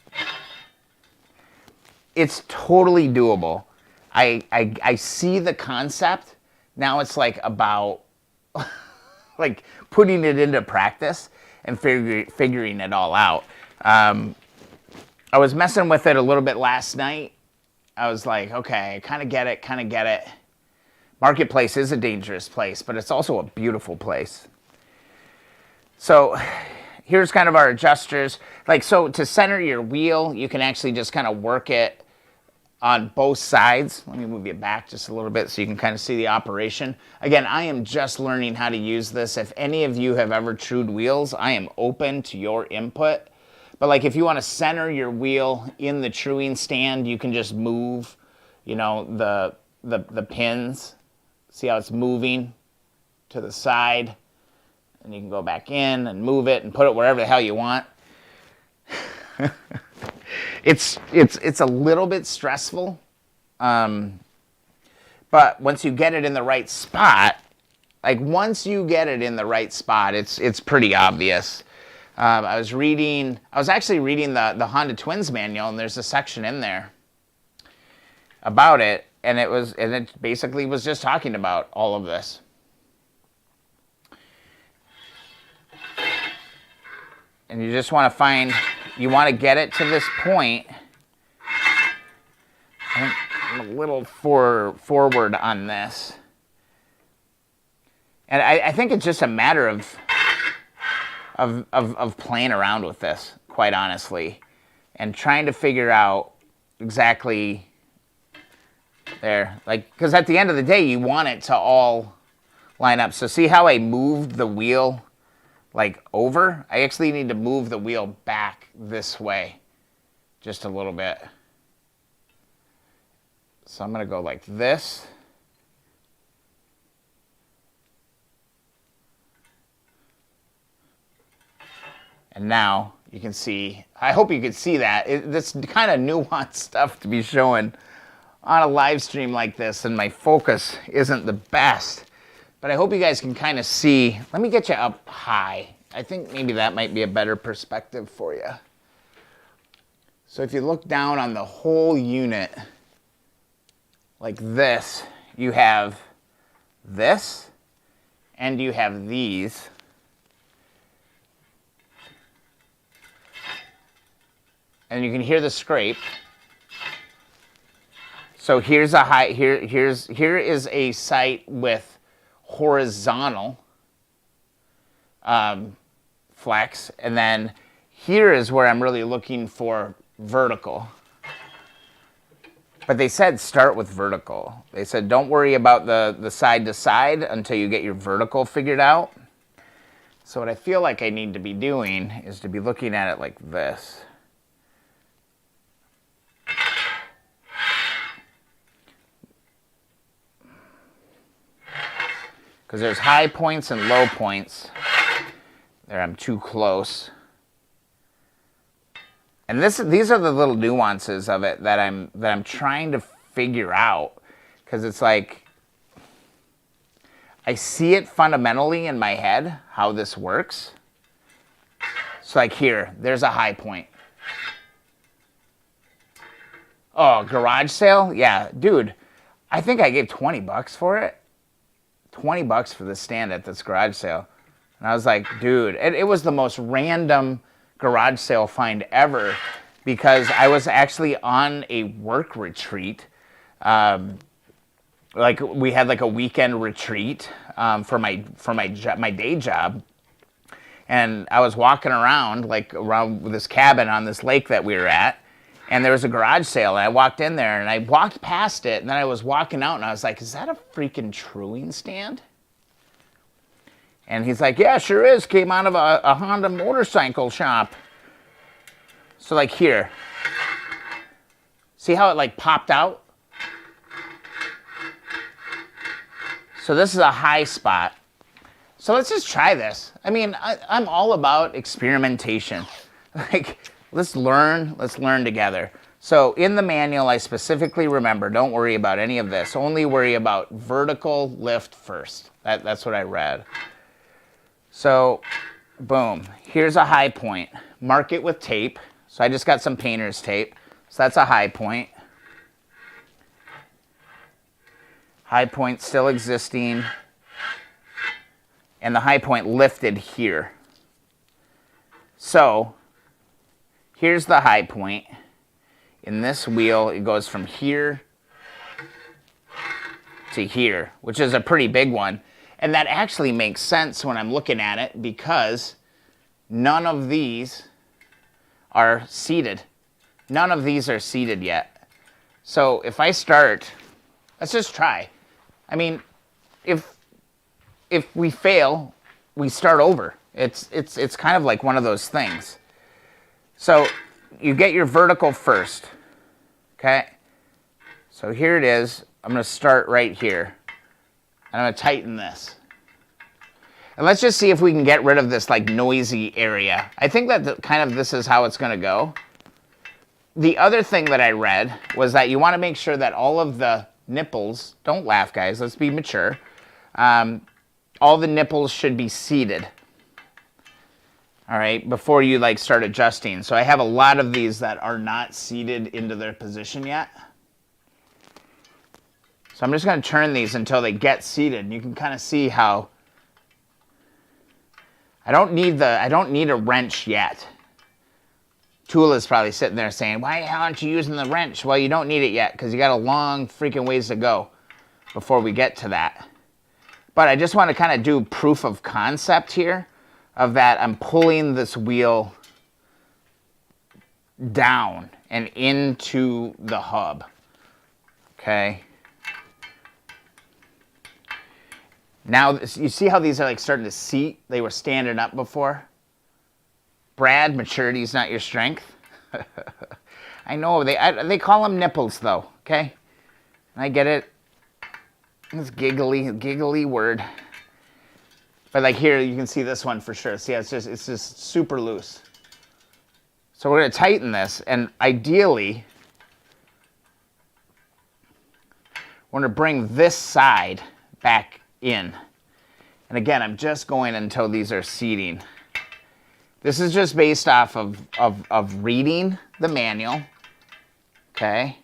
it's totally doable. I see the concept. Now it's like about like putting it into practice and figuring it all out. I was messing with it a little bit last night. I was like, okay, I kind of get it. Marketplace is a dangerous place, but it's also a beautiful place. So here's kind of our adjusters. Like, so to center your wheel, you can actually just kind of work it on both sides. Let me move you back just a little bit so you can kind of see the operation. Again, I am just learning how to use this. If any of you have ever trued wheels, I am open to your input. But like if you want to center your wheel in the truing stand, you can just move, you know, the pins. See how it's moving to the side? And you can go back in and move it and put it wherever the hell you want. It's a little bit stressful, but once you get it in the right spot, like once you get it in the right spot, it's pretty obvious. I was actually reading the Honda Twins manual, and there's a section in there about it, and it basically was just talking about all of this. And you just want to you want to get it to this point. I think I'm a little forward on this. And I think it's just a matter of playing around with this, quite honestly, and trying to figure out exactly there. Like, because at the end of the day, you want it to all line up. So see how I moved the wheel like over? I actually need to move the wheel back this way just a little bit. So I'm going to go like this. And now you can see, I hope you can see that. This kind of nuanced stuff to be showing on a live stream like this, and my focus isn't the best. But I hope you guys can kind of see. Let me get you up high. I think maybe that might be a better perspective for you. So if you look down on the whole unit like this, you have this and you have these. And you can hear the scrape. So here's a high, here is a site with horizontal flex, and then here is where I'm really looking for vertical. But they said start with vertical. They said don't worry about the side to side until you get your vertical figured out. So what I feel like I need to be doing is to be looking at it like this. Because there's high points and low points. There, I'm too close. And these are the little nuances of it that I'm trying to figure out. Because it's like, I see it fundamentally in my head, how this works. So like here, there's a high point. Oh, garage sale? Yeah, dude, I think I gave 20 bucks for it. 20 bucks for this stand at this garage sale. And I was like, dude, it was the most random garage sale find ever, because I was actually on a work retreat. Like we had like a weekend retreat for my day job. And I was walking around this cabin on this lake that we were at. And there was a garage sale, and I walked in there, and I walked past it, and then I was walking out, and I was like, is that a freaking truing stand? And he's like, yeah, sure is. Came out of a Honda motorcycle shop. So like here, see how it like popped out? So this is a high spot. So let's just try this. I mean, I'm all about experimentation. Like, let's learn together. So in the manual, I specifically remember, don't worry about any of this. Only worry about vertical lift first. That's what I read. So, boom, here's a high point. Mark it with tape. So I just got some painter's tape. So that's a high point. High point still existing. And the high point lifted here. So, here's the high point. In this wheel, it goes from here to here, which is a pretty big one. And that actually makes sense when I'm looking at it because none of these are seated. None of these are seated yet. So if I start, let's just try. I mean, if we fail, we start over. It's kind of like one of those things. So you get your vertical first, okay? So here it is. I'm going to start right here. And I'm going to tighten this. And let's just see if we can get rid of this like noisy area. I think that kind of this is how it's going to go. The other thing that I read was that you want to make sure that all of the nipples, don't laugh guys, let's be mature. All the nipples should be seated. All right, before you like start adjusting. So I have a lot of these that are not seated into their position yet. So I'm just going to turn these until they get seated. And you can kind of see how I don't need a wrench yet. Tula's probably sitting there saying, why aren't you using the wrench? Well, you don't need it yet because you got a long freaking ways to go before we get to that. But I just want to kind of do proof of concept here of that I'm pulling this wheel down and into the hub. Okay. Now, you see how these are like starting to seat? They were standing up before. Brad, maturity is not your strength. I know, they call them nipples though, okay? I get it. It's giggly word. But like here, you can see this one for sure. See, it's just super loose. So we're gonna tighten this, and ideally, we're gonna bring this side back in. And again, I'm just going until these are seating. This is just based off of reading the manual, okay?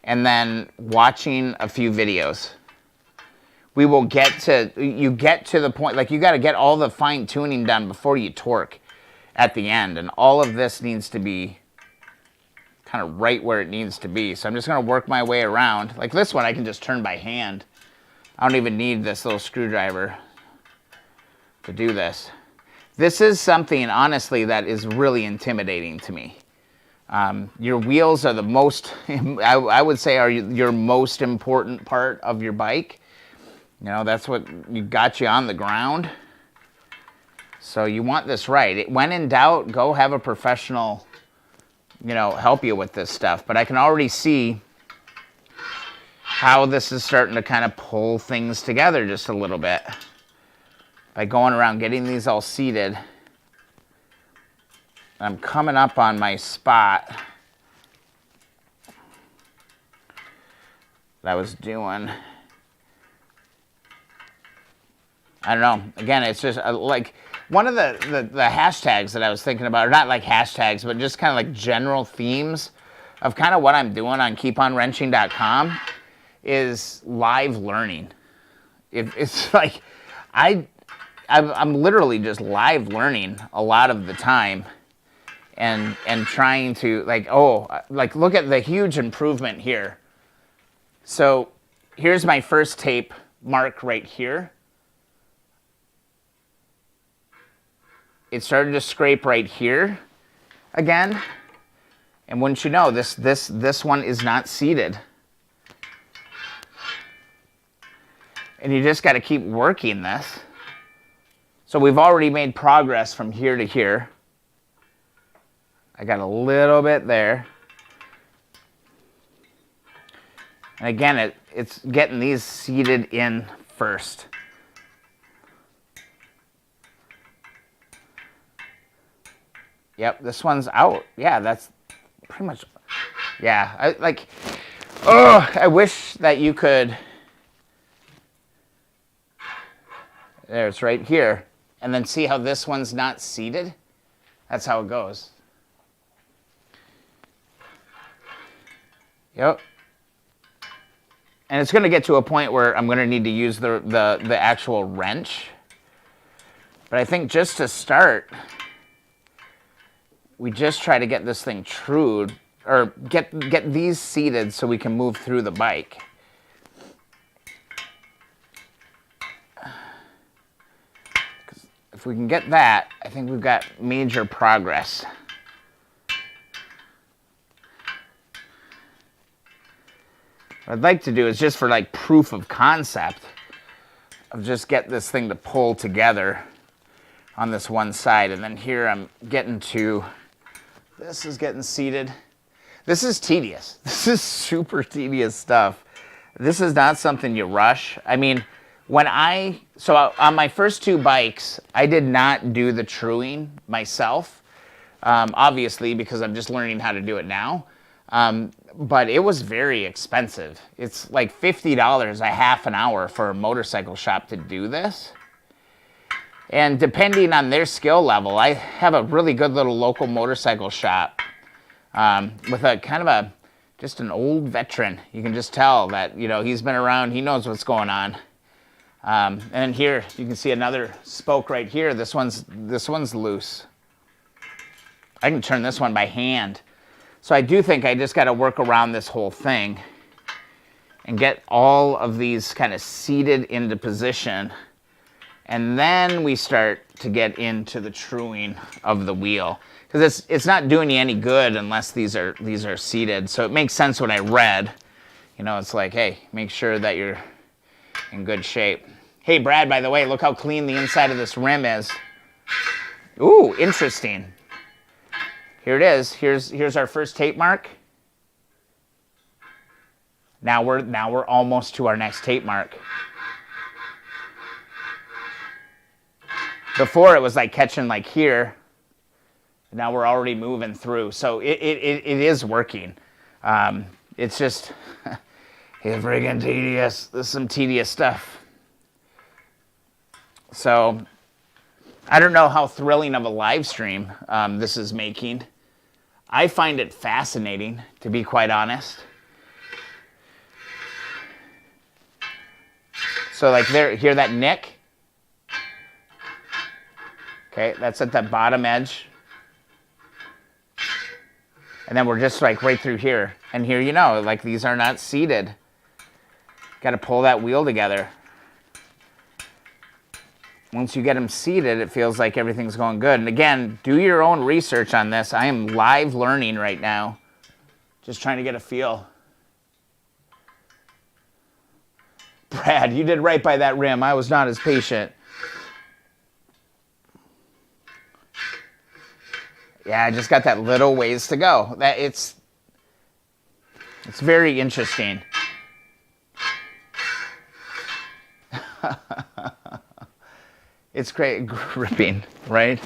And then watching a few videos. We will get to the point, like you got to get all the fine tuning done before you torque at the end. And all of this needs to be kind of right where it needs to be. So I'm just going to work my way around. Like this one, I can just turn by hand. I don't even need this little screwdriver to do this. This is something, honestly, that is really intimidating to me. Your wheels are the most, I would say, are your most important part of your bike. You know, that's what got you on the ground. So you want this right. When in doubt, go have a professional, you know, help you with this stuff. But I can already see how this is starting to kind of pull things together just a little bit. By going around getting these all seated. I'm coming up on my spot that I was doing. I don't know. Again, it's just like one of the hashtags that I was thinking about, or not like hashtags, but just kind of like general themes of kind of what I'm doing on keeponwrenching.com is live learning. It's like I'm literally just live learning a lot of the time and trying to like look at the huge improvement here. So here's my first tape mark right here. It started to scrape right here again. And wouldn't you know, this one is not seated. And you just got to keep working this. So we've already made progress from here to here. I got a little bit there. And again, it's getting these seated in first. Yep, this one's out. Yeah, that's pretty much, yeah. I wish that you could, there, it's right here. And then see how this one's not seated? That's how it goes. Yep. And it's going to get to a point where I'm going to need to use the actual wrench. But I think just to start, we just try to get this thing trued, or get these seated so we can move through the bike. If we can get that, I think we've got major progress. What I'd like to do is just for like proof of concept of just get this thing to pull together on this one side. And then here I'm getting to, this is getting seated. This is tedious. This is super tedious stuff. This is not something you rush. I mean, so on my first 2 bikes, I did not do the truing myself, obviously, because I'm just learning how to do it now. But it was very expensive. It's like $50 a half an hour for a motorcycle shop to do this. And depending on their skill level, I have a really good little local motorcycle shop with a kind of just an old veteran. You can just tell that, you know, he's been around, he knows what's going on. And here you can see another spoke right here. This one's loose. I can turn this one by hand. So I do think I just got to work around this whole thing and get all of these kind of seated into position. And then we start to get into the truing of the wheel. Because it's not doing you any good unless these are seated. So it makes sense when I read. You know, it's like, hey, make sure that you're in good shape. Hey, Brad, by the way, look how clean the inside of this rim is. Ooh, interesting. Here it is. Here's our first tape mark. Now we're almost to our next tape mark. Before it was like catching like here. Now we're already moving through. So it is working. It's just it's friggin' tedious. This is some tedious stuff. So I don't know how thrilling of a live stream this is making. I find it fascinating, to be quite honest. So like there, hear that nick? Okay, that's at the bottom edge. And then we're just like right through here. And here, you know, like these are not seated. Got to pull that wheel together. Once you get them seated, it feels like everything's going good. And again, do your own research on this. I am live learning right now. Just trying to get a feel. Brad, you did right by that rim. I was not as patient. Yeah, I just got that little ways to go. It's very interesting. It's great gripping, right?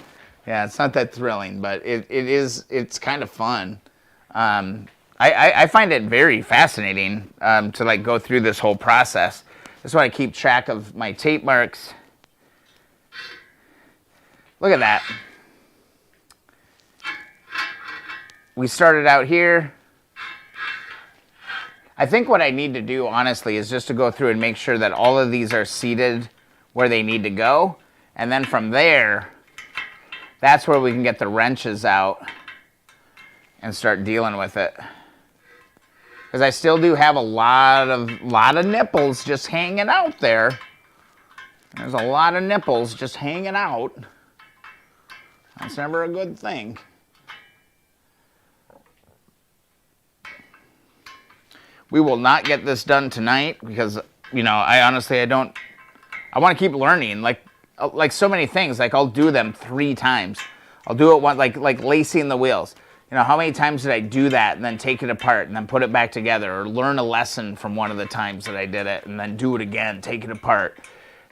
Yeah, it's not that thrilling, but it's kind of fun. I find it very fascinating to like go through this whole process. Just want to keep track of my tape marks. Look at that. We started out here. I think what I need to do, honestly, is just to go through and make sure that all of these are seated where they need to go. And then from there, that's where we can get the wrenches out and start dealing with it. Because I still do have a lot of nipples just hanging out there. There's a lot of nipples just hanging out. That's never a good thing. We will not get this done tonight because, you know, I want to keep learning. Like so many things, like I'll do them 3 times. I'll do it one, like lacing the wheels. You know, how many times did I do that and then take it apart and then put it back together, or learn a lesson from one of the times that I did it and then do it again, take it apart,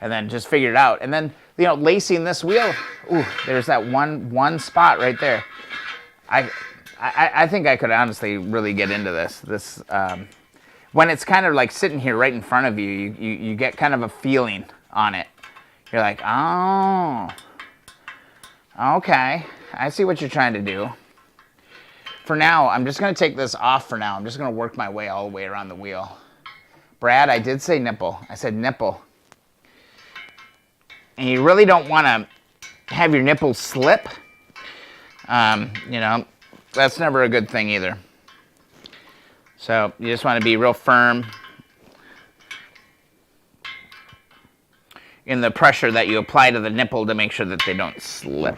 and then just figure it out. And then, you know, lacing this wheel, ooh, there's that one spot right there. I think I could honestly really get into this. When it's kind of like sitting here right in front of you, you get kind of a feeling on it. You're like, oh, okay, I see what you're trying to do. For now, I'm just going to take this off for now. I'm just going to work my way all the way around the wheel. Brad, I did say nipple. I said nipple. And you really don't want to have your nipples slip. You know, that's never a good thing either. So you just want to be real firm in the pressure that you apply to the nipple to make sure that they don't slip.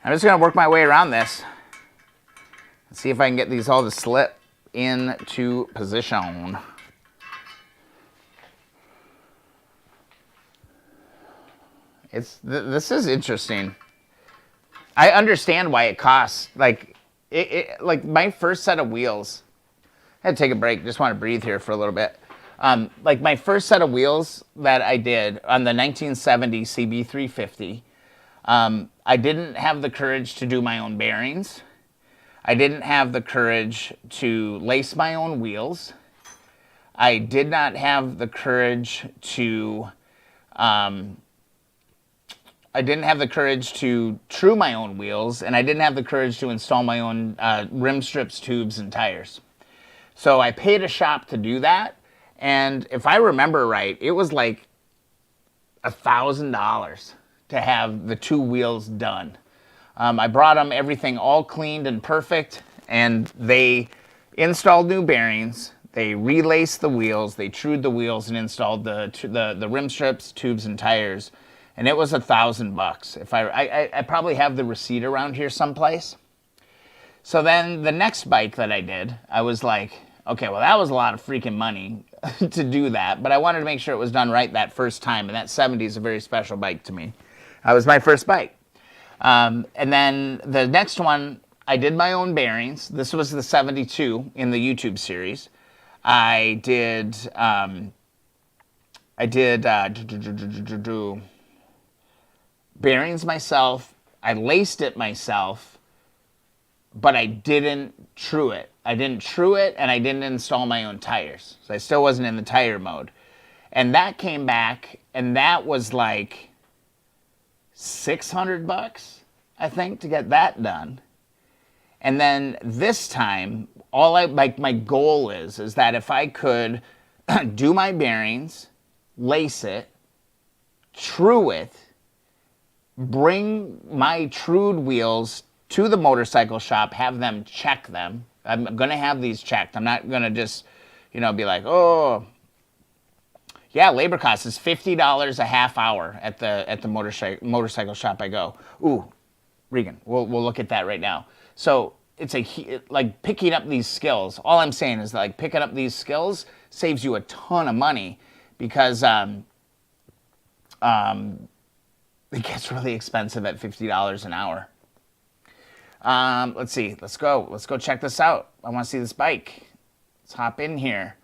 I'm just going to work my way around this and see if I can get these all to slip into position. This is interesting. I understand why it costs. Like like my first set of wheels. I had to take a break. Just want to breathe here for a little bit. Like my first set of wheels that I did on the 1970 CB350. I didn't have the courage to do my own bearings. I didn't have the courage to lace my own wheels. I did not have the courage to true my own wheels, and I didn't have the courage to install my own rim strips, tubes, and tires. So I paid a shop to do that, and if I remember right, it was like $1,000 to have the 2 wheels done. I brought them everything all cleaned and perfect, and they installed new bearings, they relaced the wheels, they trued the wheels, and installed the rim strips, tubes, and tires. And it was $1,000. If I probably have the receipt around here someplace. So then the next bike that I did, I was like, okay, well that was a lot of freaking money to do that, but I wanted to make sure it was done right that first time, and that 70 is a very special bike to me. That was my first bike. And then the next one, I did my own bearings. This was the 72 in the YouTube series. I did bearings myself. I laced it myself, but I didn't true it. I didn't true it, and I didn't install my own tires. So I still wasn't in the tire mode. And that came back, and that was like $600, I think, to get that done. And then this time, my goal is that if I could do my bearings, lace it, true it, bring my trued wheels to the motorcycle shop, have them check them. I'm going to have these checked. I'm not going to just, be like, oh, yeah, labor cost is $50 a half hour at the motorcycle shop I go. Ooh, Regan, we'll look at that right now. So it's like picking up these skills. All I'm saying is like picking up these skills saves you a ton of money because it gets really expensive at $50 an hour. Let's see. Let's go check this out. I want to see this bike. Let's hop in here.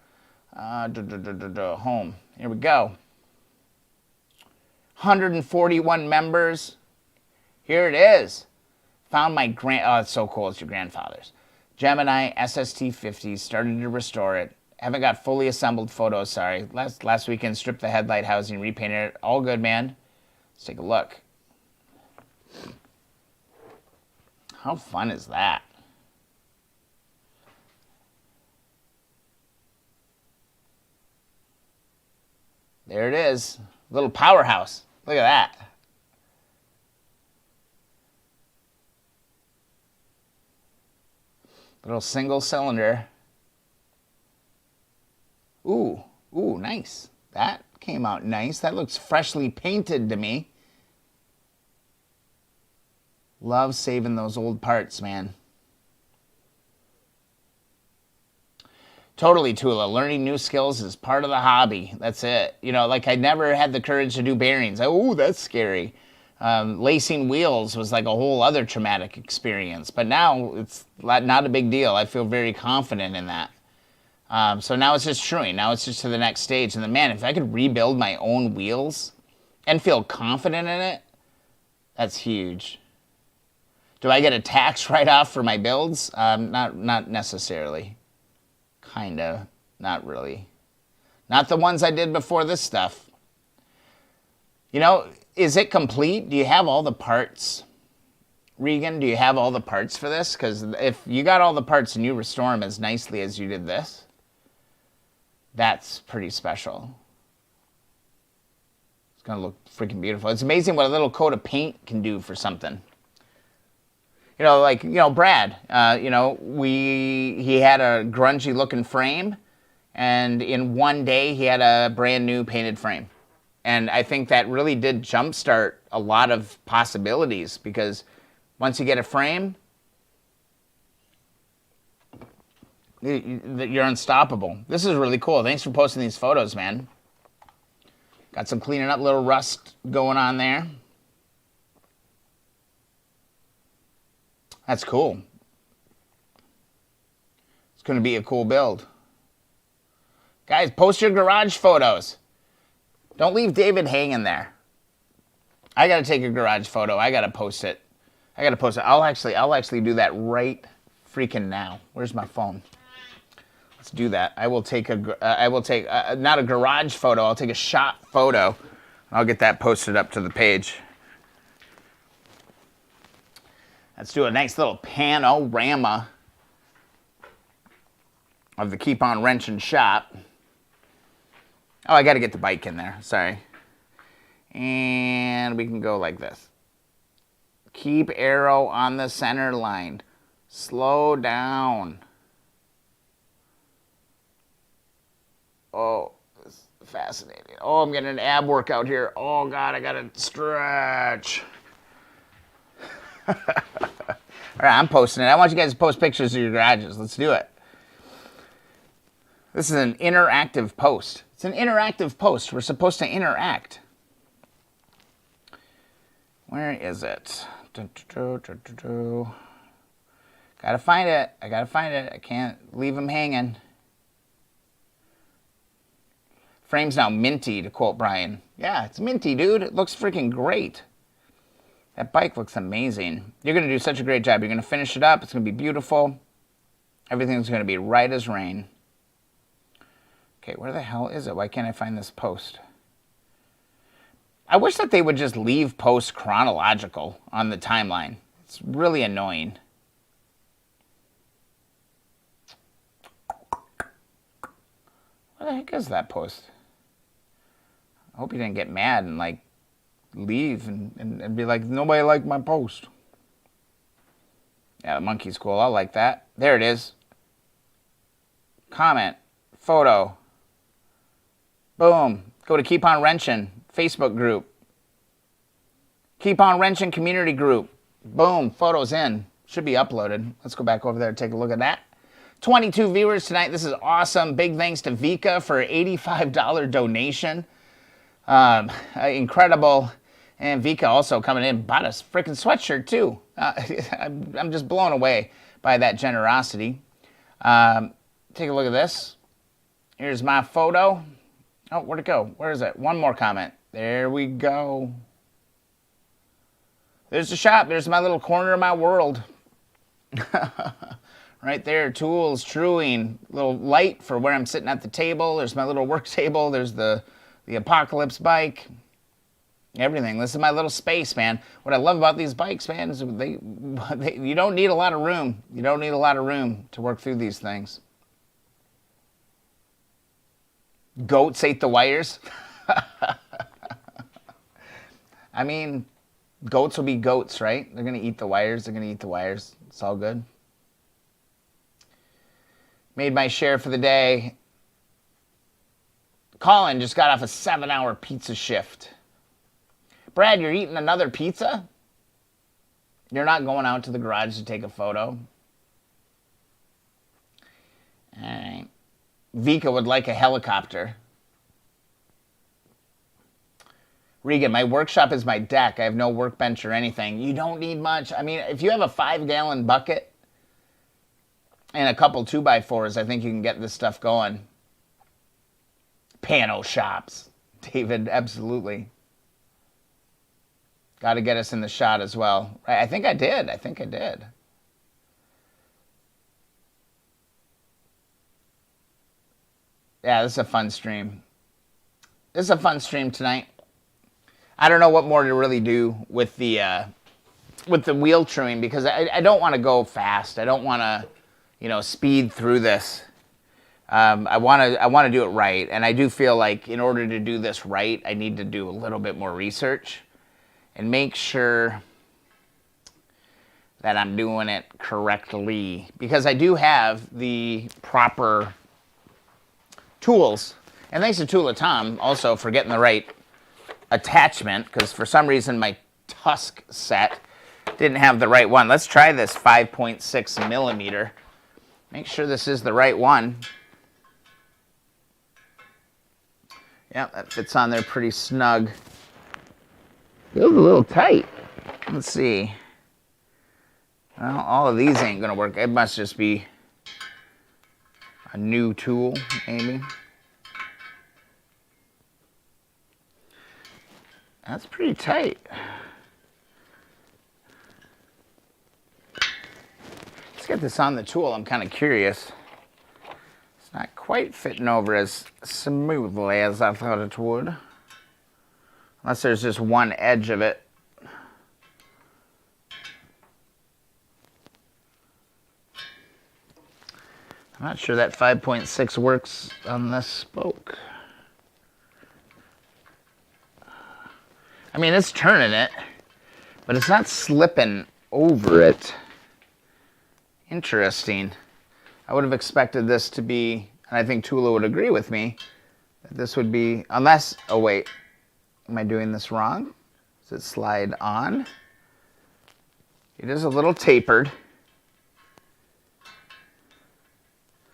Home. Here we go. 141 members. Here it is. Found my oh, it's so cool. It's your grandfather's. Gemini SST50. Started to restore it. Haven't got fully assembled photos, sorry. Last weekend, stripped the headlight housing, repainted it. All good, man. Let's take a look. How fun is that? There it is. Little powerhouse. Look at that. Little single cylinder. Ooh, nice. That came out nice. That looks freshly painted to me. Love saving those old parts, man. Totally, Tula. Learning new skills is part of the hobby. That's it. Like I never had the courage to do bearings. Oh, that's scary. Lacing wheels was like a whole other traumatic experience. But now it's not a big deal. I feel very confident in that. So now it's just truing. Now it's just to the next stage. And then, man, if I could rebuild my own wheels and feel confident in it, that's huge. Do I get a tax write-off for my builds? Not necessarily. Kind of. Not really. Not the ones I did before this stuff. Is it complete? Do you have all the parts? Regan, do you have all the parts for this? Because if you got all the parts and you restore them as nicely as you did this, That's pretty special. It's going to look freaking beautiful. It's amazing what a little coat of paint can do for something. You know, like, you know, Brad, you know, he had a grungy looking frame, and in one day he had a brand new painted frame. And I think that really did jumpstart a lot of possibilities, because once you get a frame, you're unstoppable. This is really cool. Thanks for posting these photos, man. Got some cleaning up, little rust going on there. That's cool. It's going to be a cool build. Guys, post your garage photos. Don't leave David hanging there. I got to take a garage photo. I got to post it. I'll actually do that right freaking now. Where's my phone? Let's do that. I will take not a garage photo. I'll take a shot photo. I'll get that posted up to the page. Let's do a nice little panorama of the Keep On Wrenching shop. Oh, I got to get the bike in there. Sorry. And we can go like this. Keep arrow on the center line. Slow down. Oh, this is fascinating. Oh, I'm getting an ab workout here. Oh, God, I got to stretch. All right, I'm posting it. I want you guys to post pictures of your garages. Let's do it. This is an interactive post. It's an interactive post. We're supposed to interact. Where is it? Gotta find it. I gotta find it. I can't leave them hanging. Frame's now minty, to quote Brian. Yeah, it's minty, dude. It looks freaking great. That bike looks amazing. You're going to do such a great job. You're going to finish it up. It's going to be beautiful. Everything's going to be right as rain. Okay, where the hell is it? Why can't I find this post? I wish that they would just leave posts chronological on the timeline. It's really annoying. What the heck is that post? I hope you didn't get mad and, like, leave and be like, nobody liked my post. Yeah, the monkey's cool. I like that. There it is. Comment. Photo. Boom. Go to Keep On Wrenching Facebook group. Keep On Wrenching community group. Boom. Photos in. Should be uploaded. Let's go back over there and take a look at that. 22 viewers tonight. This is awesome. Big thanks to Vika for an $85 donation. Incredible. And Vika also coming in, bought a freaking sweatshirt too. I'm just blown away by that generosity. Take a look at this. Here's my photo. Oh, where'd it go? Where is it? One more comment. There we go. There's the shop. There's my little corner of my world. Right there, tools, truing, little light for where I'm sitting at the table. There's my little work table. There's the Apocalypse bike. Everything. This is my little space, man. What I love about these bikes, man, is you don't need a lot of room. You don't need a lot of room to work through these things. Goats ate the wires. I mean, goats will be goats, right? They're going to eat the wires. They're going to eat the wires. It's all good. Made my share for the day. Colin just got off a 7-hour pizza shift. Brad, you're eating another pizza? You're not going out to the garage to take a photo? All right. Vika would like a helicopter. Regan, my workshop is my deck. I have no workbench or anything. You don't need much. I mean, if you have a 5-gallon bucket and a couple 2x4s, I think you can get this stuff going. Pano shops. David, absolutely. Got to get us in the shot as well. I think I did. Yeah, this is a fun stream. This is a fun stream tonight. I don't know what more to really do with the wheel truing, because I don't want to go fast. I don't want to, speed through this. I want to do it right, and I do feel like in order to do this right, I need to do a little bit more research and make sure that I'm doing it correctly, because I do have the proper tools. And thanks to Tool of Tom also for getting the right attachment, because for some reason my Tusk set didn't have the right one. Let's try this 5.6 millimeter. Make sure this is the right one. Yeah, that fits on there pretty snug. Feels a little tight. Let's see. Well, all of these ain't gonna work. It must just be a new tool, maybe. That's pretty tight. Let's get this on the tool. I'm kind of curious. It's not quite fitting over as smoothly as I thought it would. Unless there's just one edge of it. I'm not sure that 5.6 works on this spoke. I mean, it's turning it, but it's not slipping over it. Interesting. I would have expected this to be, and I think Tula would agree with me, that this would be, unless, oh wait, am I doing this wrong? Does it slide on? It is a little tapered.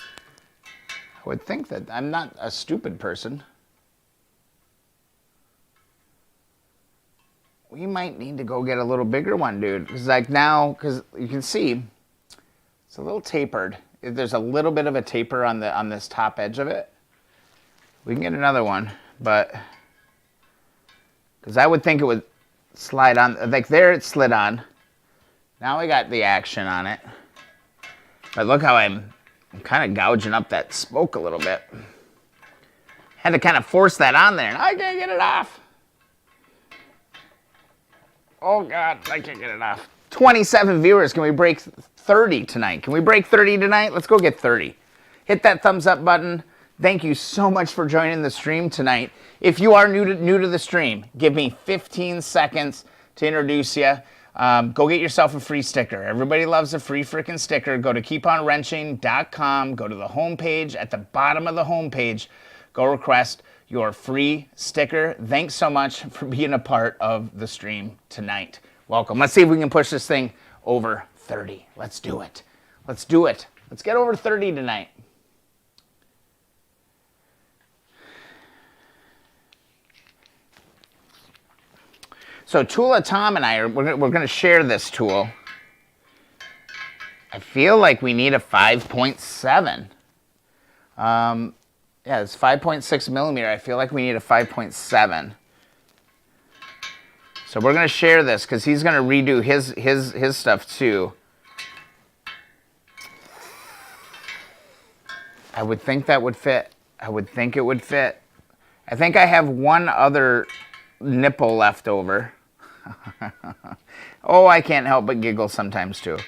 I would think that I'm not a stupid person. We might need to go get a little bigger one, dude. Because like now, because you can see, it's a little tapered. There's a little bit of a taper on this top edge of it. We can get another one, but because I would think it would slide on. Like there, it slid on. Now we got the action on it. But look how I'm kind of gouging up that spoke a little bit. Had to kind of force that on there, and I can't get it off. Oh God, I can't get it off. 27 viewers. Can we break 30 tonight? Can we break 30 tonight? Let's go get 30. Hit that thumbs up button. Thank you so much for joining the stream tonight. If you are new to the stream, give me 15 seconds to introduce you. Go get yourself a free sticker. Everybody loves a free freaking sticker. Go to keeponwrenching.com. Go to the homepage. At the bottom of the homepage, go request your free sticker. Thanks so much for being a part of the stream tonight. Welcome. Let's see if we can push this thing over 30. Let's do it. Let's do it. Let's get over 30 tonight. So Tula, Tom, and I, we're going to share this tool. I feel like we need a 5.7. Yeah, it's 5.6 millimeter. I feel like we need a 5.7. So we're going to share this because he's going to redo his stuff too. I would think that would fit. I would think it would fit. I think I have one other nipple left over. Oh, I can't help but giggle sometimes too.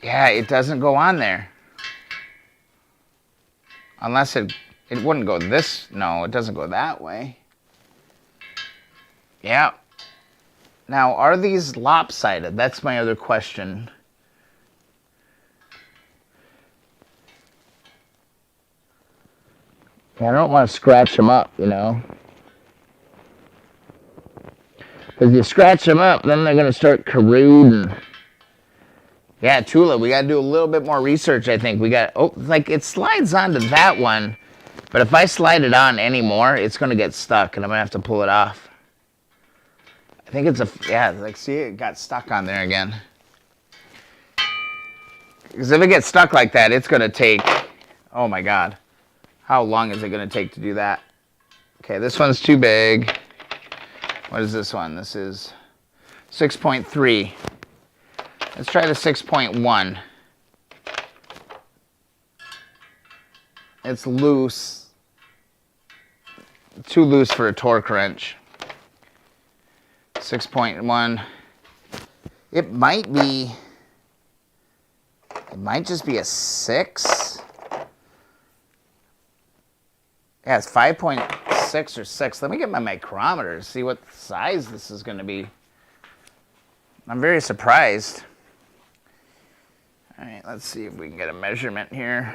Yeah, it doesn't go on there. Unless it wouldn't go this. No, it doesn't go that way. Yeah. Now, are these lopsided? That's my other question. I don't want to scratch them up, you know. Because you scratch them up, then they're going to start corroding. Yeah, Tula, we got to do a little bit more research, I think. We got, oh, like it slides onto that one, but if I slide it on anymore, it's going to get stuck, and I'm going to have to pull it off. I think it's a, yeah, like, see, it got stuck on there again. Because if it gets stuck like that, it's going to take, oh my God. How long is it going to take to do that? Okay, this one's too big. What is this one? This is 6.3. Let's try the 6.1. It's loose. Too loose for a torque wrench. 6.1. It might just be a 6. Yeah, it's 5.6 or 6. Let me get my micrometer to see what size this is going to be. I'm very surprised. All right, let's see if we can get a measurement here.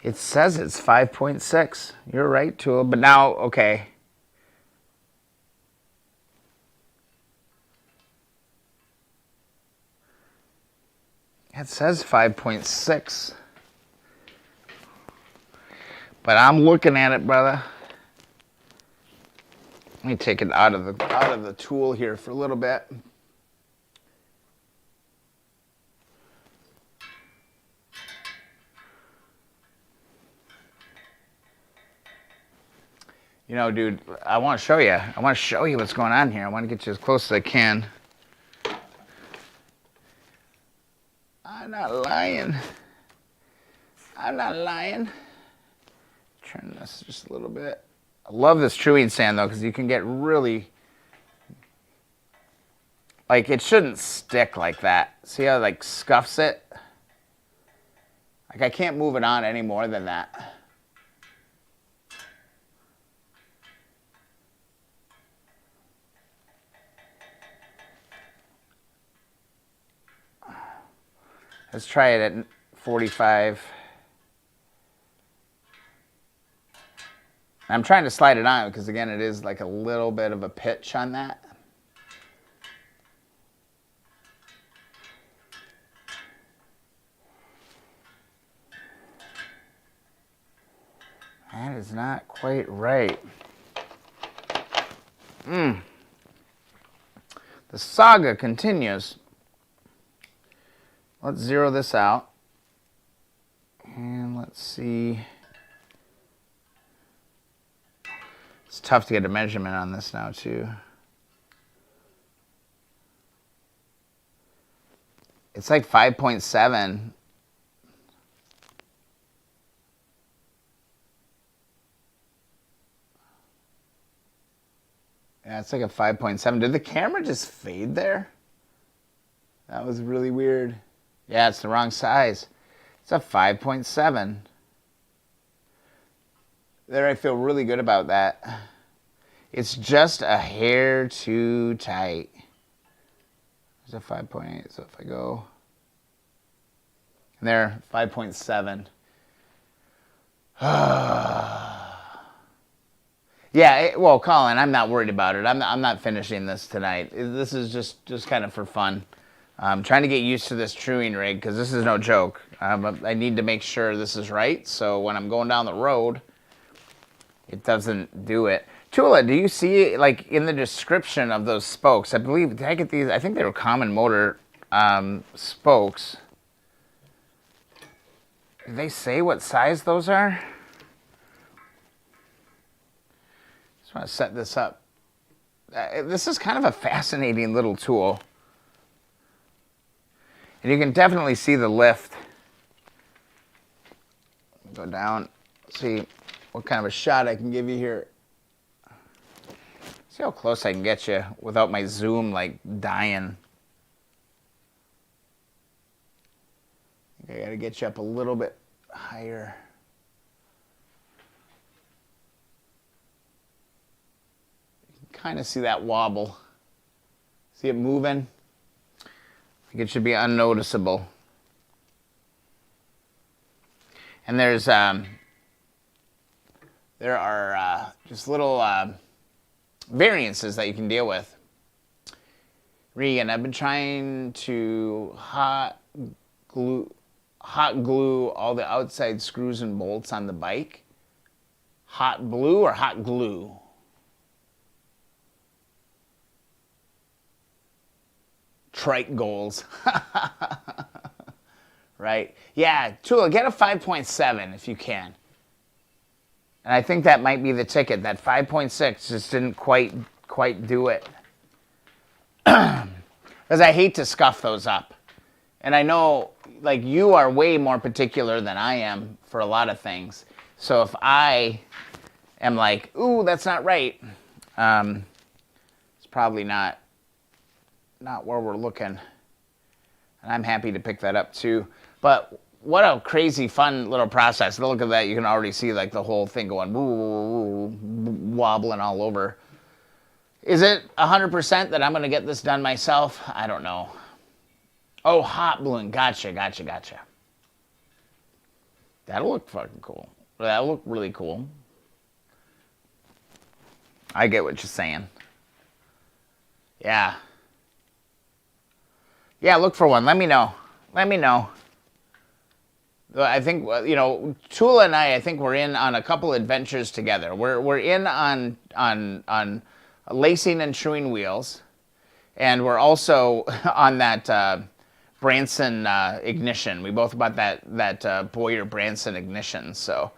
It says it's 5.6. You're right, Tool. But now, okay. It says 5.6. But I'm looking at it, brother. Let me take it out of the tool here for a little bit. You know, dude, I want to show you. I want to show you what's going on here. I want to get you as close as I can. I'm not lying. I'm not lying. Turn this just a little bit. I love this truing sand, though, because you can get really... Like, it shouldn't stick like that. See how it, like, scuffs it? Like, I can't move it on any more than that. Let's try it at 45. I'm trying to slide it on because, again, it is like a little bit of a pitch on that. That is not quite right. The saga continues. Let's zero this out. And let's see. It's tough to get a measurement on this now, too. It's like 5.7. Yeah, it's like a 5.7. Did the camera just fade there? That was really weird. Yeah, it's the wrong size. It's a 5.7. There, I feel really good about that. It's just a hair too tight. It's a 5.8, so if I go... And there, 5.7. Yeah, well, Colin, I'm not worried about it. I'm not finishing this tonight. This is just kind of for fun. I'm trying to get used to this truing rig because this is no joke. I need to make sure this is right, so when I'm going down the road, it doesn't do it. Tula, do you see, like, in the description of those spokes, I believe, did I get these? I think they were common motor spokes. Did they say what size those are? Just want to set this up. This is kind of a fascinating little tool. And you can definitely see the lift. Go down, see what kind of a shot I can give you here. See how close I can get you without my zoom like dying. I gotta get you up a little bit higher. You can kind of see that wobble. See it moving? I think it should be unnoticeable. And there are just little variances that you can deal with. Regan, I've been trying to hot glue all the outside screws and bolts on the bike. Hot blue or hot glue? Trike goals. Right? Yeah, Tula, get a 5.7 if you can. And I think that might be the ticket. That 5.6 just didn't quite do it. Because I hate to scuff those up. And I know, like, you are way more particular than I am for a lot of things. So if I am like, ooh, that's not right, it's probably not where we're looking. And I'm happy to pick that up too. But what a crazy, fun little process. Look at that. You can already see like the whole thing going wobbling all over. Is it 100% that I'm going to get this done myself? I don't know. Oh, hot balloon. Gotcha. That'll look fucking cool. That'll look really cool. I get what you're saying. Yeah. Yeah, look for one. Let me know. I think, you know, Tula and I think we're in on a couple adventures together. We're in on lacing and shoeing wheels, and we're also on that Branson ignition. We both bought that Boyer Branson ignition. So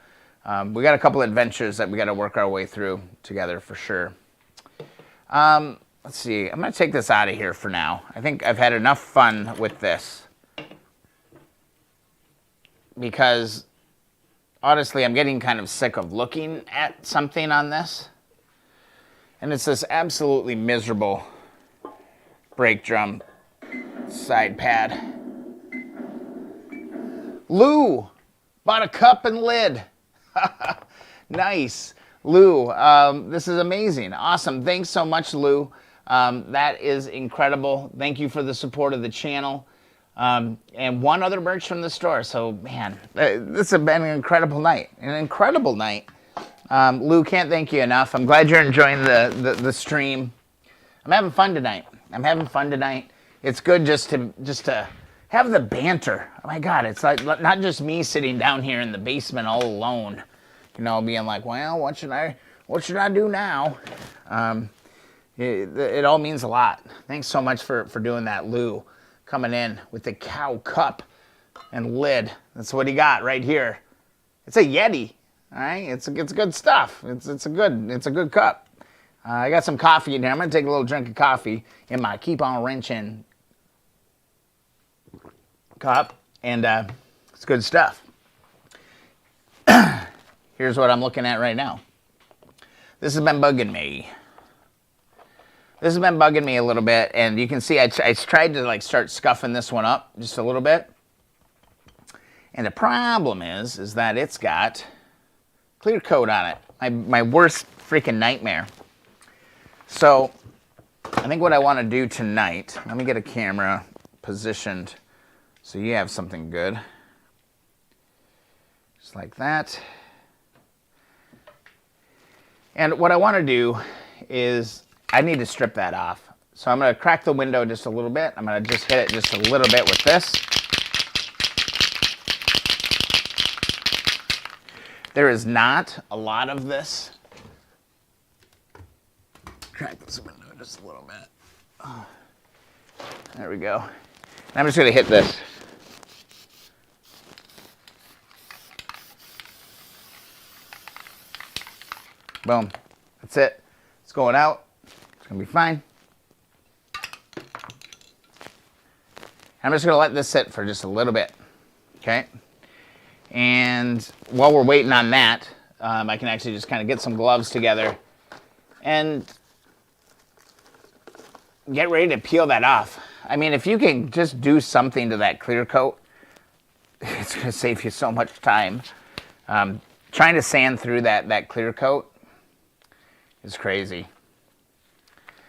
we got a couple adventures that we got to work our way through together for sure. Let's see. I'm going to take this out of here for now. I think I've had enough fun with this. Because, honestly, I'm getting kind of sick of looking at something on this. And it's this absolutely miserable brake drum side pad. Lou bought a cup and lid. Nice. Lou, this is amazing. Awesome. Thanks so much, Lou. That is incredible. Thank you for the support of the channel. And one other merch from the store. So, man, this has been an incredible night. Lou, can't thank you enough. I'm glad you're enjoying the stream. I'm having fun tonight. It's good just to have the banter. Oh my God, it's like not just me sitting down here in the basement all alone, you know, being like, well, what should I do now? It all means a lot. Thanks so much for doing that, Lou. Coming in with the cow cup and lid. That's what he got right here. It's a Yeti. All right, it's good stuff. It's a good cup. I got some coffee in here. I'm gonna take a little drink of coffee in my keep on wrenching cup, and it's good stuff. Here's what I'm looking at right now. This has been bugging me. A little bit, and you can see I tried to like start scuffing this one up just a little bit. And the problem is that it's got clear coat on it. My worst freaking nightmare. So I think what I want to do tonight, let me get a camera positioned so you have something good. Just like that. And what I want to do is I need to strip that off. So I'm going to crack the window just a little bit. I'm going to just hit it just a little bit with this. There is not a lot of this. Crack this window just a little bit. Oh. There we go. And I'm just going to hit this. Boom. That's it. It's going out. It's going to be fine. I'm just going to let this sit for just a little bit. Okay? And while we're waiting on that, I can actually just kind of get some gloves together and get ready to peel that off. I mean, if you can just do something to that clear coat, it's going to save you so much time. Trying to sand through that clear coat is crazy.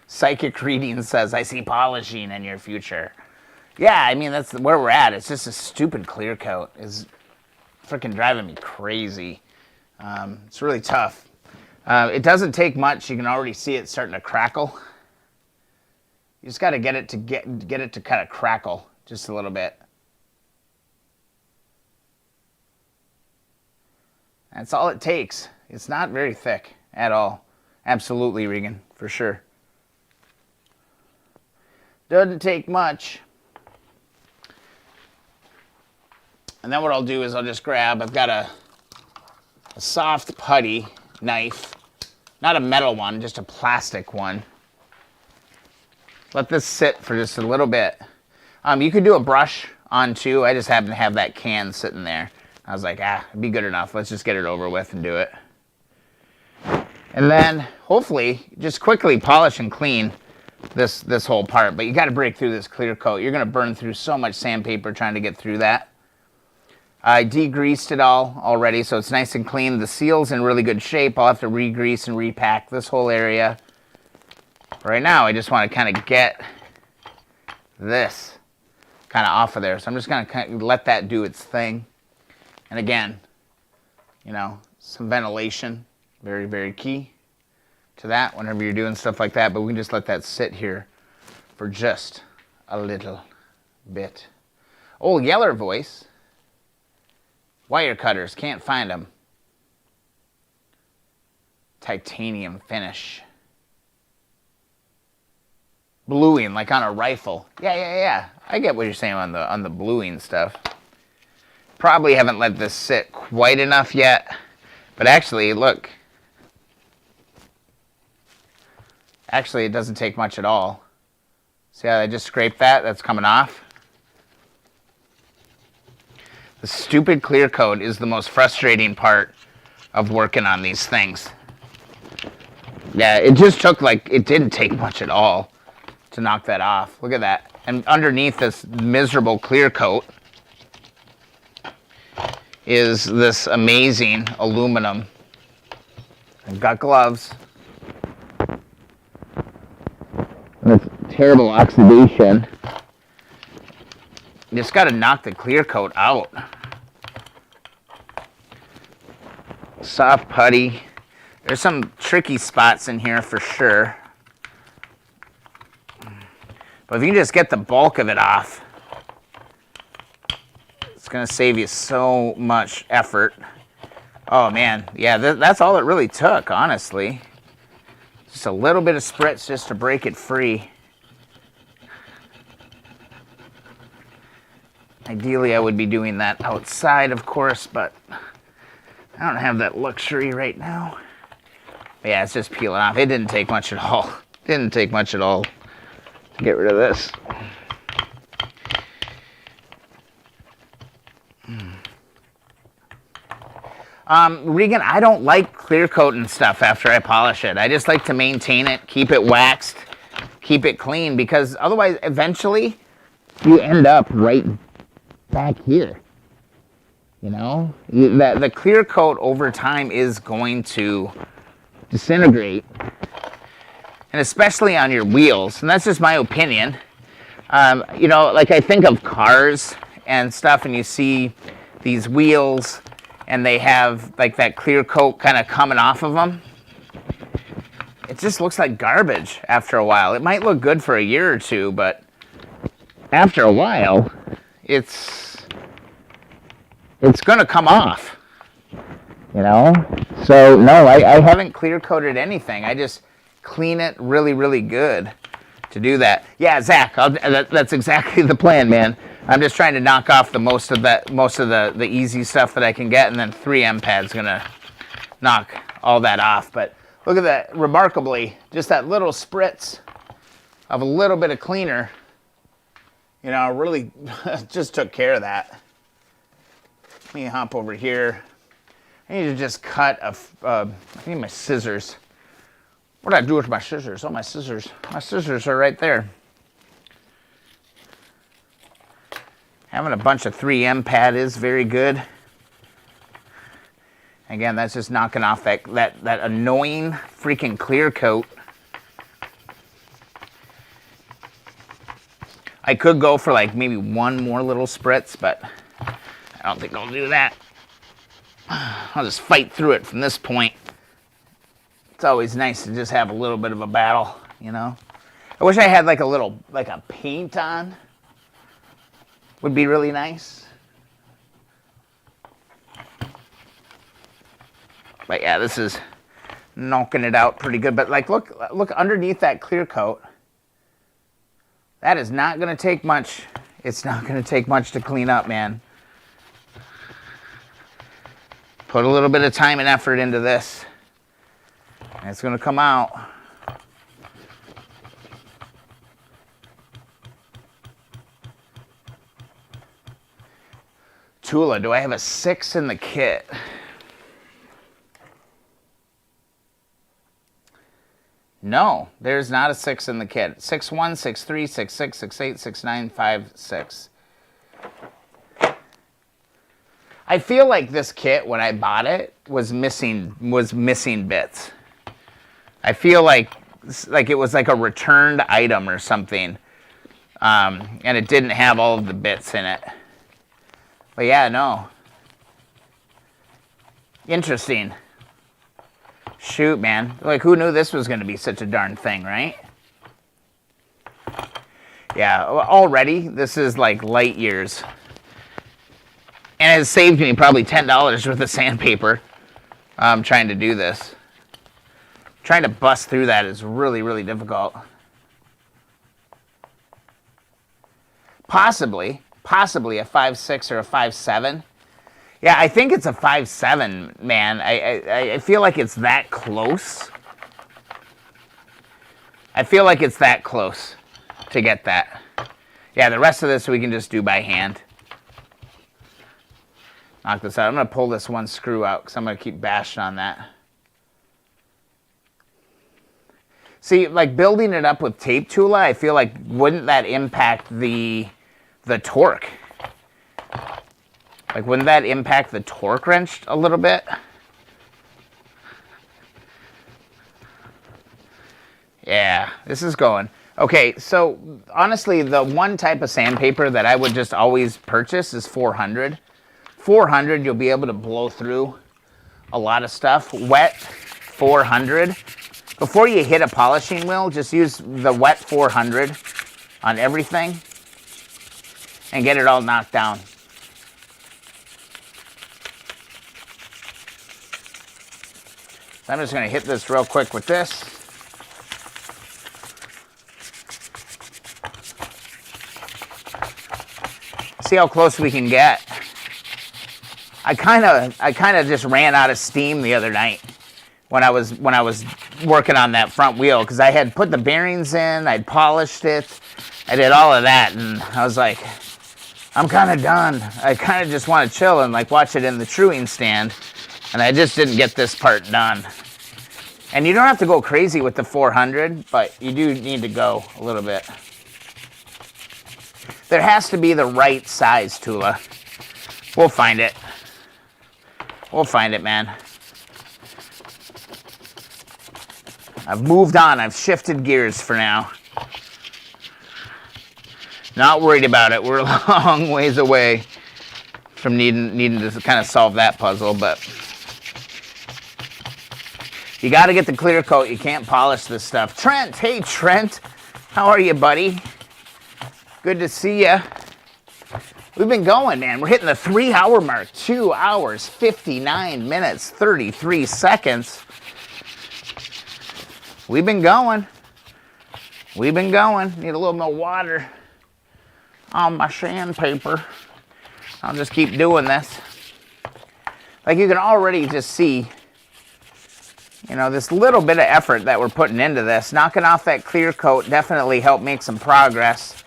Psychic reading says, I see polishing in your future. Yeah, I mean, that's where we're at. It's just a stupid clear coat. It's freaking driving me crazy. It's really tough. It doesn't take much. You can already see it starting to crackle. You just got to get it to kind of crackle just a little bit. That's all it takes. It's not very thick at all. Absolutely, Regan, for sure. Doesn't take much. And then what I'll do is I'll just grab, I've got a soft putty knife, not a metal one, just a plastic one. Let this sit for just a little bit. You could do a brush on too. I just happened to have that can sitting there. I was like, it'd be good enough. Let's just get it over with and do it. And then, hopefully, just quickly polish and clean this whole part. But you got to break through this clear coat. You're going to burn through so much sandpaper trying to get through that. I degreased it all already, so it's nice and clean. The seal's in really good shape. I'll have to re-grease and repack this whole area. Right now, I just want to kind of get this kind of off of there. So I'm just going to kind of let that do its thing. And again, you know, some ventilation, very, very key to that whenever you're doing stuff like that. But we can just let that sit here for just a little bit. Old Yeller voice. Wire cutters, can't find them. Titanium finish. Bluing, like on a rifle. Yeah. I get what you're saying on the bluing stuff. Probably haven't let this sit quite enough yet. But actually, look. Actually, it doesn't take much at all. See how I just scraped that? That's coming off. The stupid clear coat is the most frustrating part of working on these things. Yeah, it just took it didn't take much at all to knock that off. Look at that. And underneath this miserable clear coat is this amazing aluminum. I've got gloves. And it's terrible oxidation. You just got to knock the clear coat out. Soft putty. There's some tricky spots in here for sure. But if you can just get the bulk of it off, it's going to save you so much effort. Oh man, yeah, that's all it really took, honestly. Just a little bit of spritz just to break it free. Ideally, I would be doing that outside, of course, but I don't have that luxury right now. But yeah, it's just peeling off. It didn't take much at all. Didn't take much at all to get rid of this. Regan, I don't like clear coat and stuff after I polish it. I just like to maintain it, keep it waxed, keep it clean, because otherwise, eventually, you end up right back here. You know, the clear coat over time is going to disintegrate, and especially on your wheels. And that's just my opinion. You know, like I think of cars and stuff, and you see these wheels, and they have like that clear coat kind of coming off of them. It just looks like garbage after a while. It might look good for a year or two, but after a while, it's gonna come off, you know? So no, I haven't clear coated anything. I just clean it really, really good to do that. Yeah, Zach, that's exactly the plan, man. I'm just trying to knock off the most of the easy stuff that I can get, and then 3M pad's gonna knock all that off. But look at that, remarkably, just that little spritz of a little bit of cleaner, you know, really just took care of that. Let me hop over here. I need to just cut I need my scissors. What did I do with my scissors? Oh, my scissors. My scissors are right there. Having a bunch of 3M pad is very good. Again, that's just knocking off that annoying freaking clear coat. I could go for like maybe one more little spritz, but I don't think I'll do that. I'll just fight through it from this point. It's always nice to just have a little bit of a battle, you know? I wish I had like a paint on. Would be really nice. But yeah, this is knocking it out pretty good. But like, look underneath that clear coat. That is not going to take much. It's not going to take much to clean up, man. Put a little bit of time and effort into this, and it's going to come out. Tula. Do I have a 6 in the kit? No, there's not a 6 in the kit. 6'1", 6'3", 6'6", 6'8", 6'9", 5'6". I feel like this kit, when I bought it, was missing bits. I feel like it was like a returned item or something, and it didn't have all of the bits in it. But yeah, no. Interesting. Shoot, man. Like, who knew this was going to be such a darn thing, right? Yeah, already, this is like light years. And it has saved me probably $10 worth of sandpaper trying to do this. Trying to bust through that is really, really difficult. Possibly a 5'6" or a 5'7". Yeah, I think it's a 5'7", man. I feel like it's that close. I feel like it's that close to get that. Yeah, the rest of this we can just do by hand. Knock this out. I'm going to pull this one screw out because I'm going to keep bashing on that. See, like building it up with tape Tula, I feel like wouldn't that impact the torque? Like, wouldn't that impact the torque wrench a little bit? Yeah, this is going. Okay, so honestly, the one type of sandpaper that I would just always purchase is 400. 400, you'll be able to blow through a lot of stuff. Wet 400. Before you hit a polishing wheel, just use the wet 400 on everything and get it all knocked down. So I'm just going to hit this real quick with this. See how close we can get. I kind of just ran out of steam the other night when I was working on that front wheel because I had put the bearings in, I'd polished it, I did all of that, and I was like, I'm kind of done. I kind of just want to chill and like watch it in the truing stand, and I just didn't get this part done. And you don't have to go crazy with the 400, but you do need to go a little bit. There has to be the right size Tula. We'll find it. We'll find it, man. I've moved on. I've shifted gears for now. Not worried about it. We're a long ways away from needing to kind of solve that puzzle, but you got to get the clear coat. You can't polish this stuff. Trent, hey Trent, how are you, buddy? Good to see you. We've been going, man. We're hitting the 3-hour mark. 2 hours, 59 minutes, 33 seconds. We've been going. We've been going. Need a little more water on my sandpaper. I'll just keep doing this. Like you can already just see, you know, this little bit of effort that we're putting into this. Knocking off that clear coat definitely helped make some progress.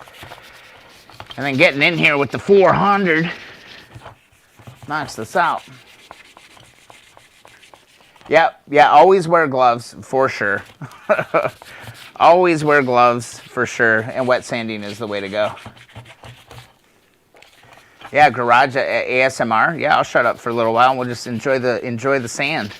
And then getting in here with the 400 knocks this out. Yep, yeah, always wear gloves for sure. Always wear gloves for sure, and wet sanding is the way to go. Yeah, garage ASMR. Yeah, I'll shut up for a little while and we'll just enjoy the sand.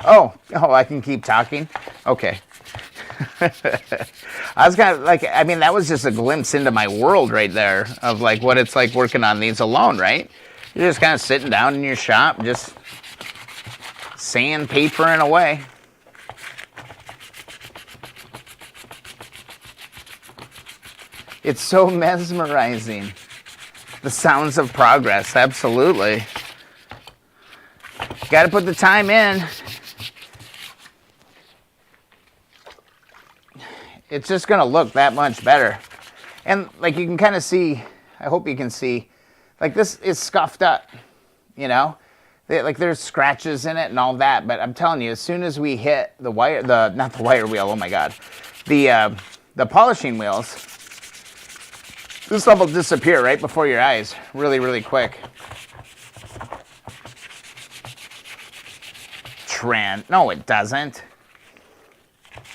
Oh, I can keep talking? Okay. I was kind of like, I mean, that was just a glimpse into my world right there of like what it's like working on these alone, right? You're just kind of sitting down in your shop, just sandpapering away. It's so mesmerizing. The sounds of progress, absolutely. Got to put the time in. It's just going to look that much better. And like you can kind of see, I hope you can see, like this is scuffed up, you know? Like there's scratches in it and all that, but I'm telling you, as soon as we hit the wire, not the wire wheel, oh my God, the polishing wheels, this stuff will disappear right before your eyes, really, really quick. Trend, no it doesn't.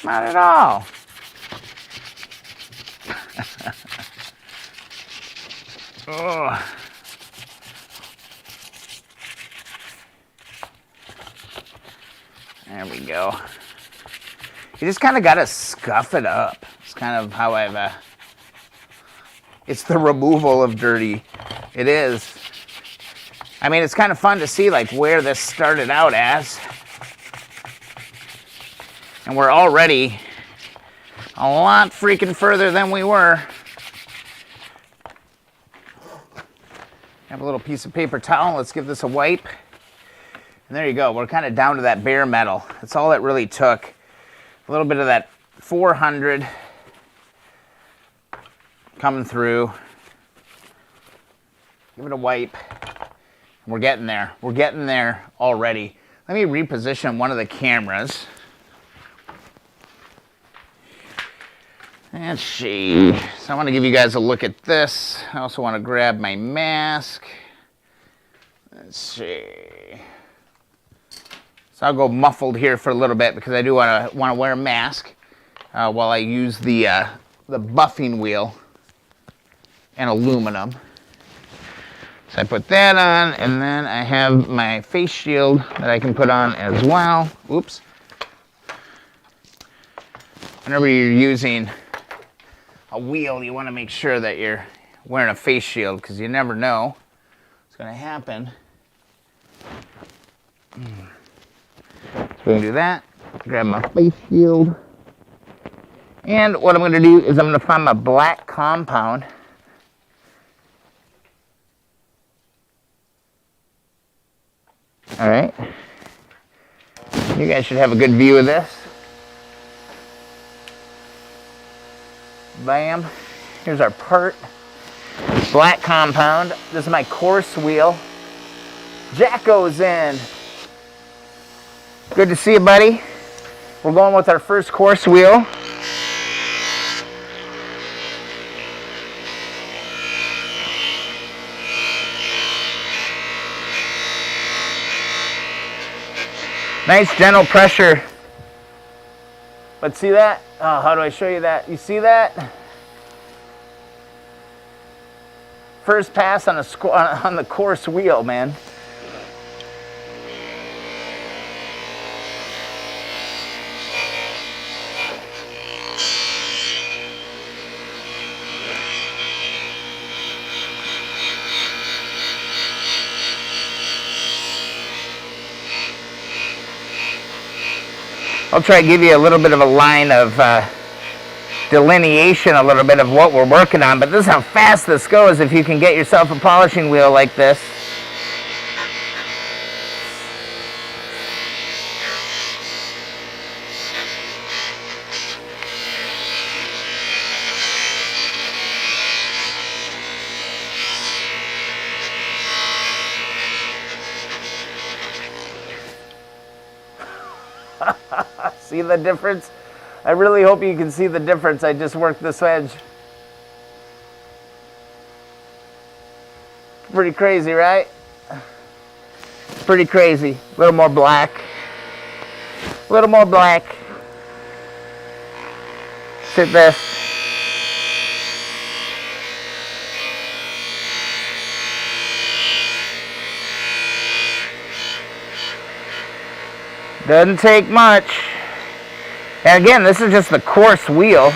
Not at all. Oh. There we go. You just kind of got to scuff it up. It's kind of how I've, it's the removal of dirty. It is. I mean, it's kind of fun to see like where this started out as. And we're already a lot freaking further than we were. Have a little piece of paper towel. Let's give this a wipe. And there you go. We're kind of down to that bare metal. That's all it really took. A little bit of that 400 coming through. Give it a wipe. We're getting there. We're getting there already. Let me reposition one of the cameras. Let's see. So I want to give you guys a look at this. I also want to grab my mask. Let's see. So I'll go muffled here for a little bit because I do want to wear a mask while I use the buffing wheel and aluminum. So I put that on, and then I have my face shield that I can put on as well. Oops. Whenever you're using a wheel, you want to make sure that you're wearing a face shield because you never know what's going to happen. So we're going to do that. Grab my face shield. And what I'm going to do is I'm going to find my black compound. All right. You guys should have a good view of this. Bam. Here's our part. Black compound. This is my course wheel. Jack goes in. Good to see you, buddy. We're going with our first course wheel. Nice gentle pressure. Let's see that. Oh, how do I show you that? You see that? First pass on the course wheel, man. I'll try to give you a little bit of a line of delineation, a little bit of what we're working on, but this is how fast this goes if you can get yourself a polishing wheel like this. See the difference? I really hope you can see the difference. I just worked this edge. Pretty crazy, right? Pretty crazy. A little more black. A little more black. Sit this. Doesn't take much. And again, this is just the coarse wheel.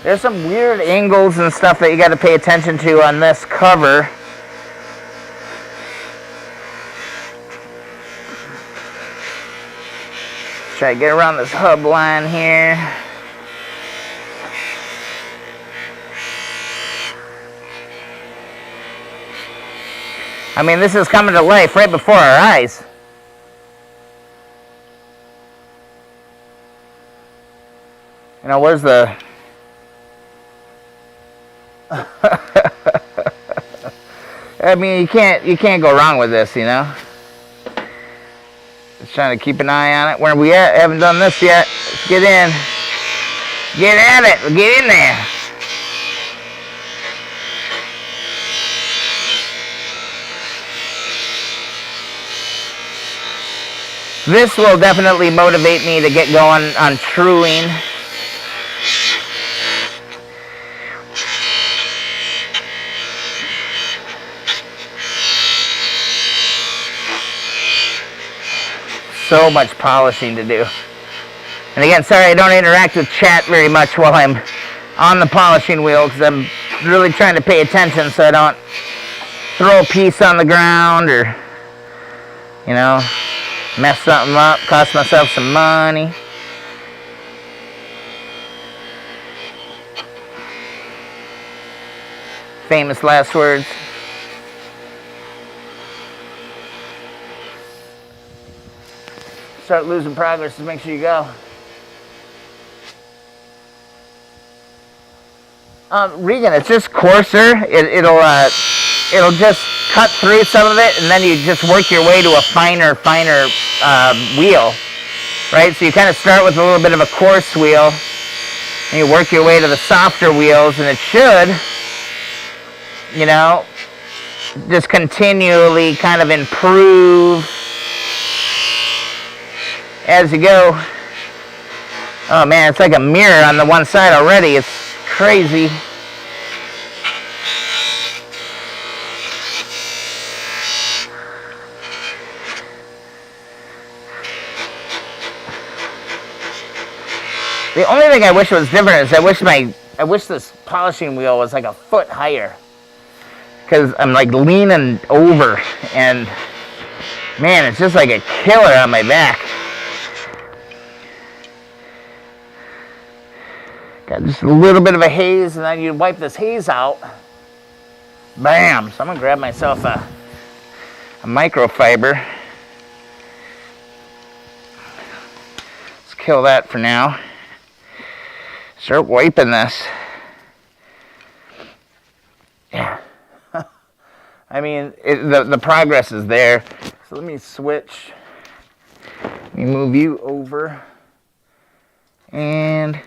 There's some weird angles and stuff that you got to pay attention to on this cover. Try to get around this hub line here. I mean, this is coming to life right before our eyes. You know, where's the... I mean, you can't go wrong with this, you know? Just trying to keep an eye on it. Where we at? Haven't done this yet. Let's get in. Get at it. Get in there. This will definitely motivate me to get going on truing. So much polishing to do. And again, sorry I don't interact with chat very much while I'm on the polishing wheel, because I'm really trying to pay attention so I don't throw a piece on the ground or, you know, mess something up, cost myself some money. Famous last words. Start losing progress, just make sure you go. Regan, it's just coarser. It'll just cut through some of it, and then you just work your way to a finer wheel, right? So you kind of start with a little bit of a coarse wheel, and you work your way to the softer wheels, and it should, you know, just continually kind of improve as you go. Oh man, it's like a mirror on the one side already. It's crazy. The only thing I wish was different is I wish this polishing wheel was like a foot higher, because I'm like leaning over, and man, it's just like a killer on my back. Got just a little bit of a haze, and then you wipe this haze out. Bam! So I'm gonna grab myself a microfiber. Let's kill that for now. Start wiping this. Yeah. I mean, the progress is there. So let me switch. Let me move you over. And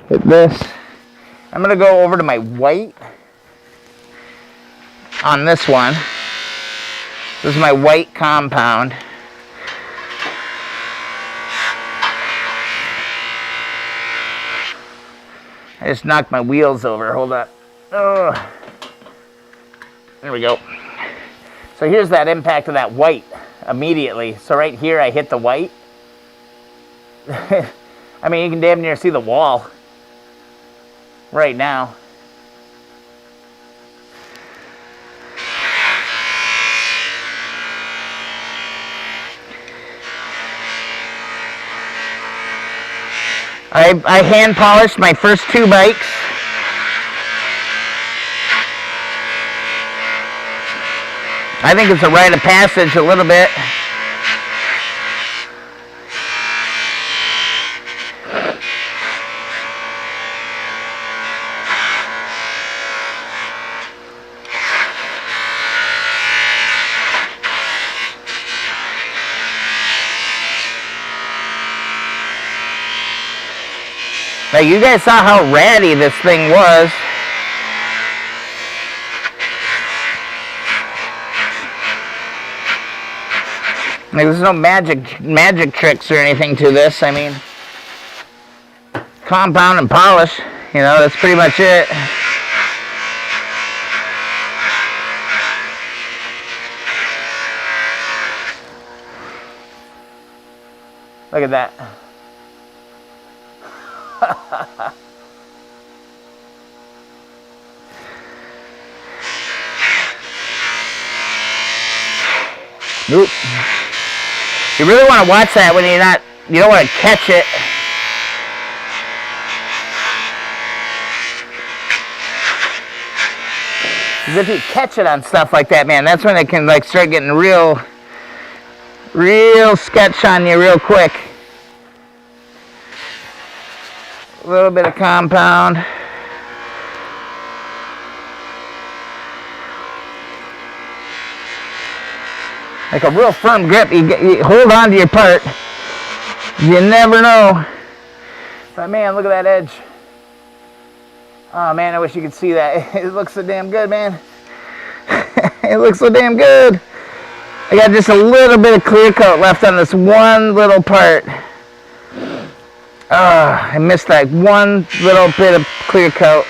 hit this. I'm going to go over to my white on this one. This is my white compound. I just knocked my wheels over. Hold up. Oh. There we go. So here's that impact of that white immediately. So right here I hit the white. I mean, you can damn near see the wall right now. I hand polished my first 2 bikes. I think it's a rite of passage a little bit. Now, you guys saw how ratty this thing was. Like, there's no magic tricks or anything to this. I mean, compound and polish, you know, that's pretty much it. Look at that. Nope. You really want to watch that when you don't want to catch it. Because if you catch it on stuff like that, man, that's when it can like start getting real sketch on you real quick. A little bit of compound. Like a real firm grip. You hold on to your part. You never know. But man, look at that edge. Oh man, I wish you could see that. It looks so damn good, man. It looks so damn good. I got just a little bit of clear coat left on this one little part. I missed that one little bit of clear coat.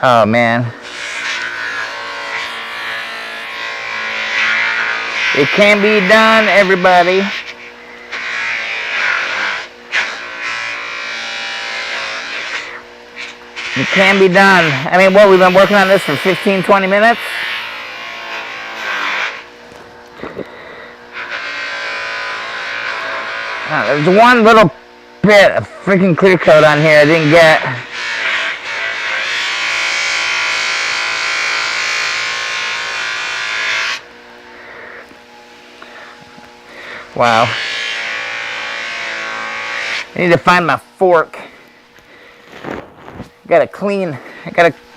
Oh man. It can be done, everybody. It can be done. I mean, what, we've been working on this for 15, 20 minutes? There's one little bit of freaking clear coat on here I didn't get. Wow. I need to find my fork. Gotta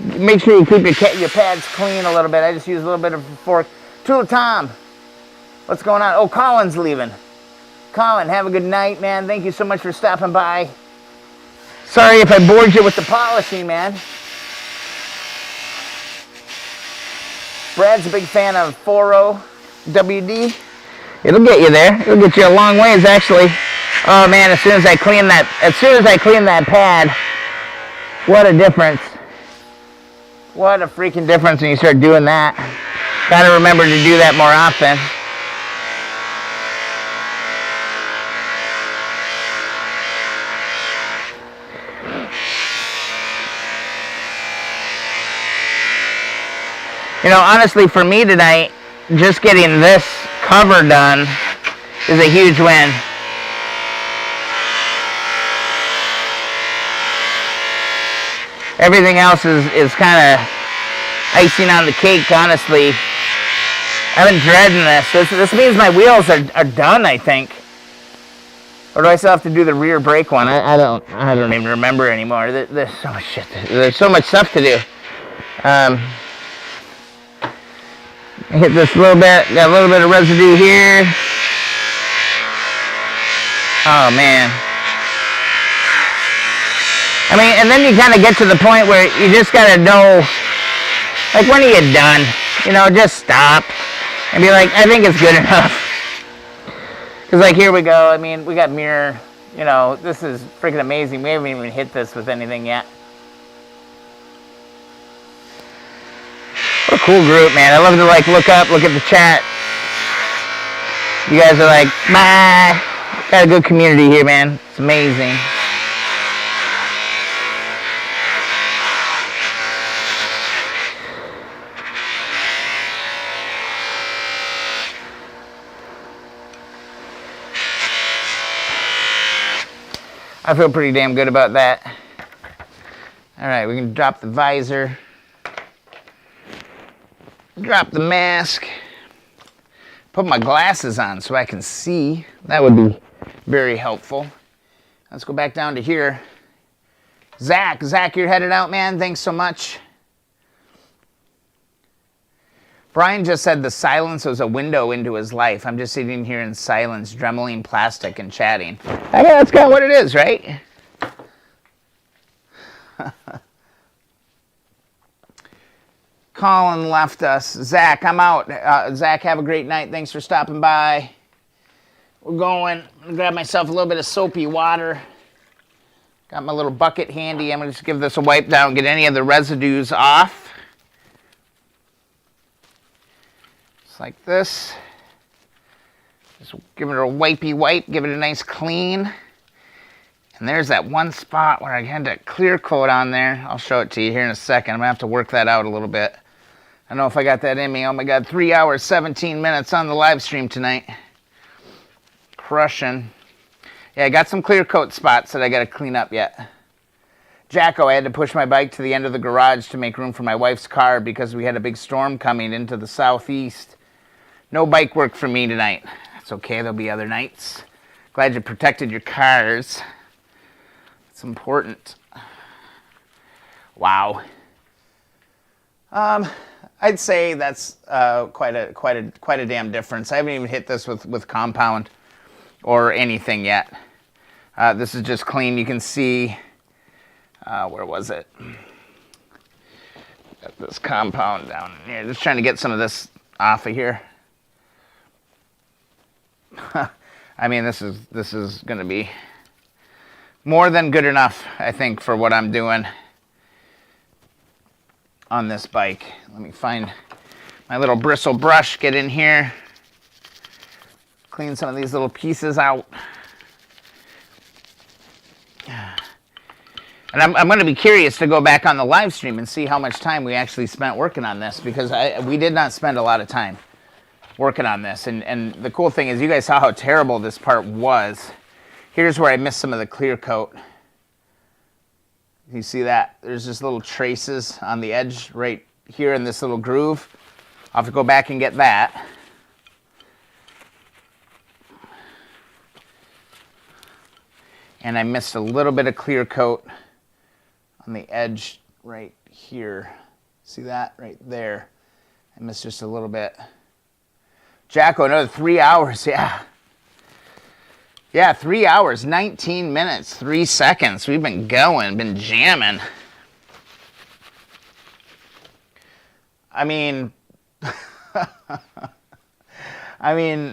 make sure you keep your pads clean a little bit. I just use a little bit of a fork. Tool Tom, what's going on? Oh, Colin's leaving. Colin, have a good night, man. Thank you so much for stopping by. Sorry if I bored you with the polishing, man. Brad's a big fan of 4.0 WD. It'll get you there. It'll get you a long ways, actually. Oh man, as soon as I clean that pad, what a difference. What a freaking difference when you start doing that. Gotta remember to do that more often. You know, honestly, for me tonight, just getting this cover done is a huge win. Everything else is kind of icing on the cake, honestly. I've been dreading this. This means my wheels are done, I think. Or do I still have to do the rear brake one? I don't even remember anymore. There's so much shit. There's so much stuff to do. I hit this a little bit. Got a little bit of residue here. Oh man. I mean, and then you kind of get to the point where you just gotta know, like, when are you done? You know, just stop and be like, I think it's good enough. Because, like, here we go. I mean, we got mirror. You know, this is freaking amazing. We haven't even hit this with anything yet. What a cool group, man. I love to, like, look up, look at the chat. You guys are like, bye. Got a good community here, man. It's amazing. I feel pretty damn good about that. All right, we can drop the visor. Drop the mask. Put my glasses on so I can see. That would be very helpful. Let's go back down to here. Zach, you're headed out, man. Thanks so much. Brian just said the silence was a window into his life. I'm just sitting here in silence, dremeling plastic and chatting. I mean, that's kind of what it is, right? Colin left us. Zach, I'm out. Zach, have a great night. Thanks for stopping by. We're going. I'm going to grab myself a little bit of soapy water. Got my little bucket handy. I'm going to just give this a wipe down, get any of the residues off. Just like this. Just give it a wipey wipe, give it a nice clean. And there's that one spot where I had that clear coat on there. I'll show it to you here in a second. I'm going to have to work that out a little bit. I don't know if I got that in me. Oh my God, 3 hours, 17 minutes on the live stream tonight. Crushing. Yeah, I got some clear coat spots that I got to clean up yet. Jacko, I had to push my bike to the end of the garage to make room for my wife's car because we had a big storm coming into the southeast. No bike work for me tonight. That's okay, there'll be other nights. Glad you protected your cars. It's important. Wow. I'd say that's quite a damn difference. I haven't even hit this with compound or anything yet. This is just clean. You can see, where was it? Got this compound down here. Just trying to get some of this off of here. I mean, this is going to be more than good enough, I think, for what I'm doing on this bike. Let me find my little bristle brush, get in here, clean some of these little pieces out. And I'm going to be curious to go back on the live stream and see how much time we actually spent working on this, because we did not spend a lot of time working on this. And the cool thing is you guys saw how terrible this part was. Here's where I missed some of the clear coat. You see that? There's just little traces on the edge right here in this little groove. I'll have to go back and get that. And I missed a little bit of clear coat on the edge right here. See that? Right there. I missed just a little bit. Jacko, another 3 hours, yeah. Yeah, 3 hours, 19 minutes, 3 seconds. We've been going, been jamming. I mean,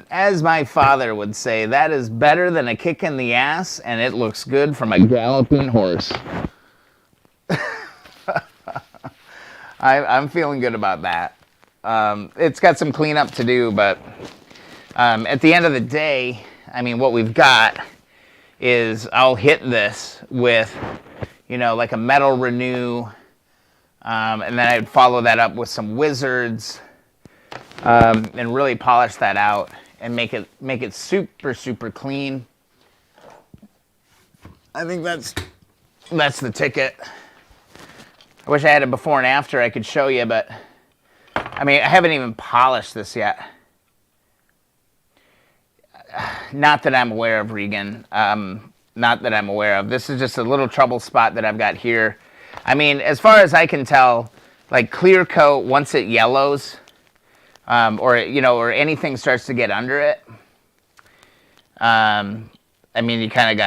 as my father would say, that is better than a kick in the ass, and it looks good from a galloping horse. I'm feeling good about that. It's got some cleanup to do, but at the end of the day, I mean, what we've got is I'll hit this with, like a metal renew, and then I'd follow that up with some wizards, and really polish that out and make it super, super clean. I think that's the ticket. I wish I had a before and after I could show you, but I mean, I haven't even polished this yet. Not that I'm aware of, Regan. Not that I'm aware of. This is just a little trouble spot that I've got here. I mean, as far as I can tell, like clear coat, once it yellows, or anything starts to get under it, I mean, you kind of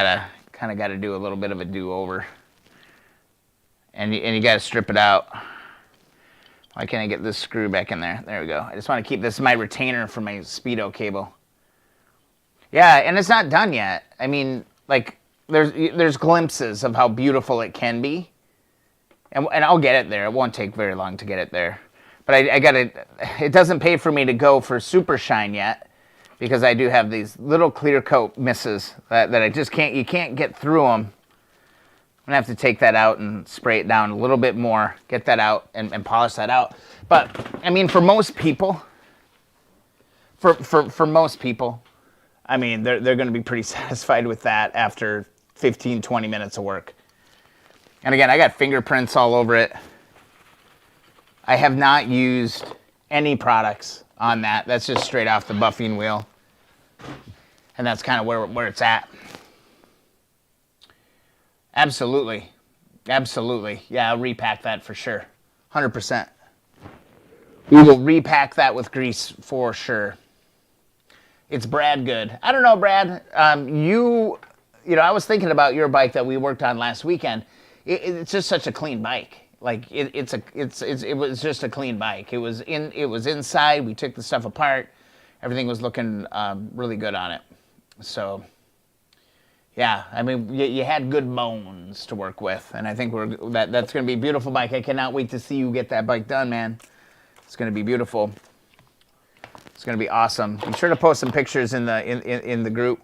gotta do a little bit of a do-over, and you gotta strip it out. Why can't I get this screw back in there? There we go. I just want to keep this my retainer for my Speedo cable. Yeah, and it's not done yet. I mean, like, there's glimpses of how beautiful it can be. And I'll get it there. It won't take very long to get it there. But I gotta, it doesn't pay for me to go for super shine yet, because I do have these little clear coat misses that I just can't, you can't get through them. I'm gonna have to take that out and spray it down a little bit more, get that out and polish that out. But I mean, for most people, for most people, I mean, they're going to be pretty satisfied with that after 15, 20 minutes of work. And again, I got fingerprints all over it. I have not used any products on that. That's just straight off the buffing wheel. And that's kind of where it's at. Absolutely. Absolutely. Yeah, I'll repack that for sure. 100%. We will repack that with grease for sure. It's Brad good. I don't know, Brad. I was thinking about your bike that we worked on last weekend. it's just such a clean bike. Like it was just a clean bike. It was inside. We took the stuff apart. Everything was looking really good on it. So yeah, I mean, you had good bones to work with, and I think that's going to be a beautiful bike. I cannot wait to see you get that bike done, man. It's going to be beautiful. It's going to be awesome. Be sure to post some pictures in the group.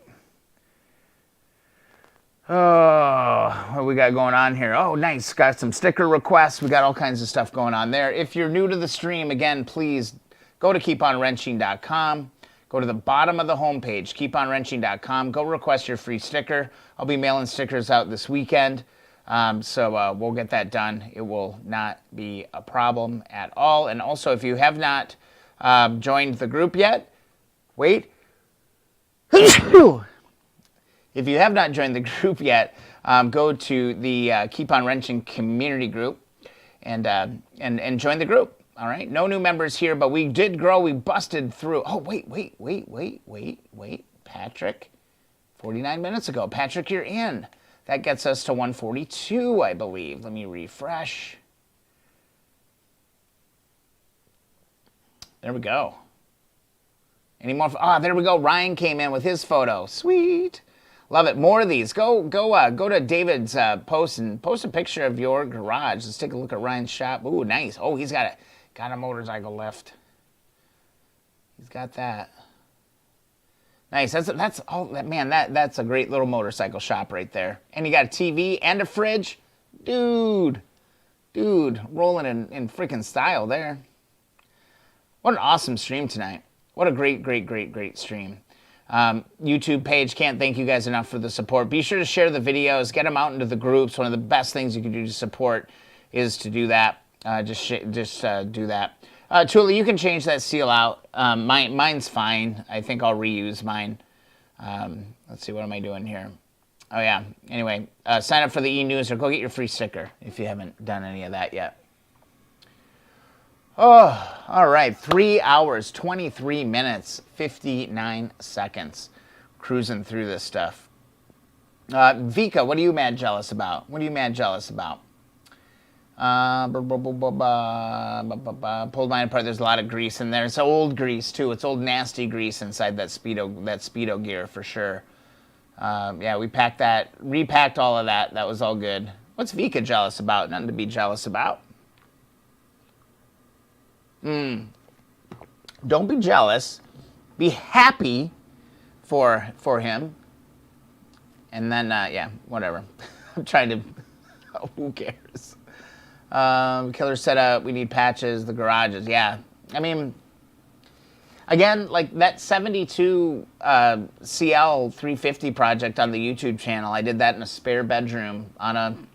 Oh, what we got going on here? Oh, nice. Got some sticker requests. We got all kinds of stuff going on there. If you're new to the stream, again, please go to keeponwrenching.com. Go to the bottom of the homepage, keeponwrenching.com. Go request your free sticker. I'll be mailing stickers out this weekend. So we'll get that done. It will not be a problem at all. And also, if you have not joined the group yet, wait. If you have not joined the group yet, go to the Keep On Wrenching community group and join the group. All right, no new members here, but we did grow. We busted through. Oh, wait. Patrick, 49 minutes ago. Patrick, you're in. That gets us to 142, I believe. Let me refresh. There we go. Any more? There we go. Ryan came in with his photo. Sweet. Love it. More of these. Go to David's post and post a picture of your garage. Let's take a look at Ryan's shop. Ooh, nice. Oh, he's got a motorcycle lift. He's got that. Nice. That's a great little motorcycle shop right there. And you got a TV and a fridge. Dude, rolling in freaking style there. What an awesome stream tonight. What a great stream. YouTube page, can't thank you guys enough for the support. Be sure to share the videos, get them out into the groups. One of the best things you can do to support is to do that. Just do that. Tula, you can change that seal out. Mine's fine. I think I'll reuse mine. Let's see, what am I doing here? Oh yeah. Anyway, sign up for the e-news or go get your free sticker if you haven't done any of that yet. Oh, all right. 3 hours, 23 minutes, 59 seconds. Cruising through this stuff. Vika, what are you mad jealous about? Pulled mine apart. There's a lot of grease in there. It's old grease too. It's old nasty grease inside that Speedo gear for sure. Yeah, we repacked all of that. That was all good. What's Vika jealous about? Nothing to be jealous about. Don't be jealous. Be happy for him. And then, yeah, whatever. I'm trying to... who cares? Killer setup. We need patches. The garages. Yeah. I mean, again, like that 72 CL 350 project on the YouTube channel. I did that in a spare bedroom on an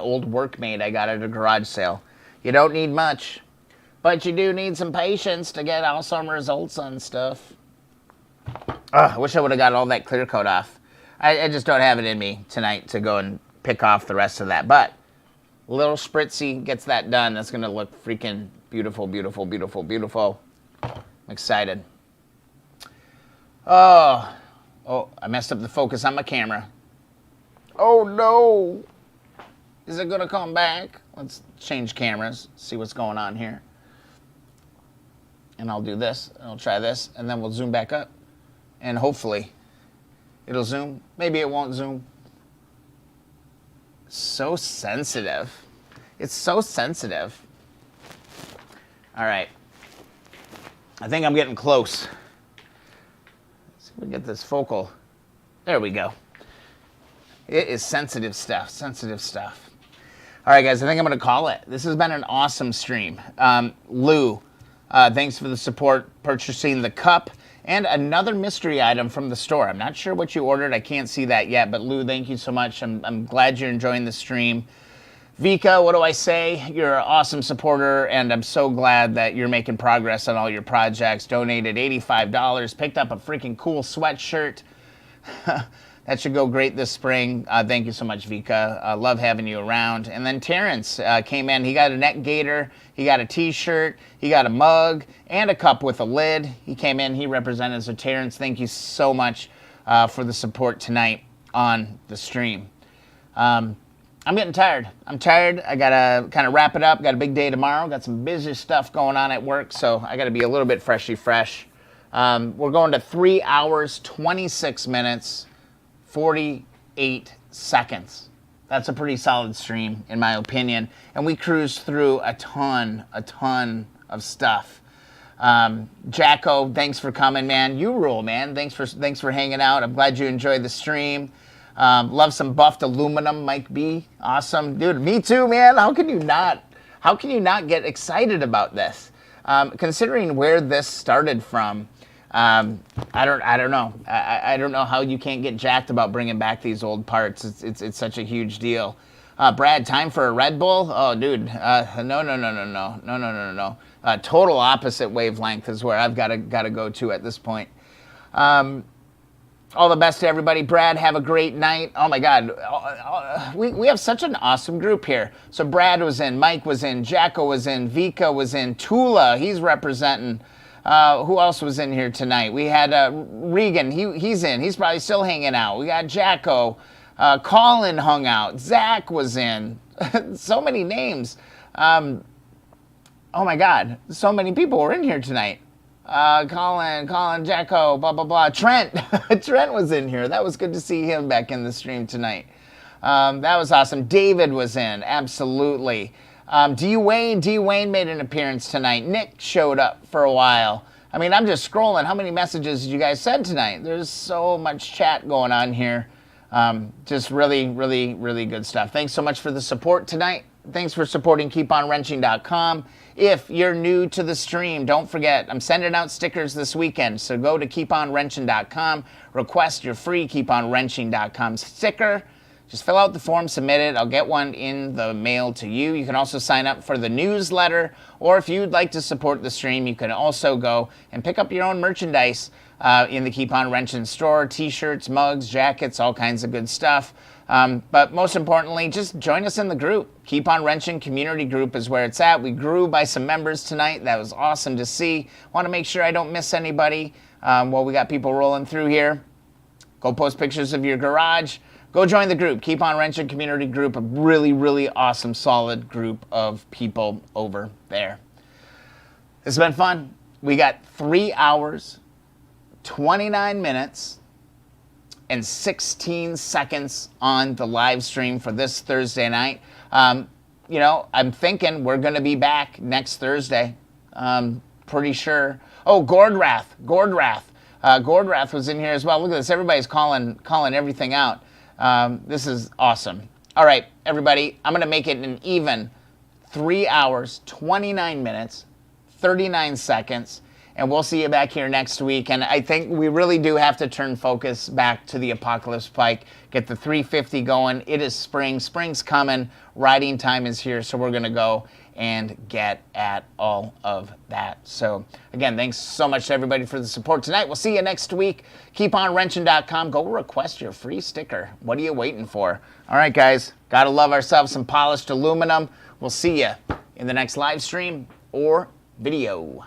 old workmate I got at a garage sale. You don't need much. But you do need some patience to get awesome results on stuff. I wish I would have got all that clear coat off. I just don't have it in me tonight to go and pick off the rest of that. But a little spritzy gets that done. That's going to look freaking beautiful. I'm excited. Oh, I messed up the focus on my camera. Oh, no. Is it going to come back? Let's change cameras, see what's going on here. And I'll do this, and I'll try this, and then we'll zoom back up. And hopefully, it'll zoom. Maybe it won't zoom. So sensitive. It's so sensitive. All right. I think I'm getting close. Let's see if we can get this focal. There we go. It is sensitive stuff. All right, guys, I think I'm going to call it. This has been an awesome stream. Lou, thanks for the support, purchasing the cup and another mystery item from the store. I'm not sure what you ordered. I can't see that yet, but Lou, thank you so much. I'm glad you're enjoying the stream. Vika, what do I say? You're an awesome supporter, and I'm so glad that you're making progress on all your projects. Donated $85, picked up a freaking cool sweatshirt. That should go great this spring. Thank you so much, Vika. Love having you around. And then Terrence came in. He got a neck gaiter. He got a T-shirt. He got a mug and a cup with a lid. He came in. He represented. So Terrence, thank you so much for the support tonight on the stream. I'm getting tired. I'm tired. I gotta kind of wrap it up. Got a big day tomorrow. Got some busy stuff going on at work, so I gotta be a little bit fresh. We're going to 3 hours, 26 minutes, 48 seconds. That's a pretty solid stream, in my opinion. And we cruised through a ton of stuff. Jacko, thanks for coming, man. You rule, man. Thanks for hanging out. I'm glad you enjoyed the stream. Love some buffed aluminum, Mike B. Awesome, dude. Me too, man. How can you not get excited about this? Considering where this started from, I don't know. I don't know how you can't get jacked about bringing back these old parts. It's such a huge deal. Brad, time for a Red Bull? Oh, dude, no. Total opposite wavelength is where I've got to go to at this point. All the best to everybody. Brad, have a great night. Oh my God, we have such an awesome group here. So Brad was in, Mike was in, Jacko was in, Vika was in, Tula, he's representing. Who else was in here tonight? We had Regan, he's in. He's probably still hanging out. We got Jacko. Colin hung out. Zach was in. So many names. Oh my God, so many people were in here tonight. Colin, Jacko, blah, blah, blah. Trent, Trent was in here. That was good to see him back in the stream tonight. That was awesome. David was in, absolutely. D-Wayne made an appearance tonight. Nick showed up for a while. I mean, I'm just scrolling. How many messages did you guys send tonight? There's so much chat going on here. Just really good stuff. Thanks so much for the support tonight. Thanks for supporting KeepOnWrenching.com. If you're new to the stream, don't forget, I'm sending out stickers this weekend. So go to KeepOnWrenching.com, request your free KeepOnWrenching.com sticker. Just fill out the form, submit it. I'll get one in the mail to you. You can also sign up for the newsletter, or if you'd like to support the stream, you can also go and pick up your own merchandise in the Keep On Wrenching store. T-shirts, mugs, jackets, all kinds of good stuff. But most importantly, just join us in the group. Keep On Wrenching community group is where it's at. We grew by some members tonight. That was awesome to see. Want to make sure I don't miss anybody while we got people rolling through here. Go post pictures of your garage. Go join the group, Keep On Wrenching community group, a really awesome, solid group of people over there. It's been fun. We got 3 hours, 29 minutes, and 16 seconds on the live stream for this Thursday night. You know, I'm thinking we're going to be back next Thursday. Pretty sure. Oh, Gordwrath. Gordwrath was in here as well. Look at this. Everybody's calling everything out. This is awesome. All right, everybody, I'm going to make it an even 3 hours, 29 minutes, 39 seconds, and we'll see you back here next week. And I think we really do have to turn focus back to the Apocalypse Pike, get the 350 going. It is spring. Spring's coming. Riding time is here, so we're going to go and get at all of that. So, again, thanks so much to everybody for the support tonight. We'll see you next week. KeepOnWrenching.com. Go request your free sticker. What are you waiting for? All right, guys. Got to love ourselves some polished aluminum. We'll see you in the next live stream or video.